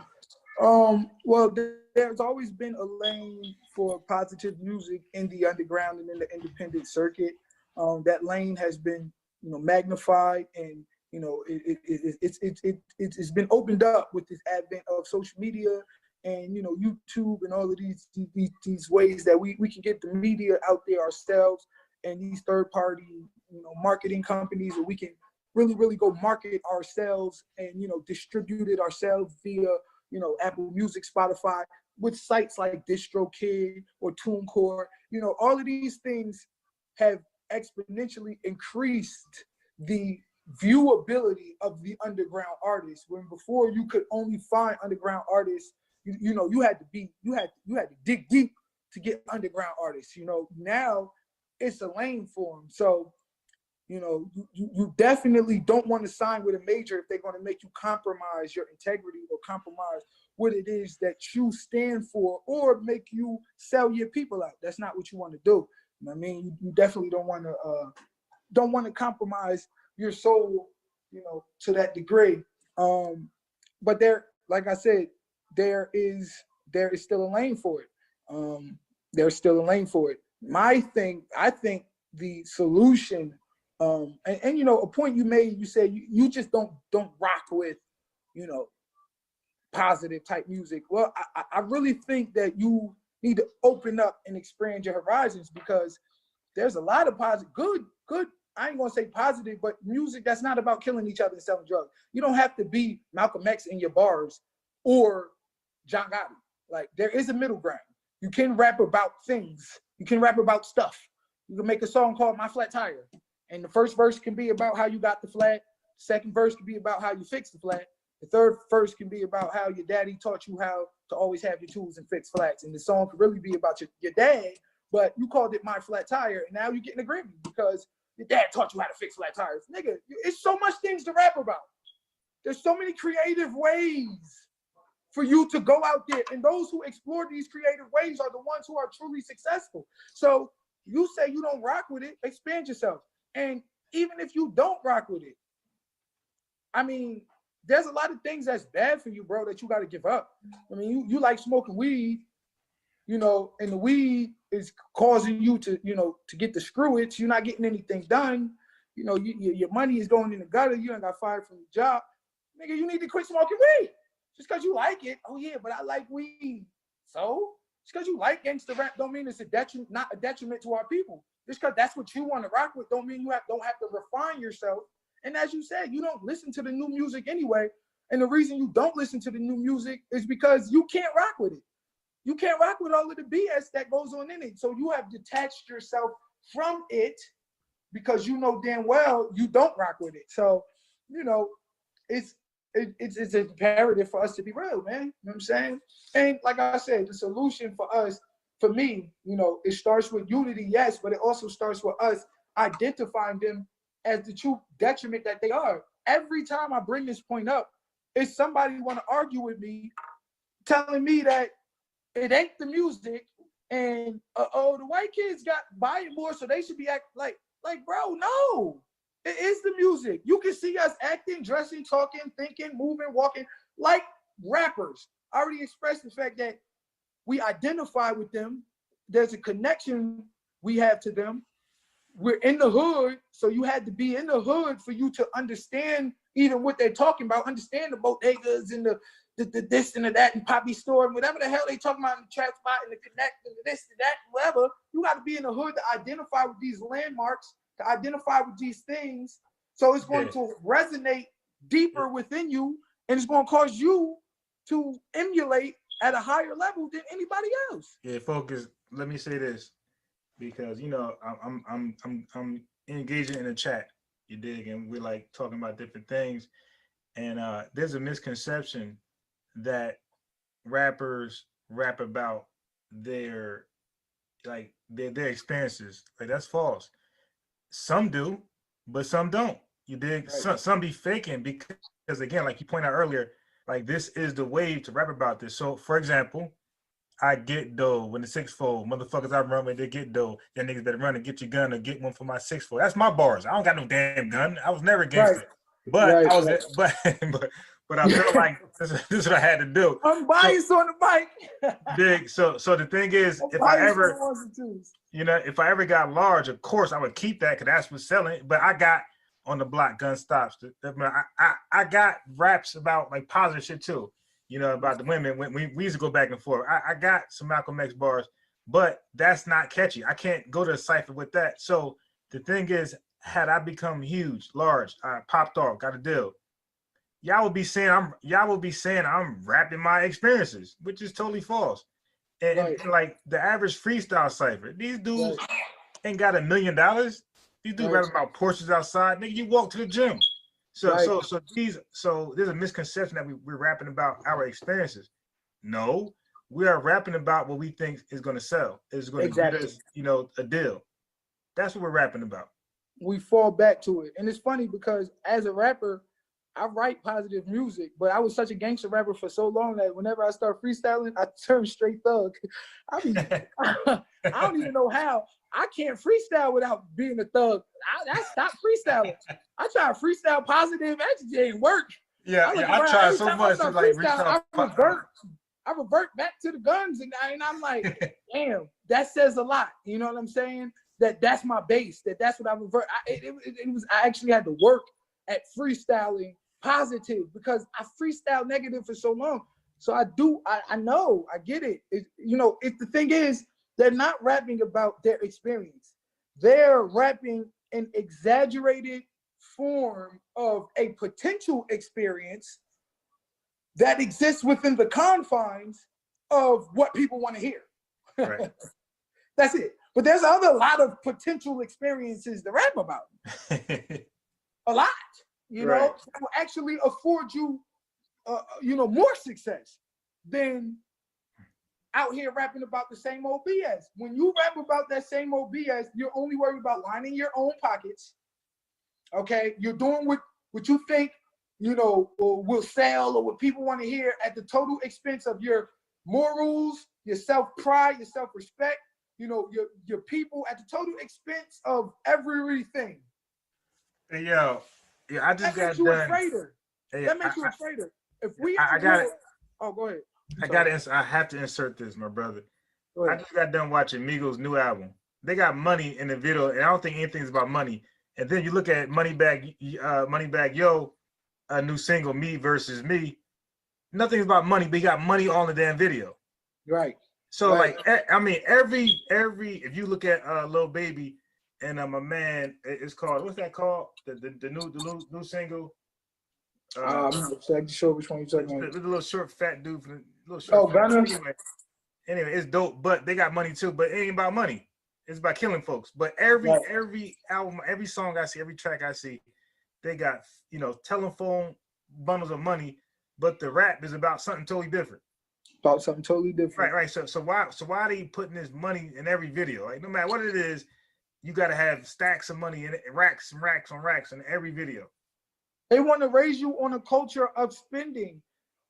Well, there's always been a lane for positive music in the underground and in the independent circuit. That lane has been, magnified and You know, it's been opened up with this advent of social media and, you know, YouTube and all of these ways that we can get the media out there ourselves, and these third party, you know, marketing companies, and we can really go market ourselves and, you know, distribute it ourselves via, you know, Apple Music, Spotify, with sites like DistroKid or TuneCore. You know, all of these things have exponentially increased the viewability of the underground artists, when before you could only find underground artists, you know, you had to dig deep to get underground artists. You know, now it's a lane for them. So, you know, you definitely don't want to sign with a major if they're going to make you compromise your integrity or compromise what it is that you stand for, or make you sell your people out. That's not what you want to do. You know what I mean? You definitely don't want to compromise your soul, you know, to that degree. But there, like I said, there is still a lane for it. There's still a lane for it. I think the solution, and you know, a point you made, you said you just don't rock with, you know, positive type music. Well, I really think that you need to open up and expand your horizons, because there's a lot of positive, good, I ain't gonna say positive, but music that's not about killing each other and selling drugs. You don't have to be Malcolm X in your bars or John Gotti. Like, there is a middle ground. You can rap about things. You can rap about stuff. You can make a song called My Flat Tire, and the first verse can be about how you got the flat. Second verse can be about how you fixed the flat. The third verse can be about how your daddy taught you how to always have your tools and fix flats. And the song could really be about your dad, but you called it My Flat Tire, and now you're getting a Grammy because your dad taught you how to fix flat tires. Nigga, it's so much things to rap about. There's so many creative ways for you to go out there, and those who explore these creative ways are the ones who are truly successful. So you say you don't rock with it, expand yourself. And even if you don't rock with it, I mean, there's a lot of things that's bad for you, bro, that you got to give up. I mean, you like smoking weed, you know, and the weed is causing you to, you know, to get the screwage. You're not getting anything done. You know, your money is going in the gutter. You ain't got fired from your job. Nigga, you need to quit smoking weed. Just because you like it. Oh, yeah, but I like weed. So just because you like gangster rap don't mean it's not a detriment to our people. Just because that's what you want to rock with don't mean you don't have to refine yourself. And as you said, you don't listen to the new music anyway. And the reason you don't listen to the new music is because you can't rock with it. You can't rock with all of the BS that goes on in it. So you have detached yourself from it because you know damn well you don't rock with it. So, you know, it's imperative for us to be real, man. You know what I'm saying? And like I said, the solution for us, for me, you know, it starts with unity, yes, but it also starts with us identifying them as the true detriment that they are. Every time I bring this point up, if somebody want to argue with me, telling me that it ain't the music and the white kids got buying more, so they should be act like bro, no, it is the music. You can see us acting, dressing, talking, thinking, moving, walking like rappers. I already expressed the fact that we identify with them. There's a connection we have to them. We're in the hood, so you had to be in the hood for you to understand even what they're talking about, understand the bodegas and the this and the that and Poppy store and whatever the hell they talking about in the trap spot and the connect and the this and that and whatever. You got to be in the hood to identify with these landmarks, to identify with these things. So it's going to resonate deeper within you, and it's going to cause you to emulate at a higher level than anybody else. Yeah, focus. Let me say this, because you know I'm engaging in the chat. You dig, and we're like talking about different things, and there's a misconception that rappers rap about their experiences. Like, that's false. Some do, but some don't. You dig? Right. Some be faking because again, like you pointed out earlier, like this is the wave to rap about this. So for example, I get dough when the 6-4 motherfuckers I run with, they get dough. Y'all niggas better run and get your gun or get one for my 6-4. That's my bars. I don't got no damn gun. I was never against it. But I was but I feel like this is what I had to do. I'm biased on the mic. Big. So the thing is, if I ever got large, of course I would keep that because that's what's selling. But I got on the block, gun stops. I got raps about like positive shit too, you know, about the women. When we used to go back and forth. I got some Malcolm X bars, but that's not catchy. I can't go to a cipher with that. So the thing is, had I become huge, large, I popped off, got a deal, y'all will be saying I'm rapping my experiences, which is totally false. And like the average freestyle cipher, these dudes ain't got $1 million. These dudes rapping about Porsches outside. Nigga, you walk to the gym. So there's a misconception that we're rapping about our experiences. No, we are rapping about what we think is going to sell. Is going to get us, you know, a deal. That's what we're rapping about. We fall back to it. And it's funny because as a rapper, I write positive music, but I was such a gangster rapper for so long that whenever I start freestyling, I turn straight thug. I don't even know how. I can't freestyle without being a thug. I stopped freestyling. I try to freestyle positive, it didn't work. I tried so much to like freestyle. I revert back to the guns, and I'm like, damn, that says a lot. You know what I'm saying? That's my base. That's what I revert. I actually had to work at freestyling positive because I freestyle negative for so long. So I know, I get it. The thing is, they're not rapping about their experience. They're rapping an exaggerated form of a potential experience that exists within the confines of what people want to hear. Right. That's it. But there's a lot of potential experiences to rap about. A lot. You know, that will actually afford you, more success than out here rapping about the same old BS. When you rap about that same old BS, you're only worried about lining your own pockets. Okay, you're doing what you think, or will sell or what people want to hear at the total expense of your morals, your self-pride, your self-respect, your people, at the total expense of everything. Hey, yo. Yeah, I just got done. That makes you a traitor. If we, oh, go ahead. I have to insert this, my brother. I just got done watching Migos' new album. They got money in the video, and I don't think anything's about money. And then you look at Moneybagg Yo, a new single, Me Versus Me. Nothing's about money, but he got money all in the damn video. Right. So every if you look at Lil Baby. And my man, it's called, what's that called? The new single. I'm not sure which one you're talking about. The little short fat dude. Gunna. Anyway, it's dope, but they got money too. But it ain't about money. It's about killing folks. But every album, every song I see, every track I see, they got telephone bundles of money. But the rap is about something totally different. About something totally different. Right. So why are they putting this money in every video? Like no matter what it is. You got to have stacks of money in it, racks and racks on racks in every video. They want to raise you on a culture of spending.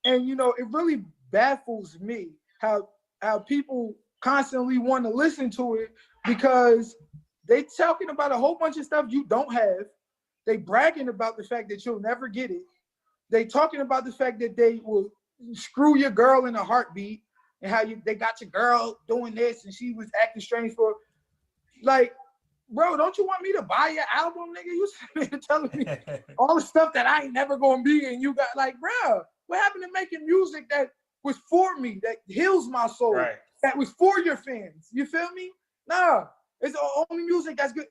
And, it really baffles me how people constantly want to listen to it because they talking about a whole bunch of stuff you don't have. They bragging about the fact that you'll never get it. They talking about the fact that they will screw your girl in a heartbeat and how they got your girl doing this and she was acting strange for, like, bro, don't you want me to buy your album, nigga? You sitting there telling me all the stuff that I ain't never gonna be, and you got like, bro, what happened to making music that was for me, that heals my soul, that was for your fans? You feel me? Nah, it's the only music that's good.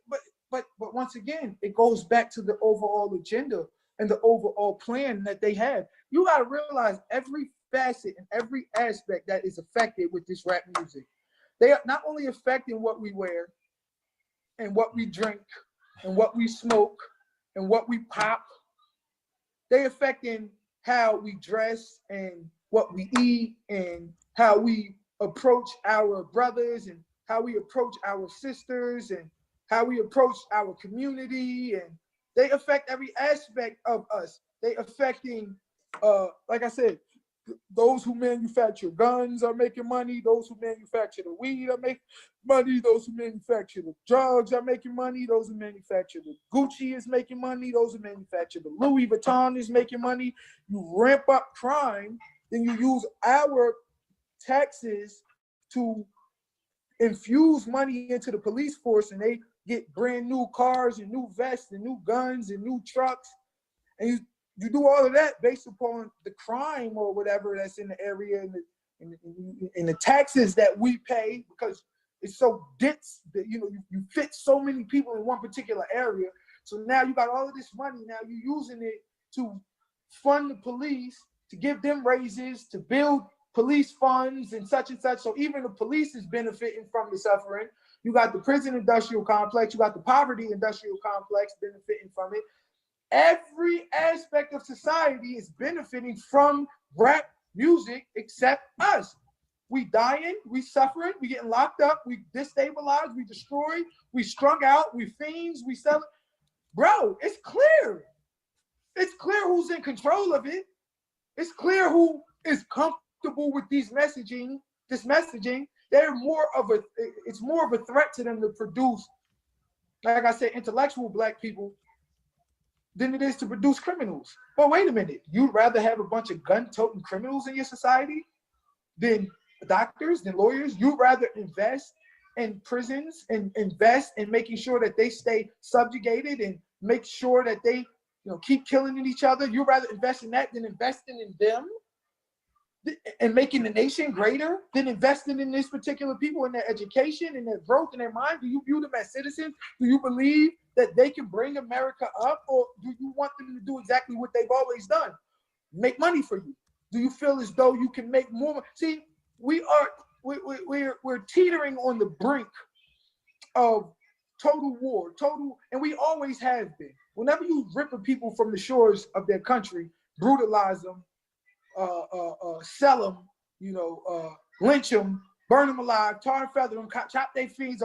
But once again, it goes back to the overall agenda and the overall plan that they have. You gotta realize every facet and every aspect that is affected with this rap music. They are not only affecting what we wear, and what we drink, and what we smoke, and what we pop. They affecting how we dress and what we eat and how we approach our brothers and how we approach our sisters and how we approach our community. And they affect every aspect of us. They affecting, like I said, those who manufacture guns are making money. Those who manufacture the weed are making money. Those who manufacture the drugs are making money. Those who manufacture the Gucci is making money. Those who manufacture the Louis Vuitton is making money. You ramp up crime, then you use our taxes to infuse money into the police force, and they get brand new cars and new vests and new guns and new trucks. And you do all of that based upon the crime or whatever that's in the area and the taxes that we pay, because it's so dense that, you know, you fit so many people in one particular area. So now you got all of this money. Now you're using it to fund the police, to give them raises, to build police funds and such. So even the police is benefiting from the suffering. You got the prison industrial complex. You got the poverty industrial complex benefiting from it. Every aspect of society is benefiting from rap music except us. We dying, we suffering, we getting locked up, we destabilized, we destroyed, we strung out, we fiends, we sell it. Bro, it's clear. It's clear who's in control of it. It's clear who is comfortable with this messaging. They're it's more of a threat to them to produce, like I said, intellectual black people than it is to produce criminals. But wait a minute, you'd rather have a bunch of gun-toting criminals in your society than doctors, than lawyers? You'd rather invest in prisons and invest in making sure that they stay subjugated and make sure that they, you know, keep killing each other? You'd rather invest in that than investing in them and making the nation greater, than investing in these particular people, in their education, in their growth, in their mind? Do you view them as citizens? Do you believe that they can bring America up, or do you want them to do exactly what they've always done? Make money for you. Do you feel as though you can make more? See, we're teetering on the brink of total war, and we always have been. Whenever you rip people from the shores of their country, brutalize them, sell them, you know, lynch them, burn them alive, tar and feather them, chop their fingers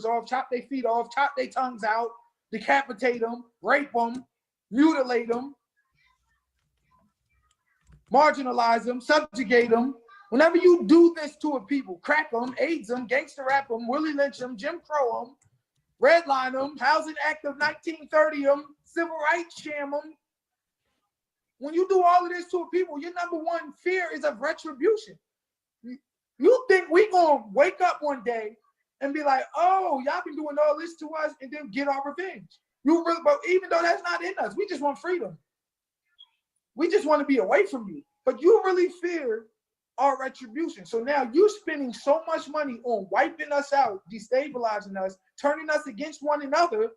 off, chop their feet off, chop their tongues out, decapitate them, rape them, mutilate them, marginalize them, subjugate them. Whenever you do this to a people, crack them, AIDS them, gangster rap them, Willie Lynch them, Jim Crow them, redline them, Housing Act of 1930 them, Civil Rights sham them. When you do all of this to a people, your number one fear is of retribution. You think we gonna wake up one day and be like, oh, y'all been doing all this to us, and then get our revenge? But even though that's not in us, we just want freedom. We just want to be away from you. But you really fear our retribution. So now you're spending so much money on wiping us out, destabilizing us, turning us against one another.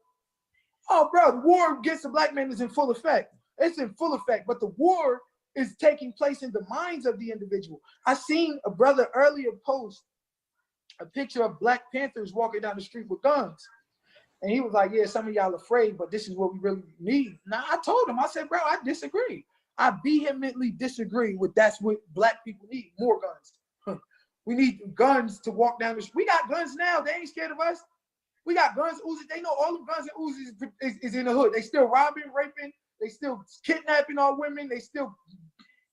Oh, bro, the war against the black man is in full effect. It's in full effect, but the war is taking place in the minds of the individual. I seen a brother earlier post a picture of Black Panthers walking down the street with guns. And he was like, yeah, some of y'all afraid, but this is what we really need. Now, I told him, I said, bro, I disagree. I vehemently disagree with that's what black people need, more guns. We need guns to walk down the street. We got guns now. They ain't scared of us. We got guns, Uzis. They know all the guns and Uzis is in the hood. They still robbing, raping. They still kidnapping our women. They still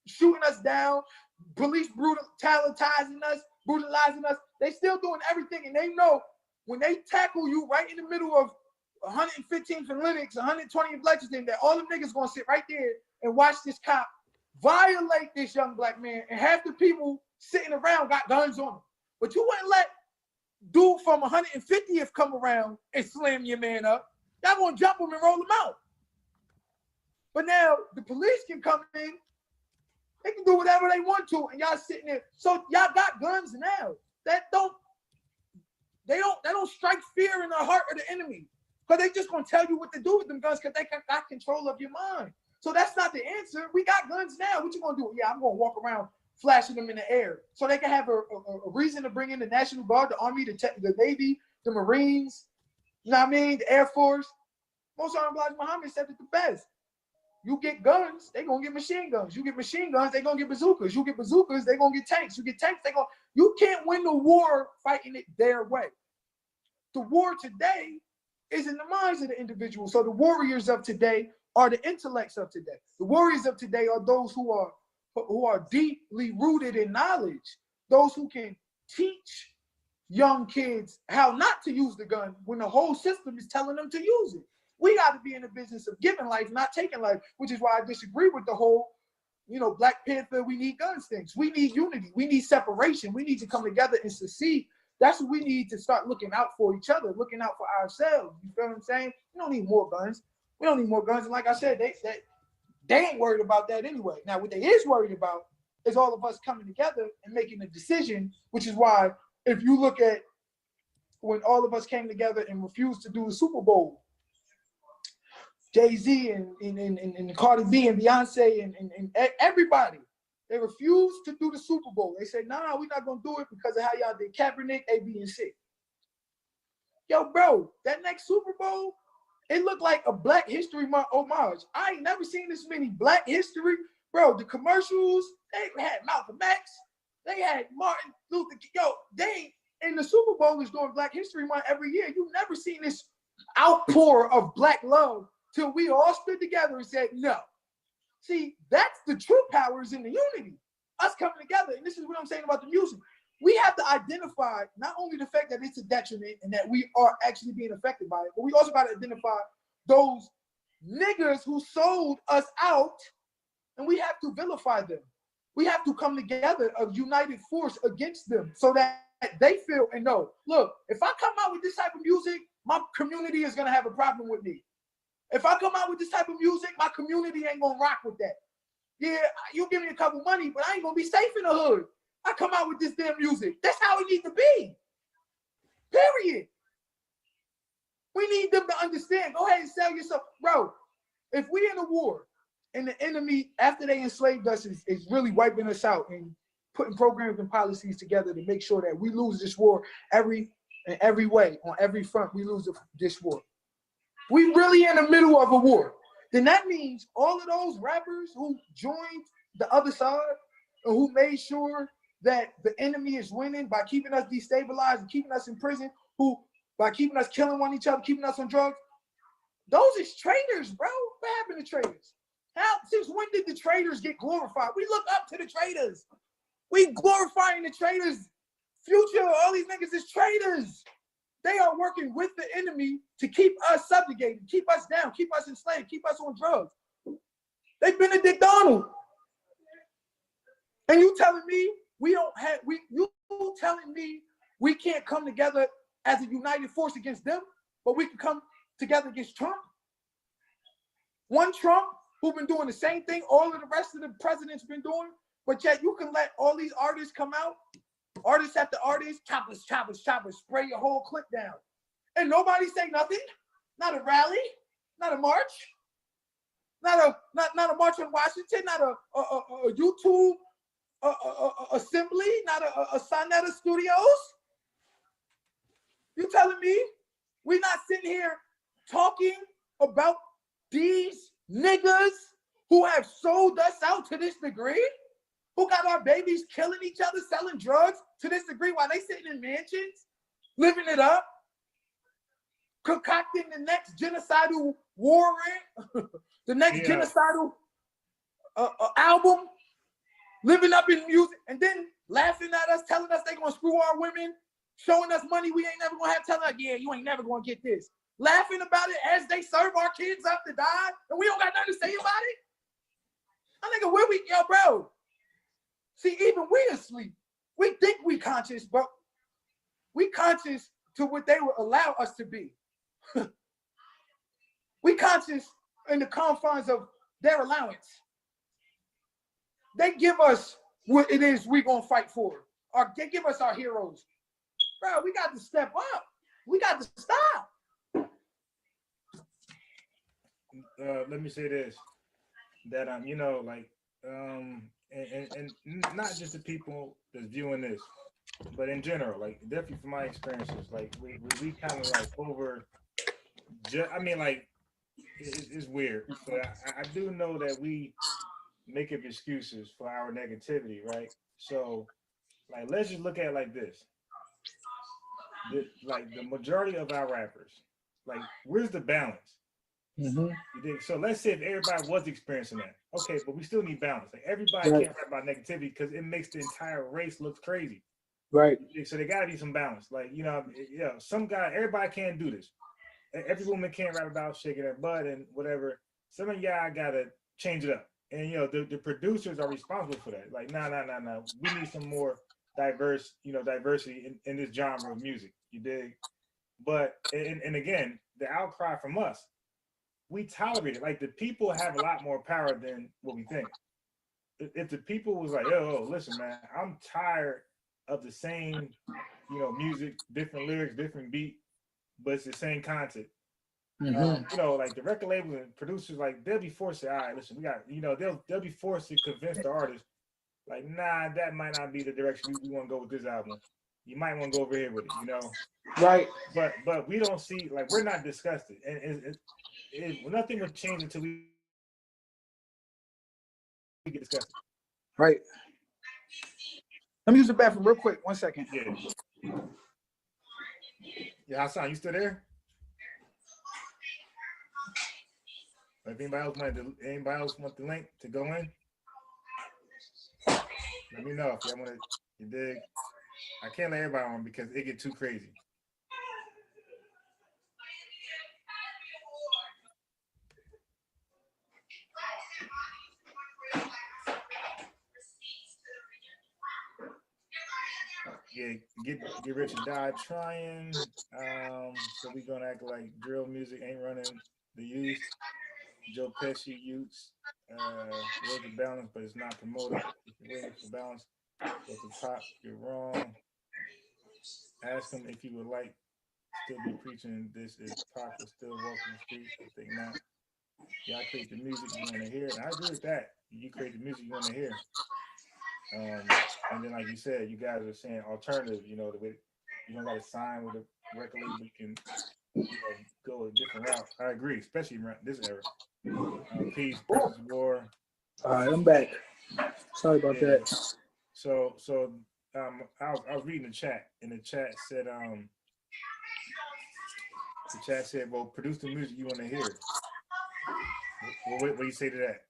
shooting us down. Police brutalizing us. They still doing everything. And they know when they tackle you right in the middle of 115th and Lenox, 120th and Lexington, that all them niggas gonna sit right there and watch this cop violate this young black man. And half the people sitting around got guns on them. But you wouldn't let dude from 150th come around and slam your man up. Y'all gonna jump him and roll him out. But now the police can come in, they can do whatever they want to, and y'all sitting there. So y'all got guns now. They don't strike fear in the heart of the enemy. Because they just gonna tell you what to do with them guns because they got control of your mind. So that's not the answer. We got guns now. What you gonna do? Yeah, I'm gonna walk around flashing them in the air. So they can have a reason to bring in the National Guard, the Army, the Navy, the Marines, you know what I mean, the Air Force. Most Elijah Muhammad said it the best. You get guns, they gonna get machine guns. You get machine guns, they gonna get bazookas. You get bazookas, they gonna get tanks. You get tanks, you can't win the war fighting it their way. The war today is in the minds of the individual. So the warriors of today are the intellects of today. The warriors of today are those who are deeply rooted in knowledge, those who can teach young kids how not to use the gun when the whole system is telling them to use it. We got to be in the business of giving life, not taking life, which is why I disagree with the whole, Black Panther, we need guns things. We need unity. We need separation. We need to come together and succeed. That's what we need to start looking out for each other, looking out for ourselves. You feel what I'm saying? We don't need more guns. We don't need more guns. And like I said, they ain't worried about that anyway. Now, what they is worried about is all of us coming together and making a decision, which is why if you look at when all of us came together and refused to do the Super Bowl, Jay-Z and Cardi B and Beyonce and everybody, they refused to do the Super Bowl. They said, nah, we're not going to do it because of how y'all did Kaepernick, A, B, and C. Yo, bro, that next Super Bowl, it looked like a Black History Month homage. I ain't never seen this many Black History. Bro, the commercials, they had Malcolm X, they had Martin Luther King. Yo, and the Super Bowl is doing Black History Month every year. You've never seen this outpour of Black love till we all stood together and said, no. See, that's the true power is in the unity. Us coming together, and this is what I'm saying about the music. We have to identify not only the fact that it's a detriment and that we are actually being affected by it, but we also got to identify those niggas who sold us out, and we have to vilify them. We have to come together, a united force against them so that they feel and know, look, if I come out with this type of music, my community is going to have a problem with me. If I come out with this type of music, my community ain't going to rock with that. Yeah, you give me a couple money, but I ain't going to be safe in the hood. I come out with this damn music. That's how it needs to be. Period. We need them to understand. Go ahead and sell yourself. Bro, if we in a war and the enemy, after they enslaved us, is really wiping us out and putting programs and policies together to make sure that we lose this war in every way, on every front, we lose this war. We really in the middle of a war. Then that means all of those rappers who joined the other side and who made sure that the enemy is winning by keeping us destabilized and keeping us in prison, who by keeping us killing one each other, keeping us on drugs, those is traitors, bro. What happened to traitors? Since when did the traitors get glorified? We look up to the traitors. We glorifying the traitors. Future, all these niggas is traitors. They are working with the enemy to keep us subjugated, keep us down, keep us enslaved, keep us on drugs. They Benedict Donald. And you telling me you telling me we can't come together as a united force against them, but we can come together against Trump? One Trump who's been doing the same thing all of the rest of the presidents been doing, but yet you can let all these artists come out, artist after artist, choppers, spray your whole clip down. And nobody say nothing. Not a rally, not a march, not a march on Washington, not a YouTube assembly, not a Sonetta Studios. You telling me we're not sitting here talking about these niggas who have sold us out to this degree? Who got our babies killing each other, selling drugs to this degree while they sitting in mansions, living it up, concocting the next genocidal warrant, the next genocidal album, living up in music, and then laughing at us, telling us they gonna screw our women, showing us money we ain't never gonna have, telling us, yeah, you ain't never gonna get this. Laughing about it as they serve our kids up to die, and we don't got nothing to say about it? I think where yo, bro. See, even we asleep. We think we conscious, but we conscious to what they will allow us to be. We conscious in the confines of their allowance. They give us what it is we gonna fight for. Or they give us our heroes. Bro, we got to step up. We got to stop. Let me say this, that and not just the people that's viewing this, but in general, like definitely from my experiences, like we kind of like it's weird, but I do know that we make up excuses for our negativity, right? So like let's just look at it like this. The majority of our rappers, like where's the balance? Mm-hmm. So let's say if everybody was experiencing that, okay, but we still need balance. Like everybody can't rap about negativity because it makes the entire race look crazy. Right. So there gotta be some balance. Like, everybody can't do this. Every woman can't rap about shaking her butt and whatever. Some of y'all gotta change it up. And the producers are responsible for that. Like, no. We need some more diversity in this genre of music. You dig? But and again, the outcry from us, we tolerate it. Like the people have a lot more power than what we think. If the people was like, yo, listen, man, I'm tired of the same, music, different lyrics, different beat, but it's the same content. Like the record labels and producers, like they'll be forced to, all right, listen, we got, they'll be forced to convince the artist, like, nah, that might not be the direction we want to go with this album. You might want to go over here with it, Right. But we don't see, like, we're not disgusted, and nothing would change until we get disgusted. Right. Let me use the bathroom real quick. 1 second. Yeah, Hassan, you still there? If anybody else want the link to go in, let me know if y'all want to. You dig? I can't let everybody on because it get too crazy. Yeah, get rich or die trying. So we gonna act like drill music ain't running the youth. Joe Pesci, Utes, road to balance, but it's not promoted. If you're waiting for balance, go to top, you're wrong. Ask him if he would like still be preaching this if Pac was still walking the streets. I think not. Y'all create the music you want to hear. And I agree with that. You create the music you want to hear. And then like you said, you guys are saying alternative, the way you don't gotta sign with a record label, you can go a different route. I agree, especially around this era. Peace, war. All right, I'm back. Sorry about that. So I was reading the chat, and the chat said well, produce the music you want to hear. What do you say to that?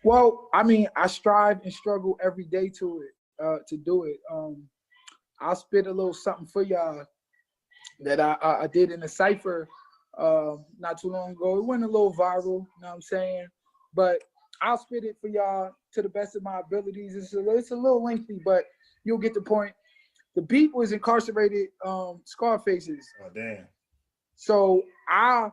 Well, I mean, I strive and struggle every day to do it. I'll spit a little something for y'all that I did in a cipher not too long ago. It went a little viral, you know what I'm saying? But I'll spit it for y'all to the best of my abilities. It's a little lengthy, but you'll get the point. The beat was incarcerated Scarfaces. Oh, damn. So I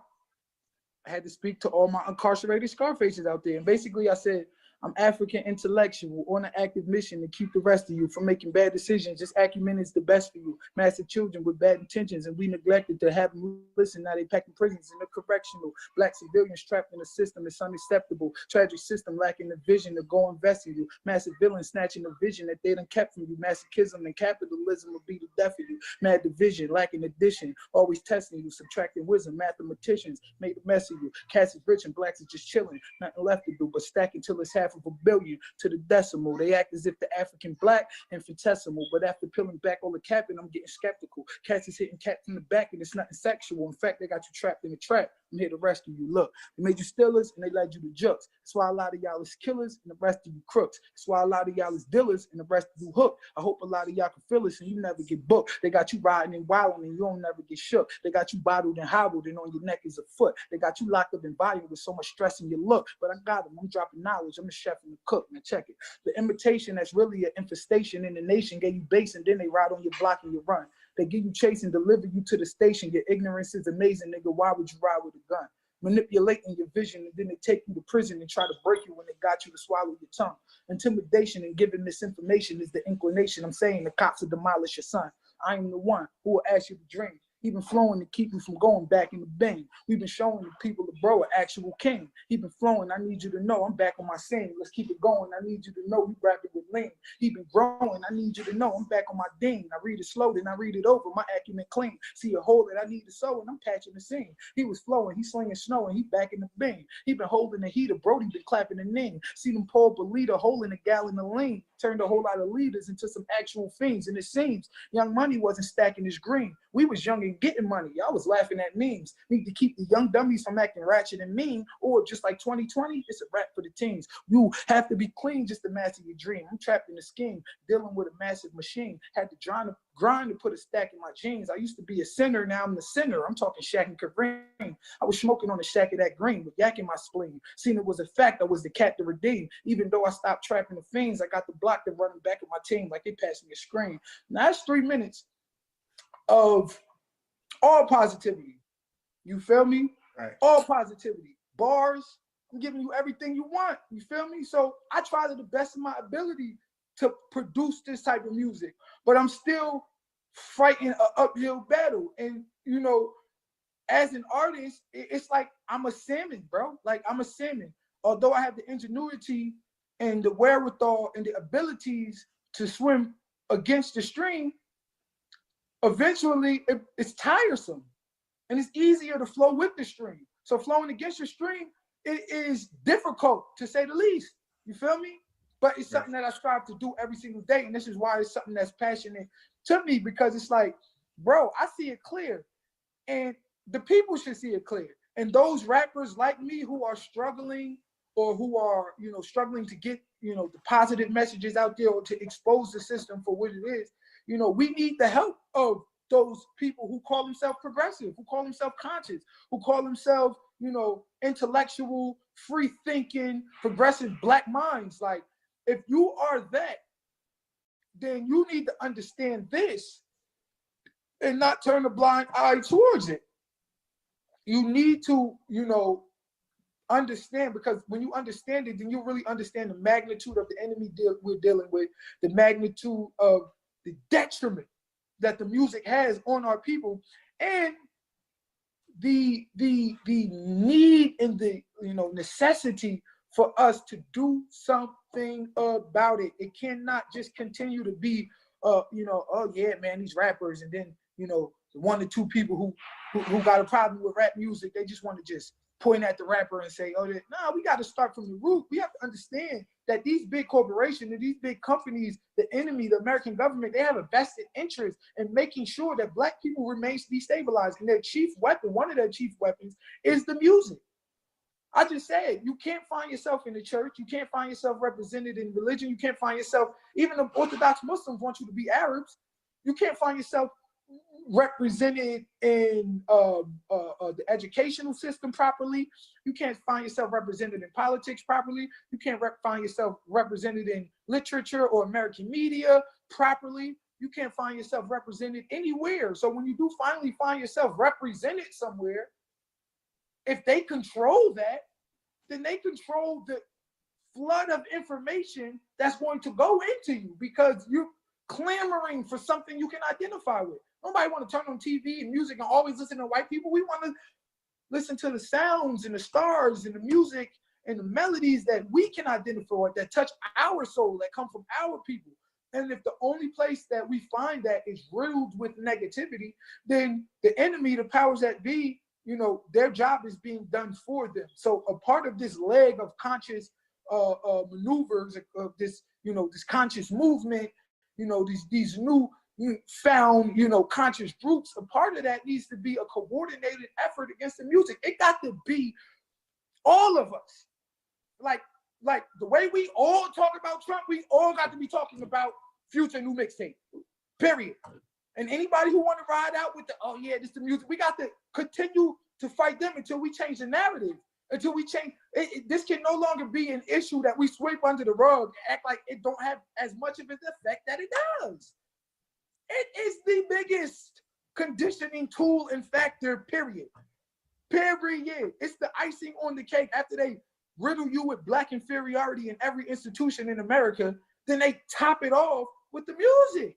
had to speak to all my incarcerated Scarfaces out there. And basically I said, I'm African intellectual on an active mission to keep the rest of you from making bad decisions. This acumen is the best for you. Massive children with bad intentions, and we neglected to have them listen. Now they pack in prisons in the correctional. Black civilians trapped in the system. It's unacceptable. Tragic system lacking the vision to go invest in you. Massive villains snatching the vision that they done kept from you. Masochism and capitalism will be the death of you. Mad division, lacking addition, always testing you, subtracting wisdom. Mathematicians made a mess of you. Cats is rich and blacks is just chilling. Nothing left to do but stack until it's half of a billion to the decimal. They act as if the African black infinitesimal, but after peeling back all the capping, I'm getting skeptical. Cats is hitting cat from the back and it's nothing sexual. In fact, they got you trapped in a trap. I'm here to rescue you. Look, they made you stealers and they led you to jokes. That's why a lot of y'all is killers and the rest of you crooks. That's why a lot of y'all is dealers and the rest of you hooked. I hope a lot of y'all can feel this and you never get booked. They got you riding and wilding and you don't never get shook. They got you bottled and hobbled and on your neck is a foot. They got you locked up in volume with so much stress in your look. But I got them. I'm dropping knowledge. I'm a chef and a cook. Now check it. The imitation that's really an infestation in the nation gave you base and then they ride on your block and you run. They give you chase and deliver you to the station. Your ignorance is amazing, nigga. Why would you ride with a gun? Manipulating your vision, and then they take you to prison and try to break you when they got you to swallow your tongue. Intimidation and giving misinformation is the inclination. I'm saying the cops will demolish your son. I am the one who will ask you to dream. He been flowing to keep you from going back in the bang. We've been showing the people the bro an actual king. He been flowing. I need you to know I'm back on my scene. Let's keep it going. I need you to know we rapping with lean. He been growing. I need you to know I'm back on my ding. I read it slow, then I read it over. My acumen clean. See a hole that I need to sew, and I'm patching the seam. He was flowing. He slinging snow, and he back in the bing. He been holding the heater. Brody been clapping the name. See them Paul Belita holding a gallon of lean. Turned a whole lot of leaders into some actual fiends. And it seems Young Money wasn't stacking his green. We was young and getting money. Y'all was laughing at memes. Need to keep the young dummies from acting ratchet and mean, or just like 2020, it's a rap for the teens. You have to be clean just to master your dream. I'm trapped in a scheme, dealing with a massive machine. Had to drown grind to put a stack in my jeans. I used to be a sinner, now I'm the sinner. I'm talking Shaq and Kareem. I was smoking on the shack of that green with yak in my spleen. Seen it was a fact, I was the cat to redeem. Even though I stopped trapping the fiends, I got the block to running back of my team like they passed me a screen. Now that's 3 minutes of all positivity. You feel me? Right. All positivity. Bars, I'm giving you everything you want. You feel me? So I try to the best of my ability to produce this type of music, but I'm still fighting an uphill battle. And, you know, as an artist, it's like I'm a salmon, bro. Like I'm a salmon. Although I have the ingenuity and the wherewithal and the abilities to swim against the stream, eventually it's tiresome. And it's easier to flow with the stream. So flowing against your stream, it is difficult to say the least. You feel me? But it's something that I strive to do every single day. And this is why it's something that's passionate to me, because it's like, bro, I see it clear. And the people should see it clear. And those rappers like me who are struggling or who are, you know, struggling to get, you know, the positive messages out there or to expose the system for what it is, you know, we need the help of those people who call themselves progressive, who call themselves conscious, who call themselves, you know, intellectual, free thinking, progressive black minds. Like, if you are that, then you need to understand this and not turn a blind eye towards it. You need to, you know, understand, because when you understand it, then you really understand the magnitude of the enemy we're dealing with, the magnitude of the detriment that the music has on our people, and the need and the, you know, necessity for us to do something about it. It cannot just continue to be you know, oh yeah, man, these rappers, and then, you know, one or two people who got a problem with rap music, they just want to just point at the rapper and say, oh, no, we got to start from the root. We have to understand that these big corporations and these big companies, the enemy, the American government, they have a vested interest in making sure that black people remain destabilized. And their chief weapon, one of their chief weapons, is the music. I just said, you can't find yourself in the church. You can't find yourself represented in religion. You can't find yourself, even the Orthodox Muslims want you to be Arabs. You can't find yourself represented in the educational system properly. You can't find yourself represented in politics properly. You can't find yourself represented in literature or American media properly. You can't find yourself represented anywhere. So when you do finally find yourself represented somewhere, if they control that, then they control the flood of information that's going to go into you, because you're clamoring for something you can identify with. Nobody want to turn on TV and music and always listen to white people. We want to listen to the sounds and the stars and the music and the melodies that we can identify with, that touch our soul, that come from our people. And if the only place that we find that is riddled with negativity, then the enemy, the powers that be, you know, their job is being done for them. So a part of this leg of conscious maneuvers of this, you know, this conscious movement, you know, these new found, you know, conscious groups, a part of that needs to be a coordinated effort against the music. It got to be all of us. Like the way we all talk about Trump, we all got to be talking about Future new mixtape, period. And anybody who want to ride out with the, oh yeah, this is the music, we got to continue to fight them until we change the narrative, until we change. This can no longer be an issue that we sweep under the rug and act like it don't have as much of an effect that it does. It is the biggest conditioning tool and factor, period. Period. It's the icing on the cake. After they riddle you with black inferiority in every institution in America, then they top it off with the music.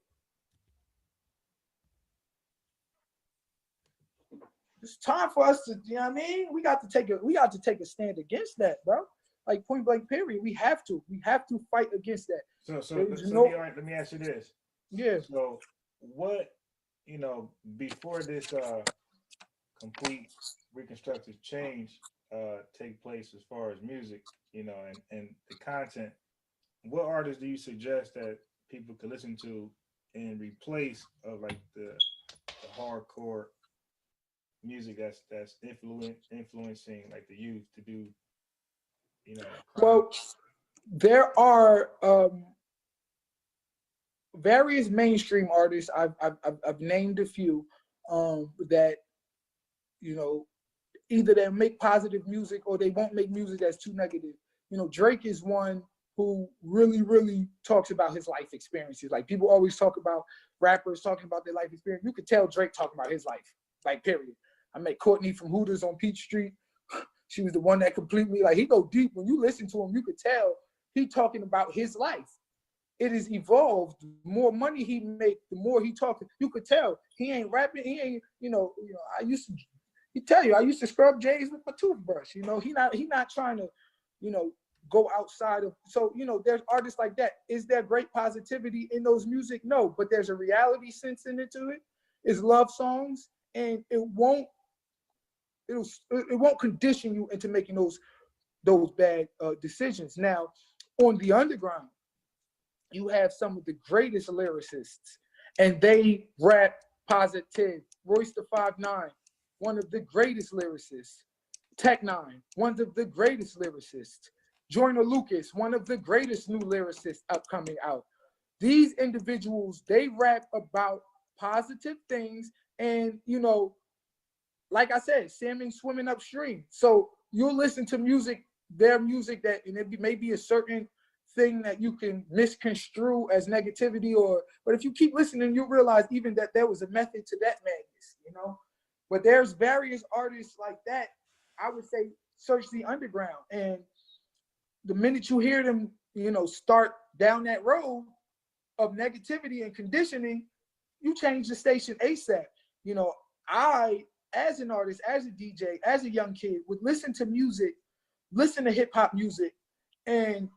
It's time for us to, you know what I mean? We got to take a stand against that, bro. Like point blank, period. We have to fight against that. So let me ask you this. Yeah. So what, you know, before this complete reconstructive change take place as far as music, you know, and the content, what artists do you suggest that people could listen to in replace of like the hardcore music that's influencing like the youth to do, you know? Well, there are various mainstream artists. I've named a few that, you know, either they make positive music or they won't make music that's too negative. You know, Drake is one who really talks about his life experiences. Like, people always talk about rappers talking about their life experience. You could tell Drake talking about his life, like, period. I met Courtney from Hooters on Peach Street. She was the one that completely, like, he go deep. When you listen to him, you could tell he talking about his life. It has evolved. The more money he make, the more he talking. You could tell he ain't rapping. He ain't, you know. I used to scrub J's with my toothbrush. You know, he not trying to, you know, go outside of. So, you know, there's artists like that. Is there great positivity in those music? No, but there's a reality sense into it. It's love songs, and it won't condition you into making those bad decisions. Now, on the underground, you have some of the greatest lyricists, and they rap positive. Royce da 5'9", one of the greatest lyricists. Tech Nine, one of the greatest lyricists. Joyner Lucas, one of the greatest new lyricists upcoming out. These individuals, they rap about positive things, and, you know, like I said, salmon swimming upstream. So you'll listen to music, their music, that, and it may be a certain thing that you can misconstrue as negativity, but if you keep listening, you'll realize even that there was a method to that madness, you know. But there's various artists like that. I would say search the underground, and the minute you hear them, you know, start down that road of negativity and conditioning, you change the station ASAP. You know, I, as an artist, as a DJ, as a young kid, would listen to music, listen to hip hop music, and,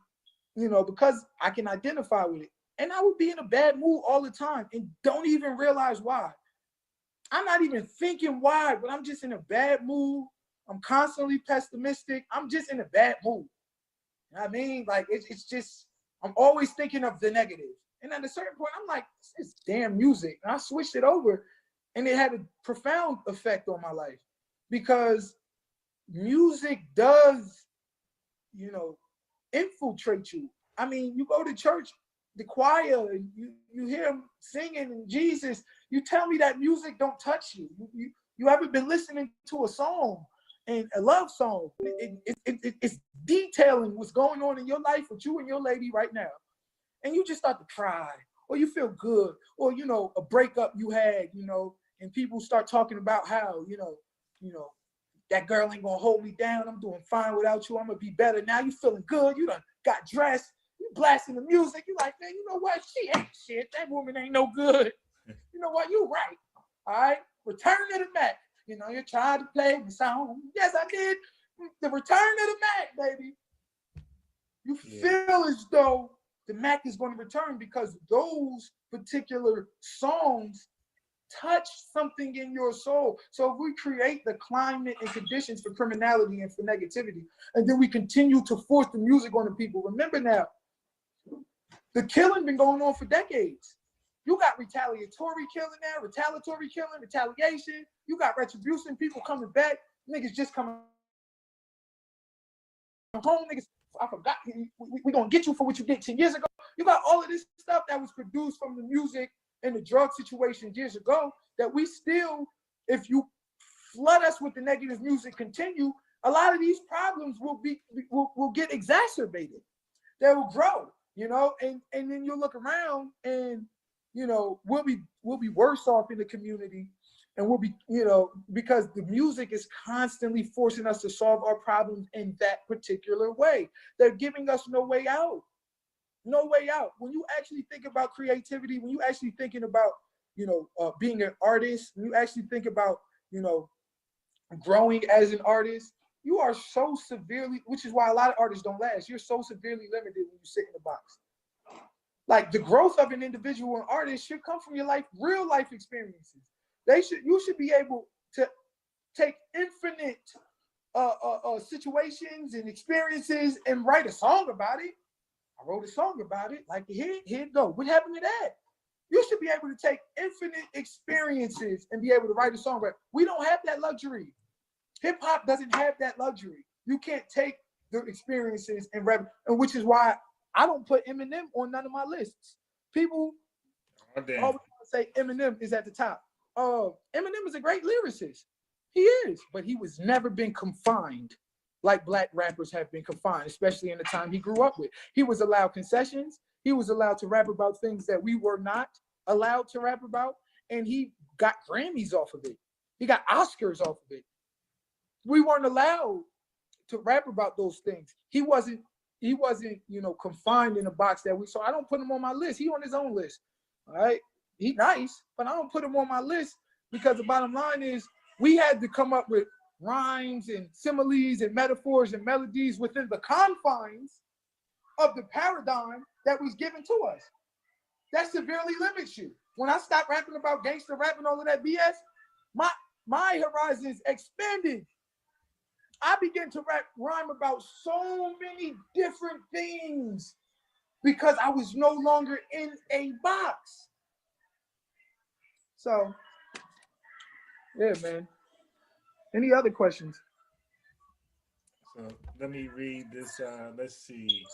you know, because I can identify with it. And I would be in a bad mood all the time and don't even realize why. I'm not even thinking why, but I'm just in a bad mood. I'm constantly pessimistic. I'm just in a bad mood. You know what I mean? Like, it's just, I'm always thinking of the negative. And at a certain point, I'm like, this is damn music. And I switched it over, and it had a profound effect on my life, because music does, you know, infiltrate you. I mean, you go to church, the choir, and you hear them singing and Jesus. You tell me that music don't touch you. You haven't been listening to a song, and a love song. It's detailing what's going on in your life with you and your lady right now, and you just start to cry, or you feel good, or, you know, a breakup you had, you know, and people start talking about how, you know, that girl ain't gonna hold me down. I'm doing fine without you. I'm gonna be better now. You feeling good? You done got dressed. You blasting the music. You like, man, you know what? She ain't shit. That woman ain't no good. You know what? You right. All right. Return to the Mac. You know, you tried to play the song. Yes, I did. The Return to the Mac, baby. You feel as though the Mac is going to return, because those particular songs touch something in your soul. So if we create the climate and conditions for criminality and for negativity, and then we continue to force the music on the people, remember now, the killing been going on for decades. You got retaliatory killing now, retaliatory killing, retaliation. You got retribution, people coming back, niggas just coming home, niggas, I forgot, we gonna get you for what you did 10 years ago. You got all of this stuff that was produced from the music and the drug situation years ago, that we still, if you flood us with the negative music, continue, a lot of these problems will get exacerbated. They will grow, you know, and then you'll look around, and, you know, we'll be worse off in the community, and we'll be, you know, because the music is constantly forcing us to solve our problems in that particular way. They're giving us no way out. No way out. When you actually think about creativity, when you actually thinking about, you know, being an artist, when you actually think about, you know, growing as an artist, you are so severely, which is why a lot of artists don't last. You're so severely limited when you sit in the box. Like, the growth of an individual and artist should come from your life, real life experiences. You should be able to take infinite situations and experiences and write a song about it. I wrote a song about it. Like, here it go. What happened to that? You should be able to take infinite experiences and be able to write a song. But we don't have that luxury. Hip hop doesn't have that luxury. You can't take the experiences and which is why I don't put Eminem on none of my lists. People Oh, damn. Always say Eminem is at the top. Eminem is a great lyricist. He is, but he was never been confined like black rappers have been confined, especially in the time he grew up with. He was allowed concessions. He was allowed to rap about things that we were not allowed to rap about, and he got Grammys off of it. He got Oscars off of it. We weren't allowed to rap about those things. He wasn't, confined in a box that we saw. I don't put him on my list. He on his own list. All right. He nice, but I don't put him on my list because the bottom line is we had to come up with rhymes and similes and metaphors and melodies within the confines of the paradigm that was given to us. That severely limits you. When I stopped rapping about gangster rap and all of that BS, my horizons expanded. I began to rhyme about so many different things because I was no longer in a box. So, yeah, man. Any other questions? So let me read this. Let's see.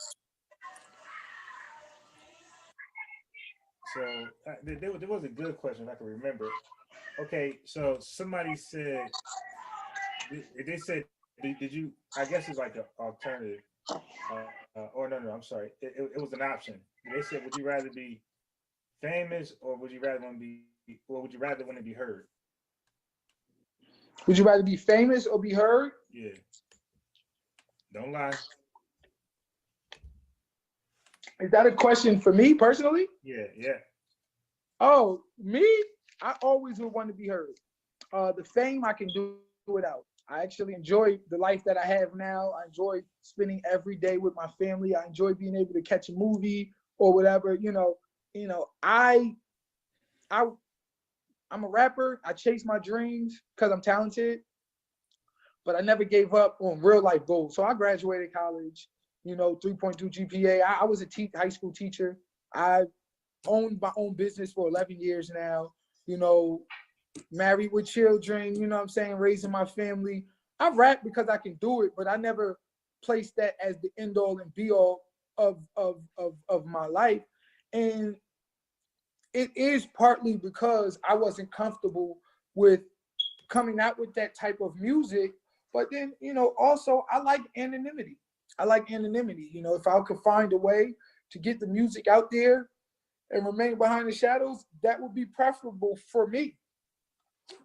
So there was a good question if I can remember. Okay, so somebody said, they said, did you? I guess it's like an alternative. Or no, I'm sorry. It was an option. They said, would you rather be famous or would you rather want to be heard? Would you rather be famous or be heard? Yeah. Don't lie. Is that a question for me personally? Yeah. Oh, me? I always would want to be heard. The fame I can do without. I actually enjoy the life that I have now. I enjoy spending every day with my family. I enjoy being able to catch a movie or whatever. I'm a rapper. I chase my dreams because I'm talented, but I never gave up on real life goals. So I graduated college, 3.2 GPA. I was a high school teacher. I owned my own business for 11 years now, married with children, raising my family. I rap because I can do it, but I never placed that as the end all and be all of my life. And it is partly because I wasn't comfortable with coming out with that type of music. But then, also I like anonymity. If I could find a way to get the music out there and remain behind the shadows, that would be preferable for me.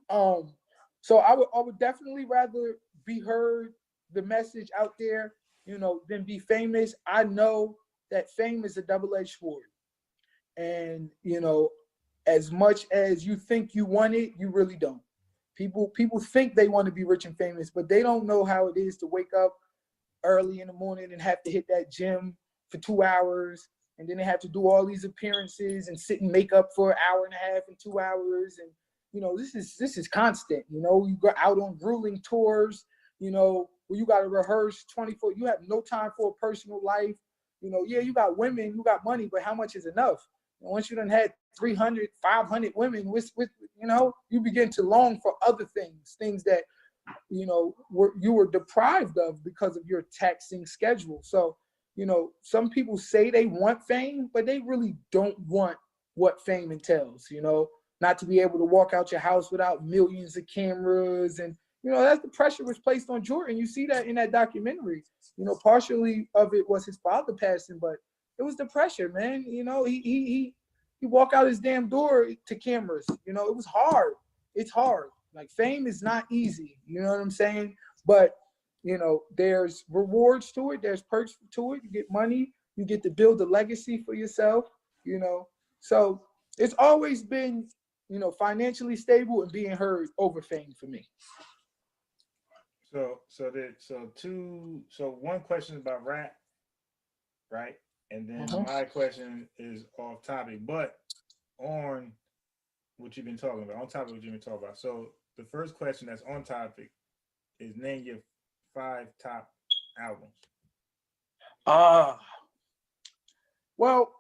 So I would definitely rather be heard, the message out there, than be famous. I know that fame is a double-edged sword. And, as much as you think you want it, you really don't. People think they want to be rich and famous, but they don't know how it is to wake up early in the morning and have to hit that gym for 2 hours. And then they have to do all these appearances and sit in makeup for an hour and a half and 2 hours. And, this is constant. You go out on grueling tours, where you got to rehearse 24. You have no time for a personal life. You got women, you got money, but how much is enough? Once you done had 300, 500 women, you begin to long for other things that, you were deprived of because of your taxing schedule. So, some people say they want fame, but they really don't want what fame entails, not to be able to walk out your house without millions of cameras. And, that's the pressure was placed on Jordan. You see that in that documentary. Partially of it was his father passing, but it was the pressure, man. He walk out his damn door to cameras. It was hard. It's hard. Like, fame is not easy. You know what I'm saying? But, there's rewards to it. There's perks to it. You get money. You get to build a legacy for yourself, So it's always been, financially stable and being heard over fame for me. So one question about rap, right? And then my question is off topic, but on what you've been talking about, So the first question that's on topic is, name your 5 top albums. Well,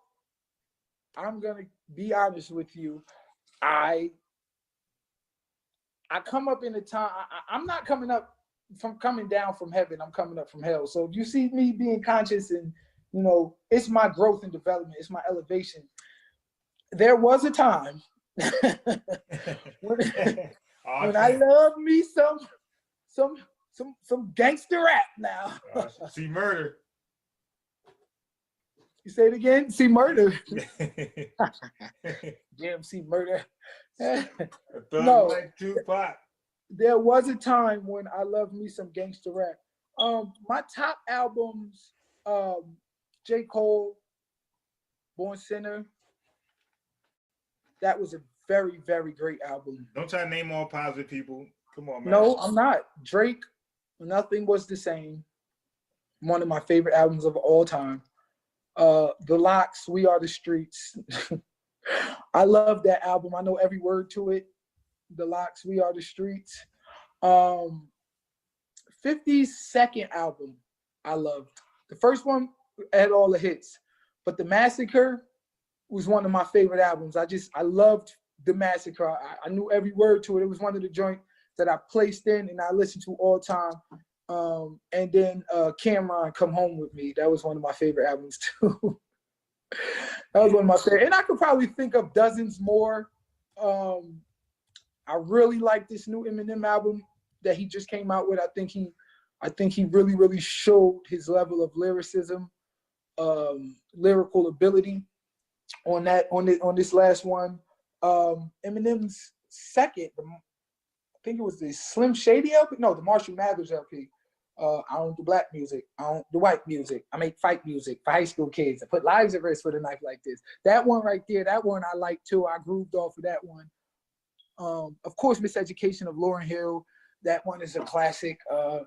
I'm gonna be honest with you. I come up in a time. I'm not coming down from heaven. I'm coming up from hell. So if you see me being conscious and, it's my growth and development, it's my elevation. there was a time when I love me some gangster rap now. See murder. You say it again? See murder. Damn, see murder. No, like Tupac. There was a time when I loved me some gangster rap. My top albums, J. Cole, Born Sinner. That was a very, very great album. Don't try to name all positive people. Come on, man. No, I'm not. Drake, Nothing Was the Same. One of my favorite albums of all time. The Lox, We Are the Streets. I love that album. I know every word to it. The Lox, We Are the Streets. 50's second album, I loved. The first one had all the hits, but The Massacre was one of my favorite albums. I loved The Massacre. I knew every word to it. It was one of the joints that I placed in and I listened to all time. And then Cameron, Come Home With Me. That was one of my favorite albums too. That was one of my favorite. And I could probably think of dozens more. I really like this new Eminem album that he just came out with. I think he really, really showed his level of lyricism, lyrical ability on this last one. Eminem's second, I think it was the Slim Shady LP. No, the Marshall Mathers LP. I don't do black music. I don't do white music. I make fight music for high school kids. I put lives at risk for the knife like this. That one right there, that one I like too. I grooved off of that one. Of course, Miseducation of Lauryn Hill. That one is a classic. You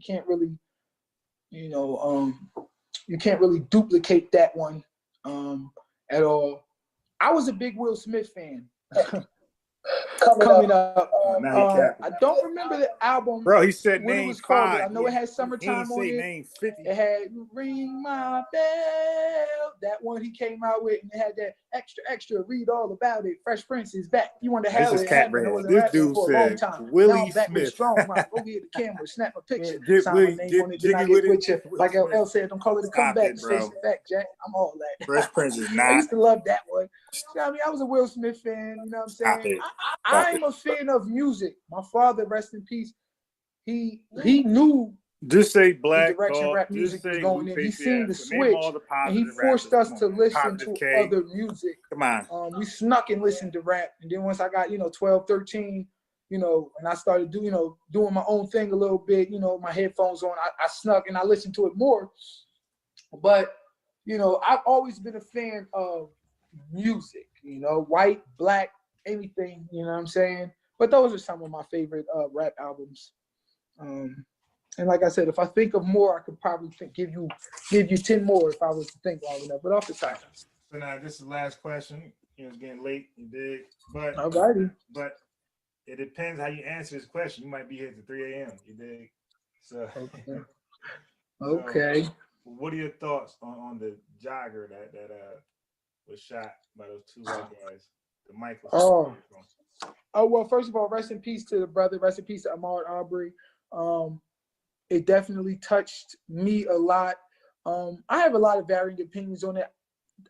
can't really, you can't really duplicate that one at all. I was a big Will Smith fan. Coming up. I don't remember the album. Bro, he said what name it was called. 5. I know it had Summertime on it. Name 50. It had Ring My Bell. That one he came out with, and it had that extra. Read all about it. Fresh Prince is back. You want to have it? This dude said Willie Smith. Strong. Go get the camera, snap a picture, Get sign my name on it, then I get with you. Like LL said, don't call it a comeback. Face it back, Jack. I'm all that. Fresh Prince is not. I used to love that one. I mean, I was a Will Smith fan. You know what I'm saying? I'm a fan of music. My father, rest in peace, he knew just say black the direction rap music was going in. He seen the switch, and he forced us to listen to other music. Come on. We snuck and listened to rap. And then once I got, 12, 13, and I started doing my own thing a little bit, my headphones on, I snuck and I listened to it more. But, I've always been a fan of music, white, black, anything, you know what I'm saying? But those are some of my favorite rap albums. And like I said, if I think of more, I could probably give you 10 more if I was to think long enough. But off the top. So now this is the last question. It's getting late, you dig? But alrighty. But it depends how you answer this question. You might be here to 3 a.m. You dig? So okay. So, what are your thoughts on the jogger that was shot by those two white guys? The Michael. Oh well, first of all, rest in peace to the brother. Rest in peace to Ahmaud Arbery. It definitely touched me a lot. I have a lot of varying opinions on it.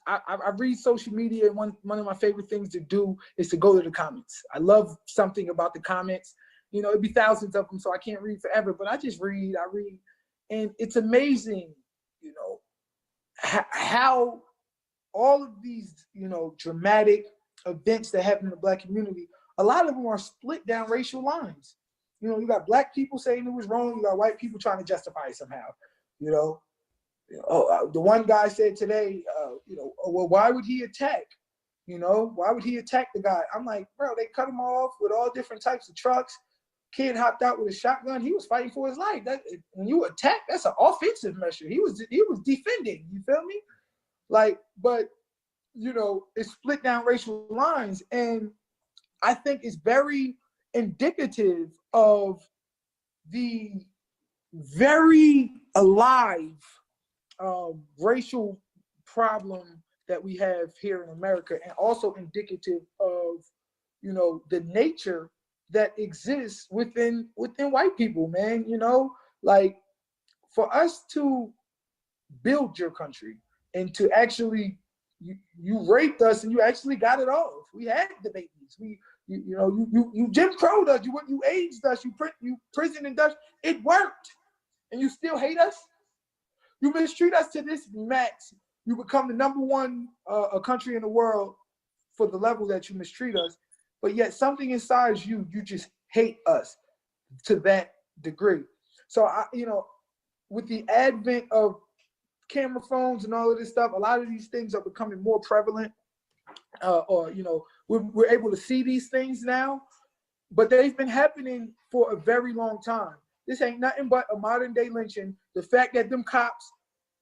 I read social media, and one of my favorite things to do is to go to the comments. I love something about the comments. It'd be thousands of them, so I can't read forever, but I just read. And it's amazing, how all of these, dramatic events that happen in the Black community, a lot of them are split down racial lines. You got Black people saying it was wrong. You got white people trying to justify it somehow. The one guy said today, well, why would he attack? Why would he attack the guy? I'm like, bro, they cut him off with all different types of trucks. Kid hopped out with a shotgun. He was fighting for his life. When you attack, that's an offensive measure. He was defending. You feel me? But it's split down racial lines, and I think it's very indicative of the very alive racial problem that we have here in America, and also indicative of the nature that exists within white people, man. For us to build your country and to actually you raped us and you actually got it off. We had the babies. You Jim Crow'd us. You aged us. You prisoned us. It worked, and you still hate us. You mistreat us to this max. You become the number one a country in the world for the level that you mistreat us, but yet something inside you just hate us to that degree. So with the advent of camera phones and all of this stuff, a lot of these things are becoming more prevalent, we're able to see these things now, but they've been happening for a very long time. This ain't nothing but a modern day lynching. The fact that them cops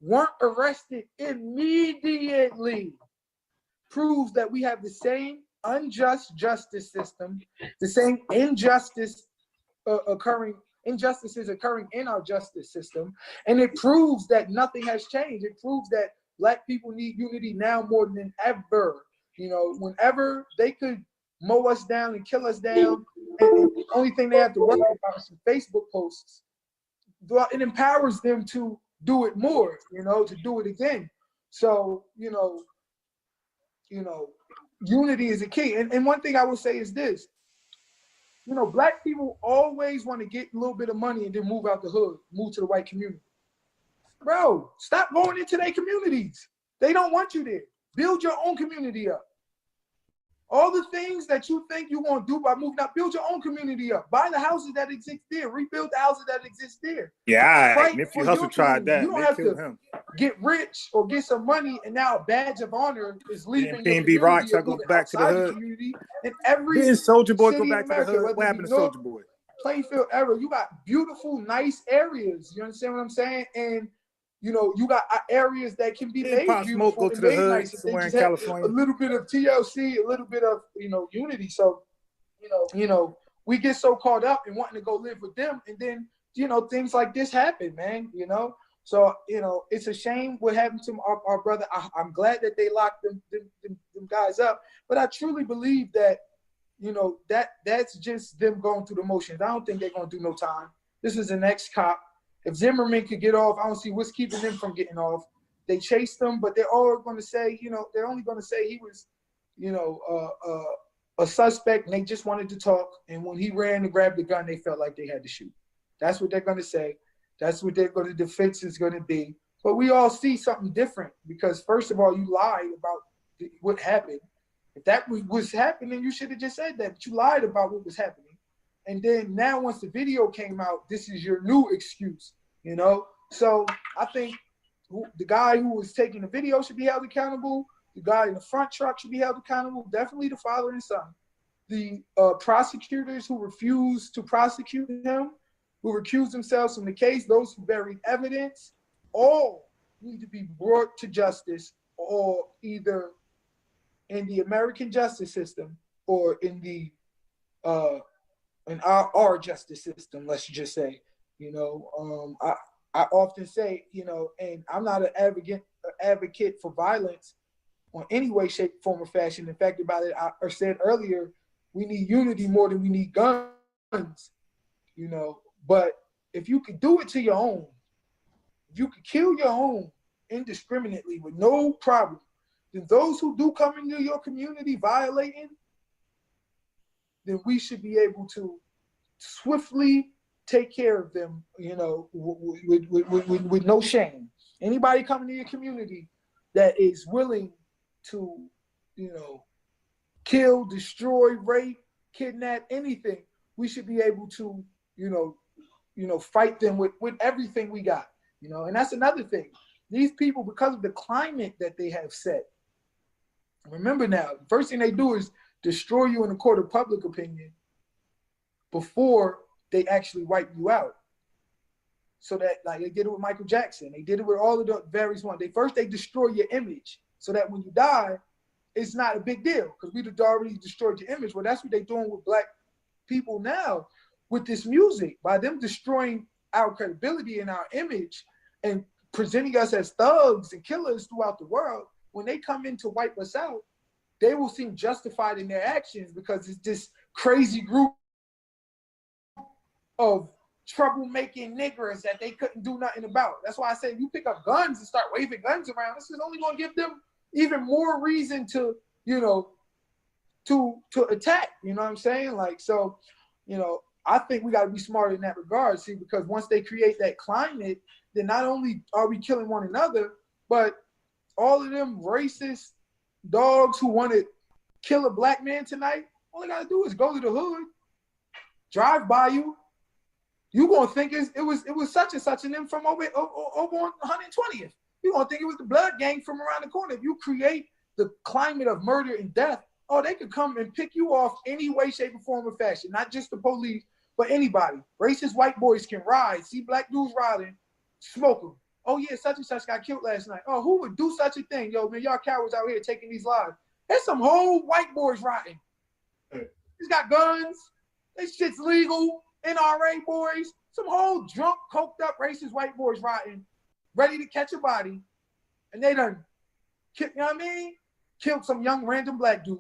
weren't arrested immediately proves that we have the same unjust justice system, the same injustices occurring in our justice system, and it proves that nothing has changed. It proves that Black people need unity now more than ever. Whenever they could mow us down and kill us down, and the only thing they have to worry about is some Facebook posts, it empowers them to do it more, to do it again. So, unity is a key. And one thing I will say is this, Black people always want to get a little bit of money and then move out the hood, move to the white community. Bro, stop going into their communities. They don't want you there. Build your own community up. All the things that you think you're going to do by moving out, build your own community up. Buy the houses that exist there. Rebuild the houses that exist there. Yeah, Nipsey Hussle tried that. You don't have to get rich or get some money, and now a badge of honor is leaving your community. Rock go back to the hood. Community. And every Didn't Soulja Boy go back to the hood? What happened to Soulja Boy? Plainfield area, you got beautiful, nice areas. You understand what I'm saying? And you got areas that can be made beautiful go to and the made hood nice. somewhere in California. A little bit of TLC, a little bit of unity. So we get so caught up in wanting to go live with them, and then things like this happen, man. So it's a shame what happened to our brother. I'm glad that they locked them guys up, but I truly believe that that's just them going through the motions. I don't think they're gonna do no time. This is an ex-cop. If Zimmerman could get off, I don't see what's keeping them from getting off. They chased him, but they're all going to say, they're only going to say he was, a suspect, and they just wanted to talk. And when he ran to grab the gun, they felt like they had to shoot. That's what they're going to say. That's what the defense is going to be. But we all see something different because, first of all, you lied about what happened. If that was happening, you should have just said that. But you lied about what was happening. And then now once the video came out, this is your new excuse, So I think the guy who was taking the video should be held accountable. The guy in the front truck should be held accountable. Definitely the father and son. The prosecutors who refused to prosecute him, who recused themselves from the case, those who buried evidence, all need to be brought to justice, or either in the American justice system or in the in our justice system, let's just say. I often say, and I'm not an advocate for violence on any way, shape, form, or fashion. In fact, about it, I said earlier, we need unity more than we need guns, But if you could do it to your own, if you could kill your own indiscriminately with no problem, then those who do come into your community violating, then we should be able to swiftly take care of them, with no shame. Anybody coming to your community that is willing to, kill, destroy, rape, kidnap, anything, we should be able to, fight them with everything we got, and that's another thing. These people, because of the climate that they have set, remember now, the first thing they do is destroy you in the court of public opinion before they actually wipe you out. So that, like they did it with Michael Jackson, they did it with all of the various ones. They destroy your image so that when you die, it's not a big deal because we'd already destroyed your image. Well, that's what they're doing with Black people now with this music, by them destroying our credibility and our image and presenting us as thugs and killers throughout the world. When they come in to wipe us out, they will seem justified in their actions because it's this crazy group of troublemaking niggers that they couldn't do nothing about. That's why I say if you pick up guns and start waving guns around, this is only going to give them even more reason to, you know, to attack. You know what I'm saying? Like, so, you know, I think we got to be smarter in that regard. See, because once they create that climate, then not only are we killing one another, but all of them racist dogs who want to kill a black man tonight, all they got to do is go to the hood, drive by you. You gonna think it was such and such and them from over on 120th. You gonna think it was the blood gang from around the corner. If you create the climate of murder and death, oh, they could come and pick you off any way, shape, or form or fashion. Not just the police, but anybody. Racist white boys can ride, see black dudes riding, smoke them. Oh yeah, such and such got killed last night. Oh, who would do such a thing? Yo, man, y'all cowards out here taking these lives. There's some whole white boys riding. He's got guns. This shit's legal. NRA boys, some whole drunk, coked up, racist white boys riding, ready to catch a body, and they done, you know what I mean? Killed some young random black dude,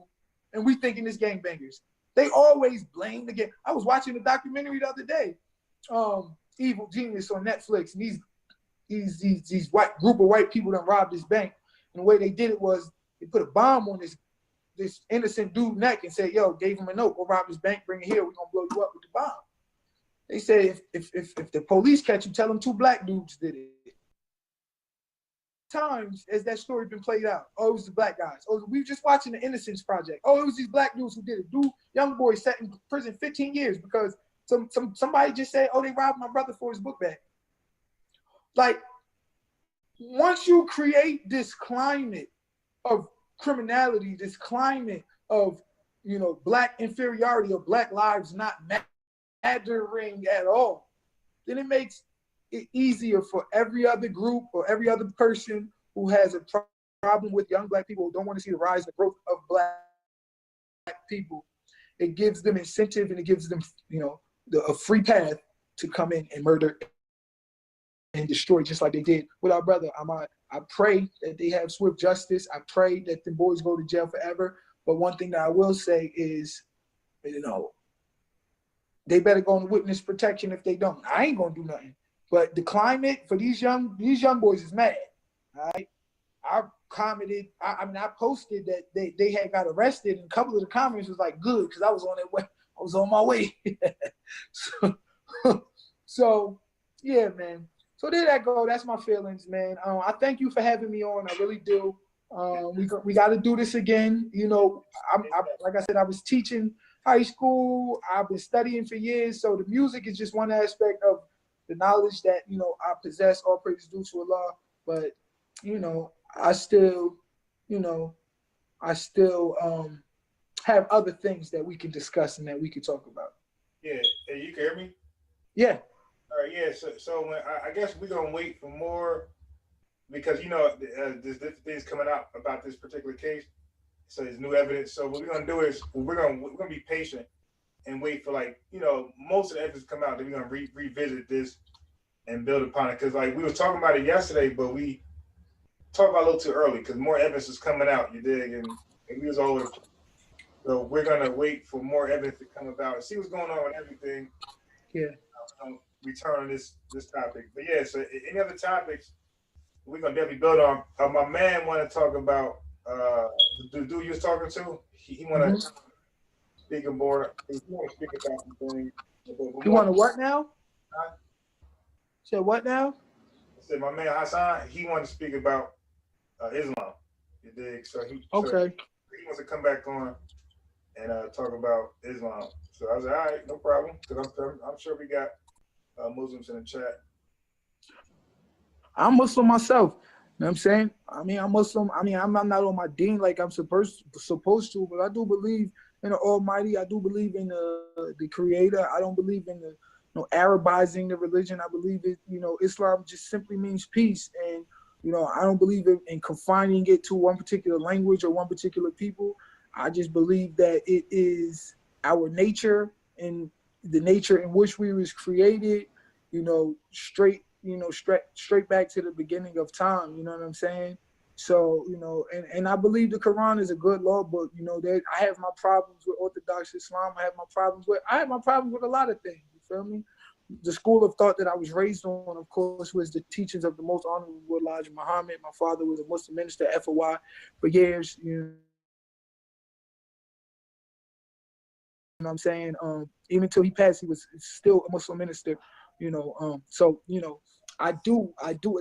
and we thinking this gangbangers. They always blame the gang. I was watching a documentary the other day, Evil Genius on Netflix, and these white group of white people that robbed this bank, and the way they did it was they put a bomb on this innocent dude's neck and said, "Yo, gave him a note, go rob this bank, bring it here, we're gonna blow you up with the bomb." They said if the police catch you, tell them 2 black dudes did it. Times as that story been played out. Oh, it was the black guys. Oh, we were just watching the Innocence Project. Oh, it was these black dudes who did it. Young boy sat in prison 15 years because somebody just said, oh, they robbed my brother for his book bag. Like, once you create this climate of criminality, this climate of, you know, black inferiority or black lives not mattering at all, then it makes it easier for every other group or every other person who has a problem with young black people who don't want to see the rise and growth of black people. It gives them incentive and it gives them, you know, a free path to come in and murder and destroy, just like they did with our brother Ahmaud. I pray that they have swift justice. I pray that the boys go to jail forever. But one thing that I will say is, you know, they better go on witness protection if they don't. I ain't gonna do nothing. But the climate for these young boys is mad. All right. I commented, I posted that they had got arrested, and a couple of the comments was like, good, because I was on my way. so yeah, man. So there that go. That's my feelings, man. I thank you for having me on. I really do. We got to do this again. You know, like I said, I was teaching high school. I've been studying for years. So the music is just one aspect of the knowledge that, you know, I possess. All praise due to Allah. But, you know, I still have other things that we can discuss and that we can talk about. Yeah. Hey, you can hear me? Yeah. All right. Yeah. So when, I guess we're going to wait for more, because, you know, there's different things coming out about this particular case. So there's new evidence. So what we're going to do is we're going to be patient and wait for, like, you know, most of the evidence come out. Then we're going to revisit this and build upon it. Because, like, we were talking about it yesterday, but we talked about it a little too early because more evidence is coming out, you dig? And we was all over the place. So we're going to wait for more evidence to come about and see what's going on with everything. Yeah. Return on this topic. But yeah, so any other topics we're going to definitely build on. My man want to talk about the dude you was talking to. He want to speak more. He want to speak about something. You want to what now? Said what now? I said my man Hassan. He wanted to speak about Islam. You dig? So he wants to come back on and talk about Islam. So I was like, all right, no problem. Because I'm sure we got Muslims in the chat. I'm Muslim myself. You know what I'm saying? I mean, I'm Muslim. I mean, I'm not on my deen like I'm supposed to, but I do believe in the Almighty. I do believe in the Creator. I don't believe in the Arabizing the religion. I believe it. You know, Islam just simply means peace, and you know, I don't believe in confining it to one particular language or one particular people. I just believe that it is our nature and the nature in which we was created. You know, straight back to the beginning of time, you know what I'm saying? So, you know, and I believe the Quran is a good law book. You know, I have my problems with Orthodox Islam. I have my problems with a lot of things, you feel me? the school of thought that I was raised on, of course, was the teachings of the Most Honorable Elijah Muhammad. My father was a Muslim minister, FOI, for years. You know what I'm saying? Even until he passed, he was still a Muslim minister. So I do.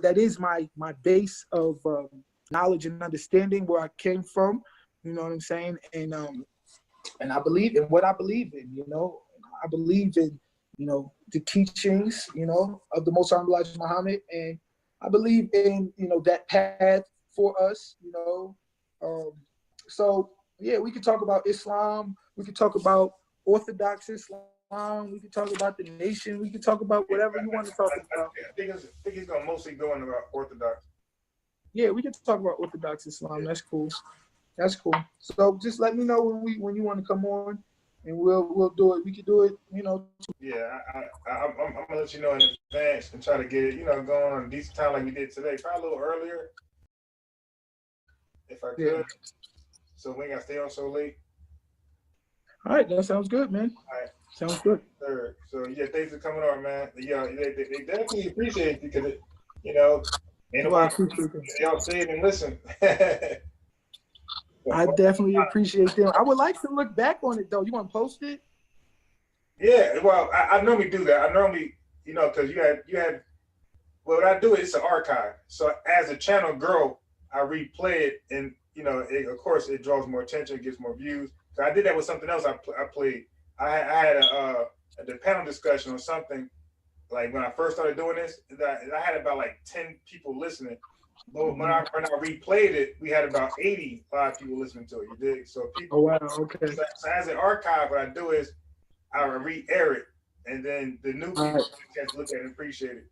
That is my base of knowledge and understanding where I came from. You know what I'm saying? And I believe in what I believe in. I believe in the teachings of the Most Honorable Elijah Muhammad, and I believe in that path for us. So yeah, we could talk about Islam. We could talk about Orthodox Islam. We could talk about the nation. We could talk about whatever you want to talk about. I think he's gonna mostly go into about Orthodox. Yeah, we can talk about Orthodox Islam. That's cool. So just let me know when you want to come on, and we'll do it. We could do it. Yeah, I'm gonna let you know in advance and try to get it, going on a decent time like we did today. Probably a little earlier, if I could. Yeah. So we ain't gotta stay on so late. All right, that sounds good, man. All right. Sounds good. Sure. So yeah, thanks for coming on, man. Yeah, they definitely appreciate it because ain't nobody y'all say it and listen. I definitely appreciate them. I would like to look back on it though. You want to post it? Yeah, well, I normally do that. I normally, because you had. Well, what I do is it's an archive. So as the channel grow, I replay it, and of course, it draws more attention, gets more views. So I did that with something else. I played. I had the panel discussion on something. Like when I first started doing this, I had about like 10 people listening. But when I replayed it, we had about 85 people listening to it. You dig? So people. Oh wow. Okay. So as an archive, what I do is I re-air it, and then the new people can look at it and appreciate it.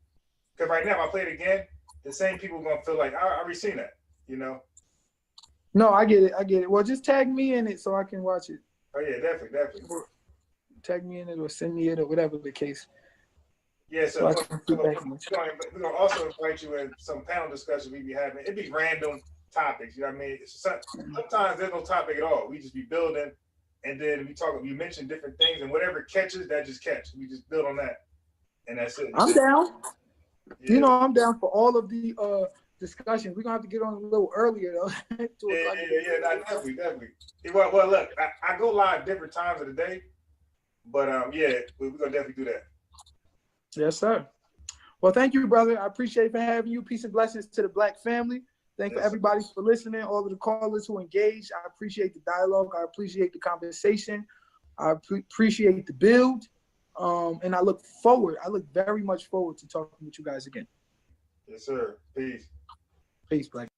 Because right now, if I play it again, the same people are gonna feel like I already seen that. No, I get it. Well, just tag me in it so I can watch it. Oh yeah, definitely. Or tag me in it or send me it or whatever the case. Yeah, so we're gonna also invite you in some panel discussion we be having. It'd be random topics. You know what I mean? Sometimes there's no topic at all. We just be building, and then we mention different things, and whatever catches, that just catch. We just build on that, and that's it. I'm down. Yeah. I'm down for all of the discussions. We're gonna have to get on a little earlier though. Definitely. Well, look, I go live different times of the day, but we're gonna definitely do that. Yes, sir. Well, thank you, brother. I appreciate for having you. Peace and blessings to the Black family. Thank you for everybody for listening, all of the callers who engaged. I appreciate the dialogue. I appreciate the conversation. I appreciate the build. And I look very much forward to talking with you guys again. Yes, sir. Peace. Peace, Black.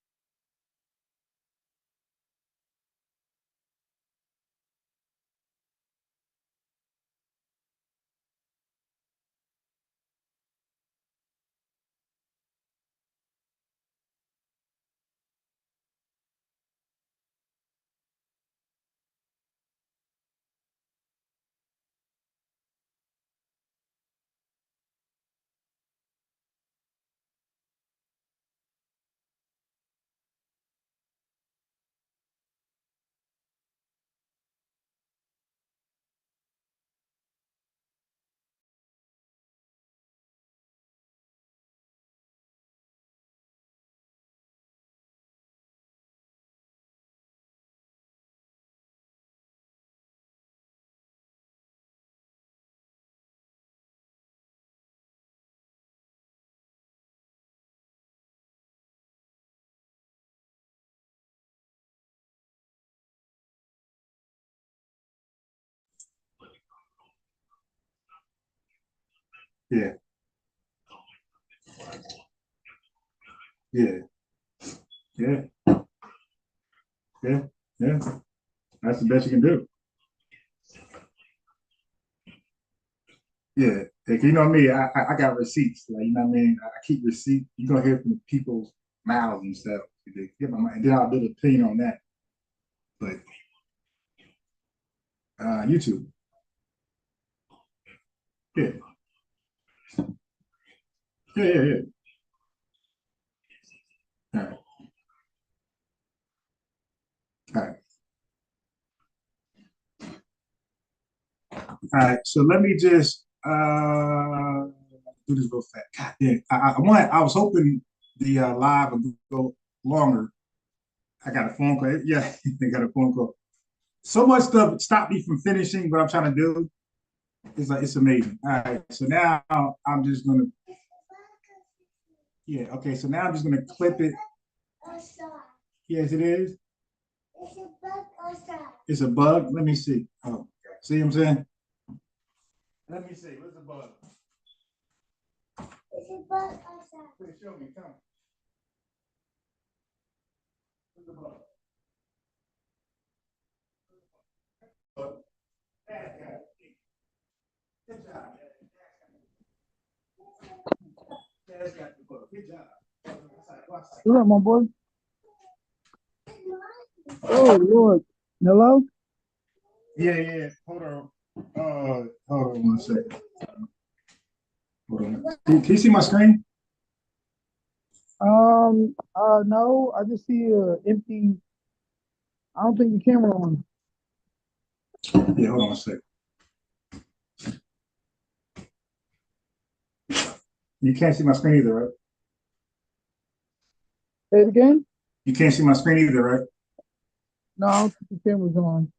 Yeah. Yeah. Yeah. That's the best you can do. Yeah. Like, me, I got receipts. Like, what I mean? I keep receipts. You're gonna hear from people's mouths and stuff. And then I'll build an opinion on that. But YouTube. Yeah. Yeah. All right. All right. All right. So let me just Do this real fast. God damn. I was hoping the live would go longer. I got a phone call. Yeah, they got a phone call. So much stuff stopped me from finishing what I'm trying to do. It's like it's amazing. All right, so now I'm just gonna. Yeah, okay. So now I'm just gonna clip it. Yes, it is. It's a bug outside. It's a bug. Let me see. Oh, see what I'm saying? Let me see. What's the bug? It's a bug outside. Please show me. Come. What's the bug? Good job. Good job. What up, my boy? Oh, Lord. Hello? Yeah. Hold on. Hold on 1 second. Hold on. Can you see my screen? No, I just see a empty. I don't think the camera on. Yeah, hold on 1 second. You can't see my screen either, right? Say it again? You can't see my screen either, right? No, I don't think the camera's on.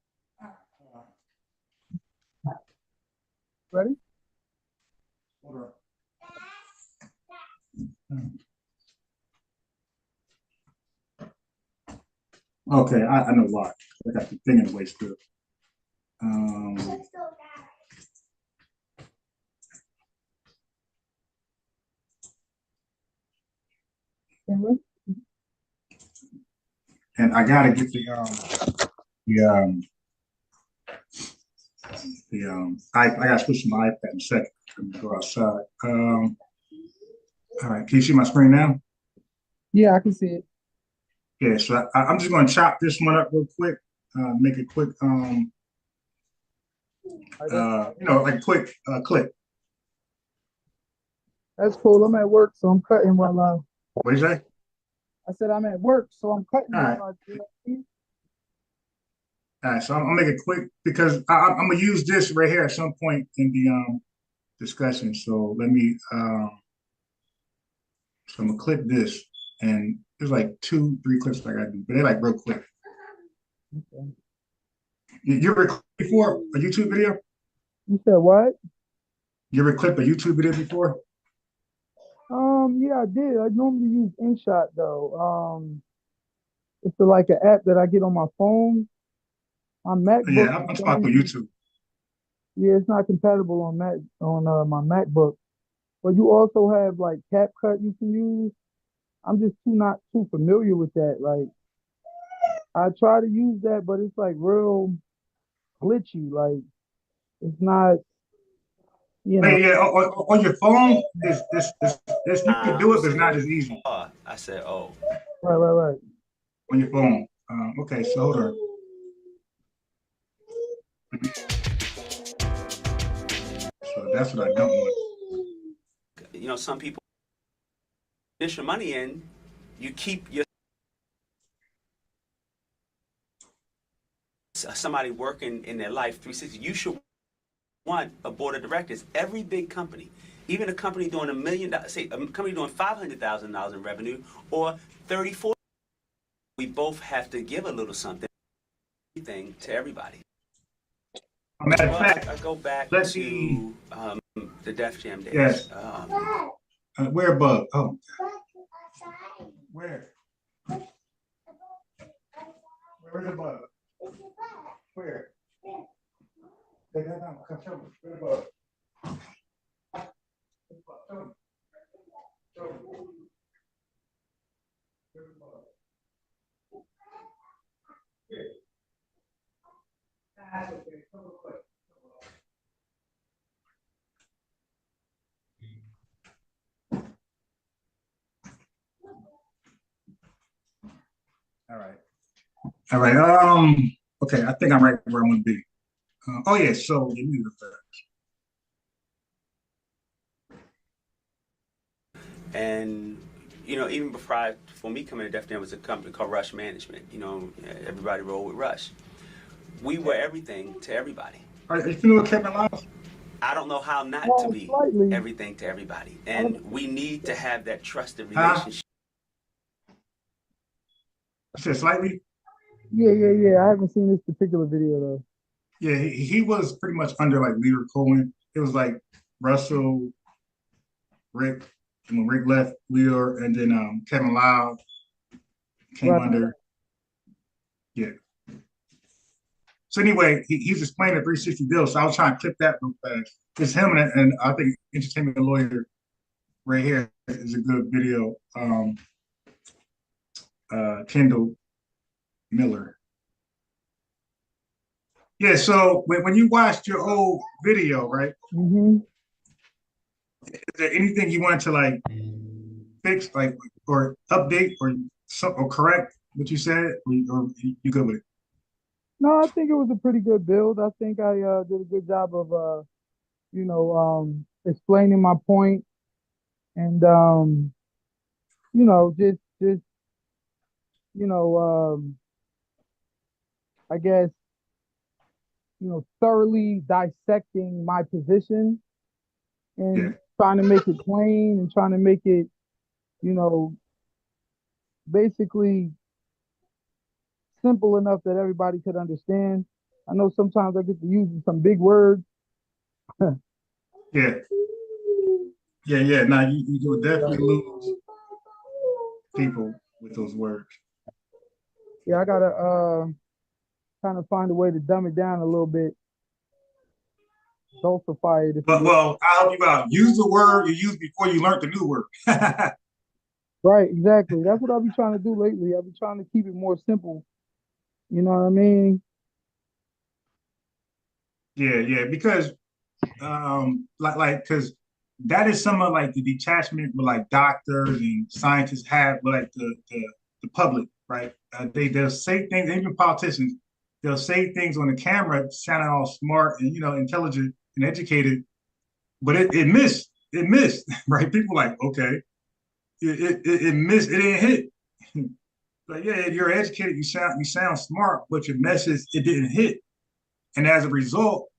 Ready? Hold on. Okay, I know why. I got the thing in the way still. Camera? And I gotta get I gotta switch to my iPad in a second. I'm gonna go outside. All right, can you see my screen now? Yeah, I can see it. Yeah, so I'm just gonna chop this one up real quick, make it quick, like quick clip. That's cool. I'm at work, so I'm cutting while I. What do you say? I said I'm at work, so I'm cutting All right. while I. All right, so I'm gonna make it quick because I'm gonna use this right here at some point in the discussion. So let me so I'm gonna clip this, and there's like 2-3 clips I gotta do, but they're like real quick. Okay. You ever clipped before a YouTube video? You said what? You ever clipped a YouTube video before? Yeah, I did. I normally use InShot though. It's like an app that I get on my phone. On MacBook. Yeah, I'm talking about YouTube. Yeah, it's not compatible on my MacBook. But you also have like CapCut you can use. I'm just not too familiar with that. Like I try to use that, but it's like real glitchy. Like it's not, you know. Yeah, on your phone, it's you can do it, but it's not as easy. I said, oh. Right. On your phone. Okay, so hold on. So that's what I don't want. You know, some people put your money in, you keep your somebody working in their life 360. You should want a board of directors. Every big company, even a company doing $1 million, say a company doing $500,000 in revenue or 34, we both have to give a little something to everybody. Matter of fact, I go back let's to see. The Def Jam days. Yes. Where, Bug? Oh. Where? Where's the bug? Where? Take that down. Come show me. Where's the bug? Show me. Show me. Where's the bug? Here. That's okay. Come real quick. All right. Okay, I think I'm right where I want to be. Oh yeah, so give me the And you know, even before for me coming to Def Jam was a company called Rush Management. You know, everybody rolled with Rush. We were everything to everybody. Are you familiar with Kevin Liles? I don't know how not to be Slightly. everything to everybody. And we need to have that trusted Huh? relationship. I said slightly. Yeah. I haven't seen this particular video though. Yeah, he was pretty much under like Leader Cohen. It was like Russell, Rick, and when Rick left, Leader, and then Kevin Loud came Right. under. Yeah. So anyway, he's explaining the 360 deal. So I was trying to clip that real fast. It's him and I think Entertainment Lawyer right here is a good video. Kendall Miller. Yeah, so when you watched your old video, right? Mm-hmm. Is there anything you wanted to like fix, like or update or correct what you said, or you good with it? No, I think it was a pretty good build. I think I did a good job of explaining my point and just I guess thoroughly dissecting my position Yeah. and trying to make it plain and trying to make it, basically simple enough that everybody could understand. I know sometimes I get to use some big words. Yeah. Yeah. Now you would definitely lose people with those words. Yeah, I gotta kind of find a way to dumb it down a little bit. Dulcify it. But well, I'll help you out. Use the word you used before you learned the new word. Right, exactly. That's what I'll be trying to do lately. I'll be trying to keep it more simple. You know what I mean? Yeah, because because that is some of like the detachment with like doctors and scientists have with like the public, right? They'll say things, even politicians, they'll say things on the camera sounding all smart and intelligent and educated, but it missed. It missed, right? People like, okay, it missed, it didn't hit. Like, yeah, you're educated, you sound smart, but your message it didn't hit. And as a result,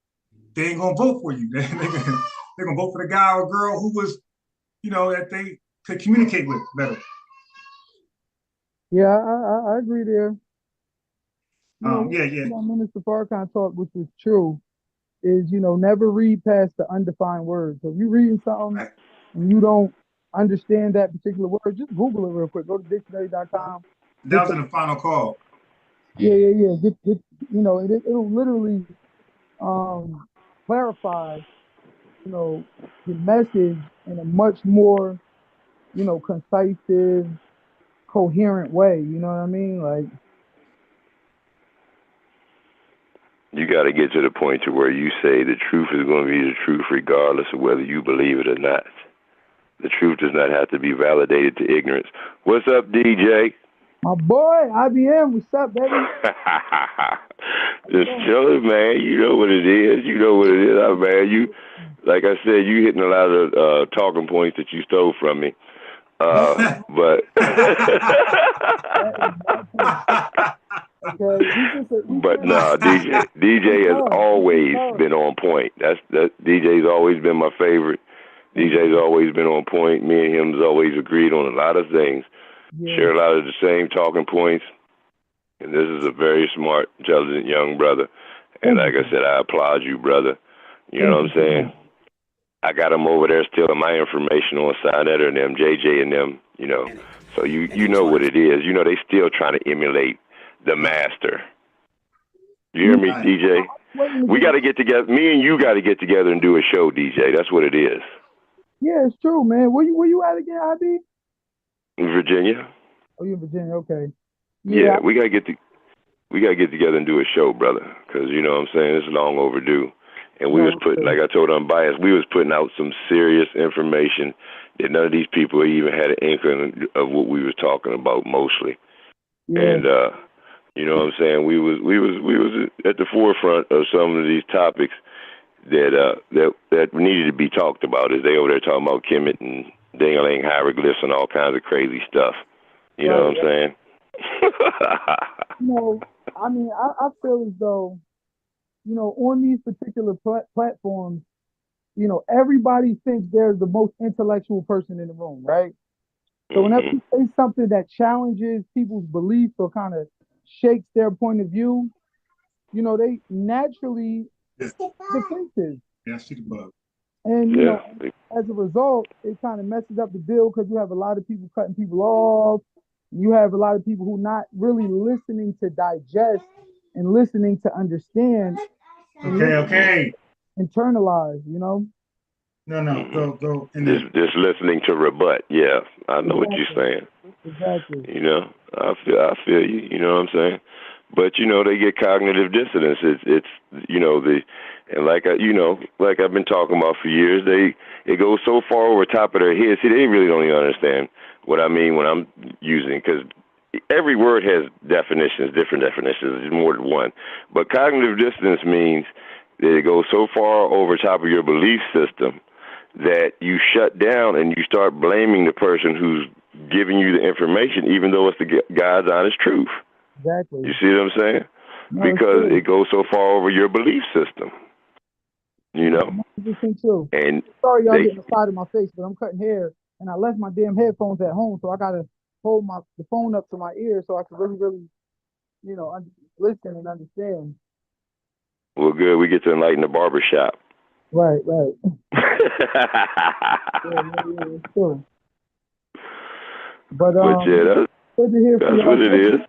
they ain't gonna vote for you. They're gonna vote for the guy or girl who was, that they could communicate with better. Yeah, I agree there. Yeah. Minister Farrakhan taught, which was true, is never read past the undefined word. So if you're reading something Right. and you don't understand that particular word, just Google it real quick. Go to dictionary.com. That was in the final call. Yeah. It'll literally clarify, the message in a much more, concise, coherent way. You know what I mean? Like, you got to get to the point to where you say the truth is going to be the truth regardless of whether you believe it or not. The truth does not have to be validated to ignorance. What's up, DJ? my boy, IBM, what's up, baby? Just chilling, man. You know what it is. Man, like I said, you hitting a lot of talking points that you stole from me. But but no, DJ has always been on point. DJ's always been my favorite. DJ's always been on point. Me and him has always agreed on a lot of things. Yeah. Share a lot of the same talking points. And this is a very smart, intelligent young brother. And like I said, I applaud you, brother. You know what I'm saying? I got them over there stealing my information on Signet and them, JJ and them, So you know what it is. They still trying to emulate the master. You hear me, DJ? We got to get together. Me and you got to get together and do a show, DJ. That's what it is. Yeah, it's true, man. Where you at again, IB? In Virginia. Oh, you're in Virginia. Okay. Yeah, we gotta get together and do a show, brother. Because you know what I'm saying, it's long overdue. And we was putting, like I told Unbiased, we was putting out some serious information that none of these people even had an inkling of what we was talking about mostly. Yeah. And you know what I'm saying, we was at the forefront of some of these topics that needed to be talked about. As they over there talking about Kemet and ding-a-ling hieroglyphs and all kinds of crazy stuff. You know what I'm saying? I mean, I feel as though, on these particular platforms, everybody thinks they're the most intellectual person in the room, right? So whenever you say something that challenges people's beliefs or kind of shakes their point of view, they naturally defensive. Yeah, I see the bug. And as a result, it kind of messes up the deal because you have a lot of people cutting people off. You have a lot of people who not really listening to digest and listening to understand. Okay. Internalize, No, go. Just listening to rebut. Yeah, I know what you're saying. Exactly. I feel you. You know what I'm saying? But they get cognitive dissonance. It's and like I've been talking about for years. It goes so far over top of their head. See, they really don't even understand what I mean when I'm using, because every word has definitions, different definitions. There's more than one. But cognitive dissonance means that it goes so far over top of your belief system that you shut down and you start blaming the person who's giving you the information, even though it's the God's honest truth. Exactly. You see what I'm saying? No, because it goes so far over your belief system. 100% true. And sorry, y'all getting the side of my face, but I'm cutting hair, and I left my damn headphones at home, so I gotta hold the phone up to my ear so I can really, listen and understand. Well, good. We get to enlighten the barbershop. Right. yeah, true. But yeah, good to hear from that's y'all. what it is.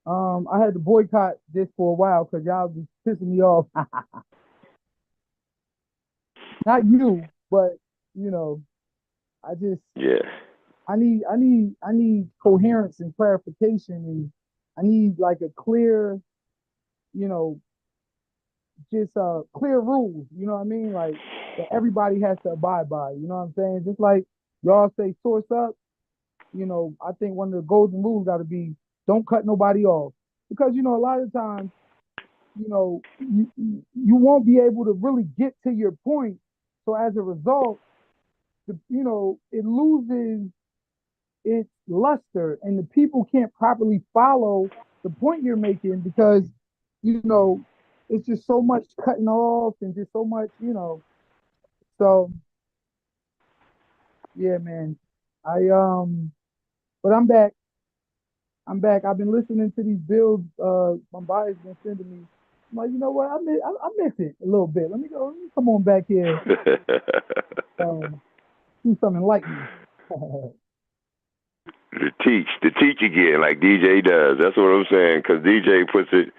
I had to boycott this for a while because y'all was pissing me off. Not you, but I just I need coherence and clarification, and I need like a clear, just clear rules. You know what I mean? Like that everybody has to abide by. You know what I'm saying? Just like y'all say, source up. I think one of the golden rules got to be don't cut nobody off, because a lot of times, you won't be able to really get to your point. So as a result, it loses its luster, and the people can't properly follow the point you're making because, it's just so much cutting off and just so much, So, yeah, man, but I'm back. I've been listening to these builds. My buyer's been sending me. I'm like, you know what? I miss it a little bit. Let me come on back here. Do something enlightening. to teach again, like DJ does. That's what I'm saying. Because DJ puts it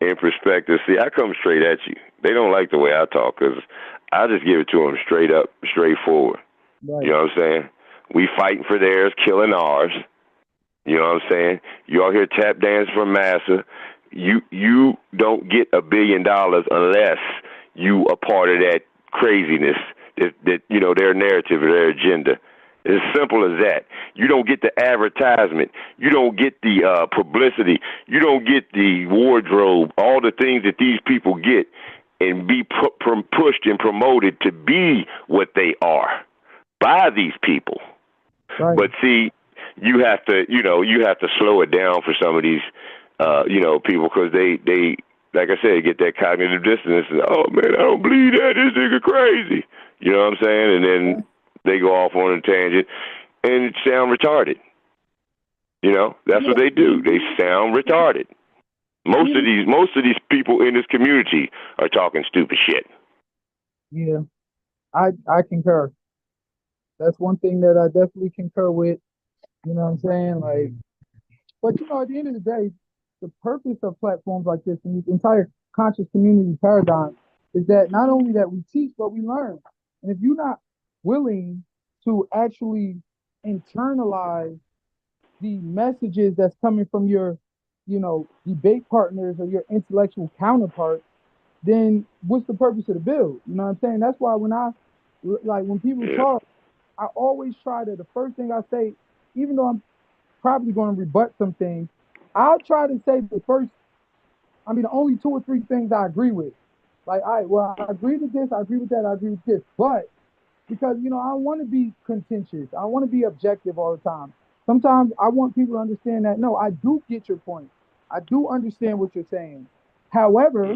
in perspective. See, I come straight at you. They don't like the way I talk because I just give it to them straight up, straightforward. Right. You know what I'm saying? We fighting for theirs, killing ours. You know what I'm saying? You all hear tap dance from Massa. You don't get $1 billion unless you are part of that craziness, that their narrative or their agenda. It's as simple as that. You don't get the advertisement. You don't get the publicity. You don't get the wardrobe, all the things that these people get and be pushed and promoted to be what they are by these people. Right. But see, you have to slow it down for some of these, people, because they, like I said, get that cognitive dissonance. And, oh man, I don't believe that. This nigga crazy. You know what I'm saying? And then they go off on a tangent and sound retarded. That's what they do. They sound retarded. Most of these people in this community are talking stupid shit. Yeah, I concur. That's one thing that I definitely concur with. You know what I'm saying? Like, but at the end of the day, the purpose of platforms like this and this entire conscious community paradigm is that not only that we teach, but we learn. And if you're not willing to actually internalize the messages that's coming from your, debate partners or your intellectual counterparts, then what's the purpose of the build? You know what I'm saying? That's why when people talk, I always try to, the first thing I say, even though I'm probably going to rebut some things, I'll try to say the only 2 or 3 things I agree with. Like, all right, well, I agree with this, I agree with that, I agree with this. But because, I don't want to be contentious. I want to be objective all the time. Sometimes I want people to understand that, no, I do get your point. I do understand what you're saying. However,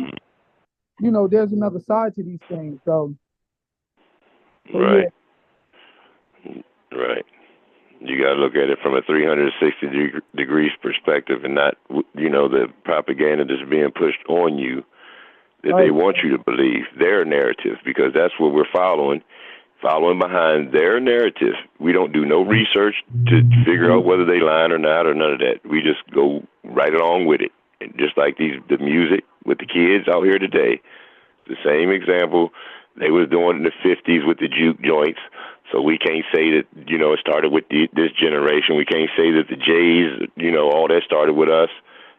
there's another side to these things. So So, Right. Right. You got to look at it from a 360 degrees perspective, and not, the propaganda that's being pushed on you that they want you to believe their narrative, because that's what we're following behind their narrative. We don't do no research to figure out whether they lying or not, or none of that. We just go right along with it. And just like the music with the kids out here today, the same example they was doing in the 50s with the juke joints. So we can't say that, it started with this generation. We can't say that the J's, all that started with us.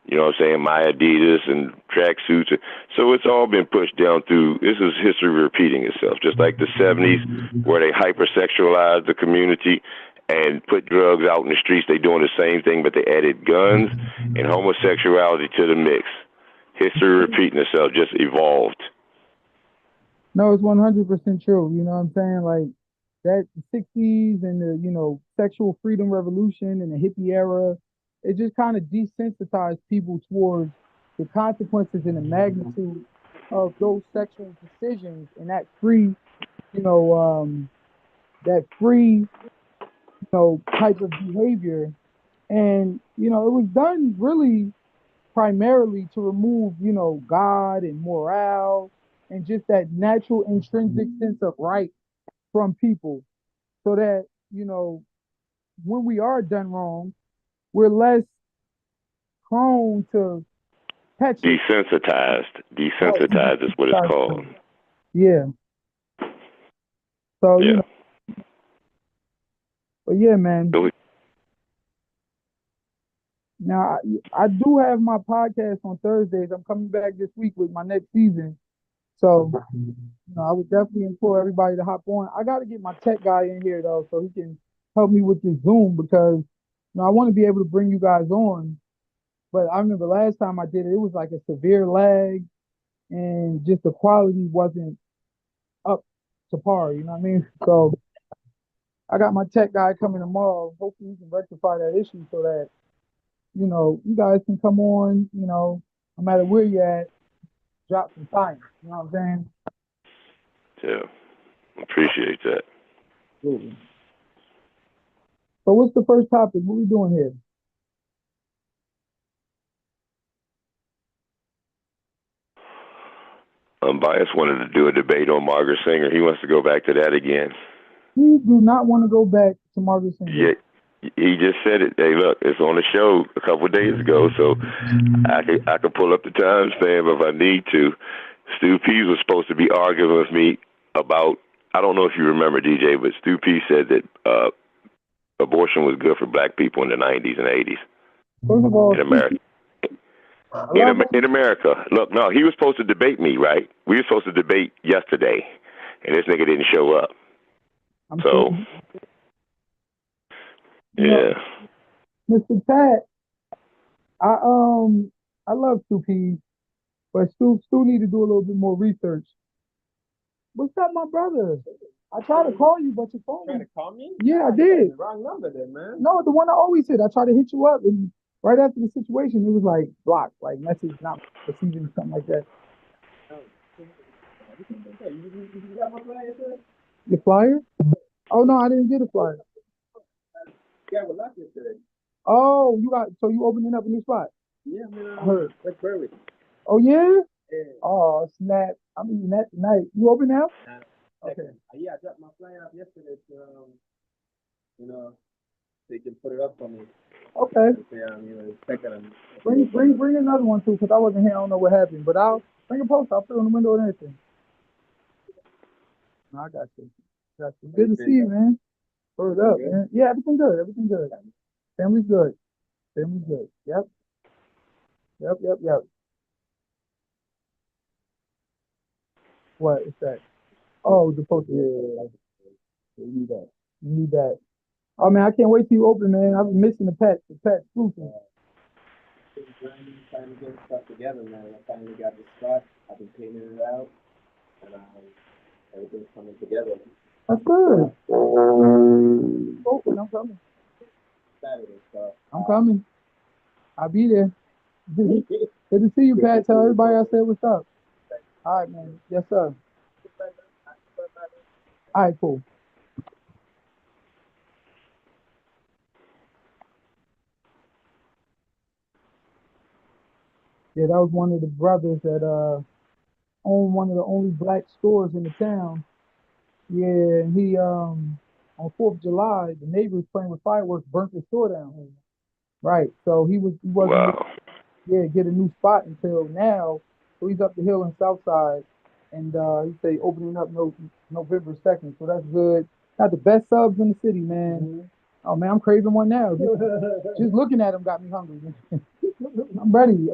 You know what I'm saying? My Adidas and tracksuits. So it's all been pushed down through. This is history repeating itself, just like the 70s, where they hypersexualized the community and put drugs out in the streets. They doing the same thing, but they added guns and homosexuality to the mix. History repeating itself, just evolved. No, it's 100% true. You know what I'm saying? Like that 60s and the, sexual freedom revolution and the hippie era, it just kind of desensitized people towards the consequences and the magnitude of those sexual decisions and that free, type of behavior. And, it was done really primarily to remove, God and morale and just that natural intrinsic sense of right from people, so that, when we are done wrong, we're less prone to catch it. Desensitized is what it's called. Yeah. So, yeah. But yeah, man. Now, I do have my podcast on Thursdays. I'm coming back this week with my next season. So, I would definitely implore everybody to hop on. I got to get my tech guy in here, though, so he can help me with this Zoom, because, I want to be able to bring you guys on. But I remember last time I did it, it was like a severe lag, and just the quality wasn't up to par, you know what I mean? So I got my tech guy coming tomorrow. Hopefully he can rectify that issue so that, you guys can come on, no matter where you're at, drop some time. You know what I'm saying? Yeah. Appreciate that. Absolutely. So what's the first topic? What are we doing here? Bias wanted to do a debate on Margaret Sanger. He wants to go back to that again. We do not want to go back to Margaret Sanger. Yeah, he just said it. Hey, look, it's on the show a couple of days ago, so I can pull up the timestamp if I need to. Stu Pease was supposed to be arguing with me about, I don't know if you remember, DJ, but Stu Pease said that abortion was good for black people in the 90s and 80s. First of all, in America. In America. Look, no, he was supposed to debate me, right? We were supposed to debate yesterday, and this nigga didn't show up. Yeah. Mr. Pat, I love Stu Pease, but Stu need to do a little bit more research. What's up, my brother? I tried to call you, but your phone. Trying to call me? Yeah, I did. The wrong number then, man. No, the one I always hit. I tried to hit you up, and right after the situation, it was like blocked, like message not receiving, something like that. You got my flyer, sir? Your flyer? Oh no, I didn't get a flyer. Yeah, we left yesterday. Oh, you opening up a new spot? Yeah, man. I heard. That's Berwick. Oh yeah? Yeah. Oh snap! I'm eating that tonight. You open now? Okay. Yeah, I dropped my flyer off yesterday to they can put it up for me. Okay. Second them. Bring another one too, because I wasn't here. I don't know what happened, but I'll bring a post. I'll put it on the window and everything. No, I got you. Good to see you, man. Word up, man. Yeah, everything good. Everything good. Family's good. Family's good. Yep. What is that? Oh, the poster. Yeah. You need that. Oh man, I can't wait till you open, man. I've been missing the pet exclusive. Trying to get stuff together, man. I finally got the spot. I've been painting it out, and everything's coming together. That's good. Open, I'm coming. Saturday, so I'm coming. I'll be there. Good to see you, Pat. Tell everybody I said what's up. All right, man. Yes, sir. All right, cool. Yeah, that was one of the brothers that owned one of the only black stores in the town. Yeah, and he on 4th of July, the neighbors playing with fireworks burnt the store down. Right. So he wasn't Wow. get a new spot until now. So he's up the hill in Southside, and he say opening up November 2nd. So that's good. Got the best subs in the city, man. Oh man, I'm craving one now. Just looking at them got me hungry. I'm ready.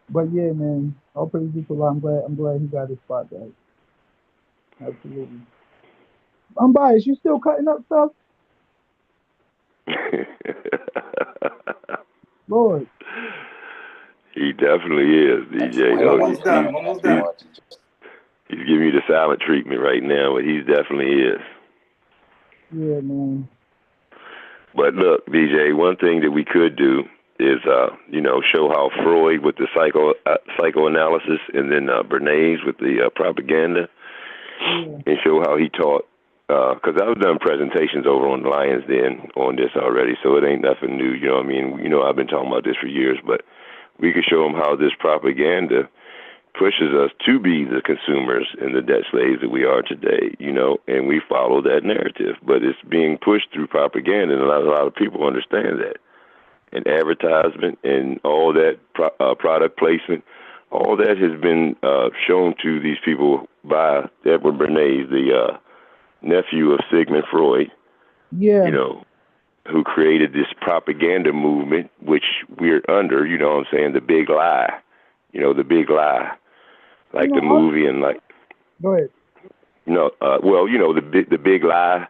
But yeah, man, all praise be to Allah. I'm glad he got his spot back. Absolutely. I'm biased. You still cutting up stuff? Lord. He definitely is, DJ. I'm almost done. I'm almost done. He's giving you the silent treatment right now, but he definitely is. Yeah, man. But look, DJ, one thing that we could do is, show how Freud with the psychoanalysis, and then Bernays with the propaganda, and show how he taught. Because I've done presentations over on the Lions Den on this already, so it ain't nothing new. You know what I mean? I've been talking about this for years, but we could show them how this propaganda pushes us to be the consumers and the debt slaves that we are today, and we follow that narrative. But it's being pushed through propaganda, and a lot of people understand that. And advertisement and all that product placement, all that has been shown to these people by Edward Bernays, the nephew of Sigmund Freud, who created this propaganda movement, which we're under, the big lie, the big lie, like the movie and like. Go ahead. The big lie,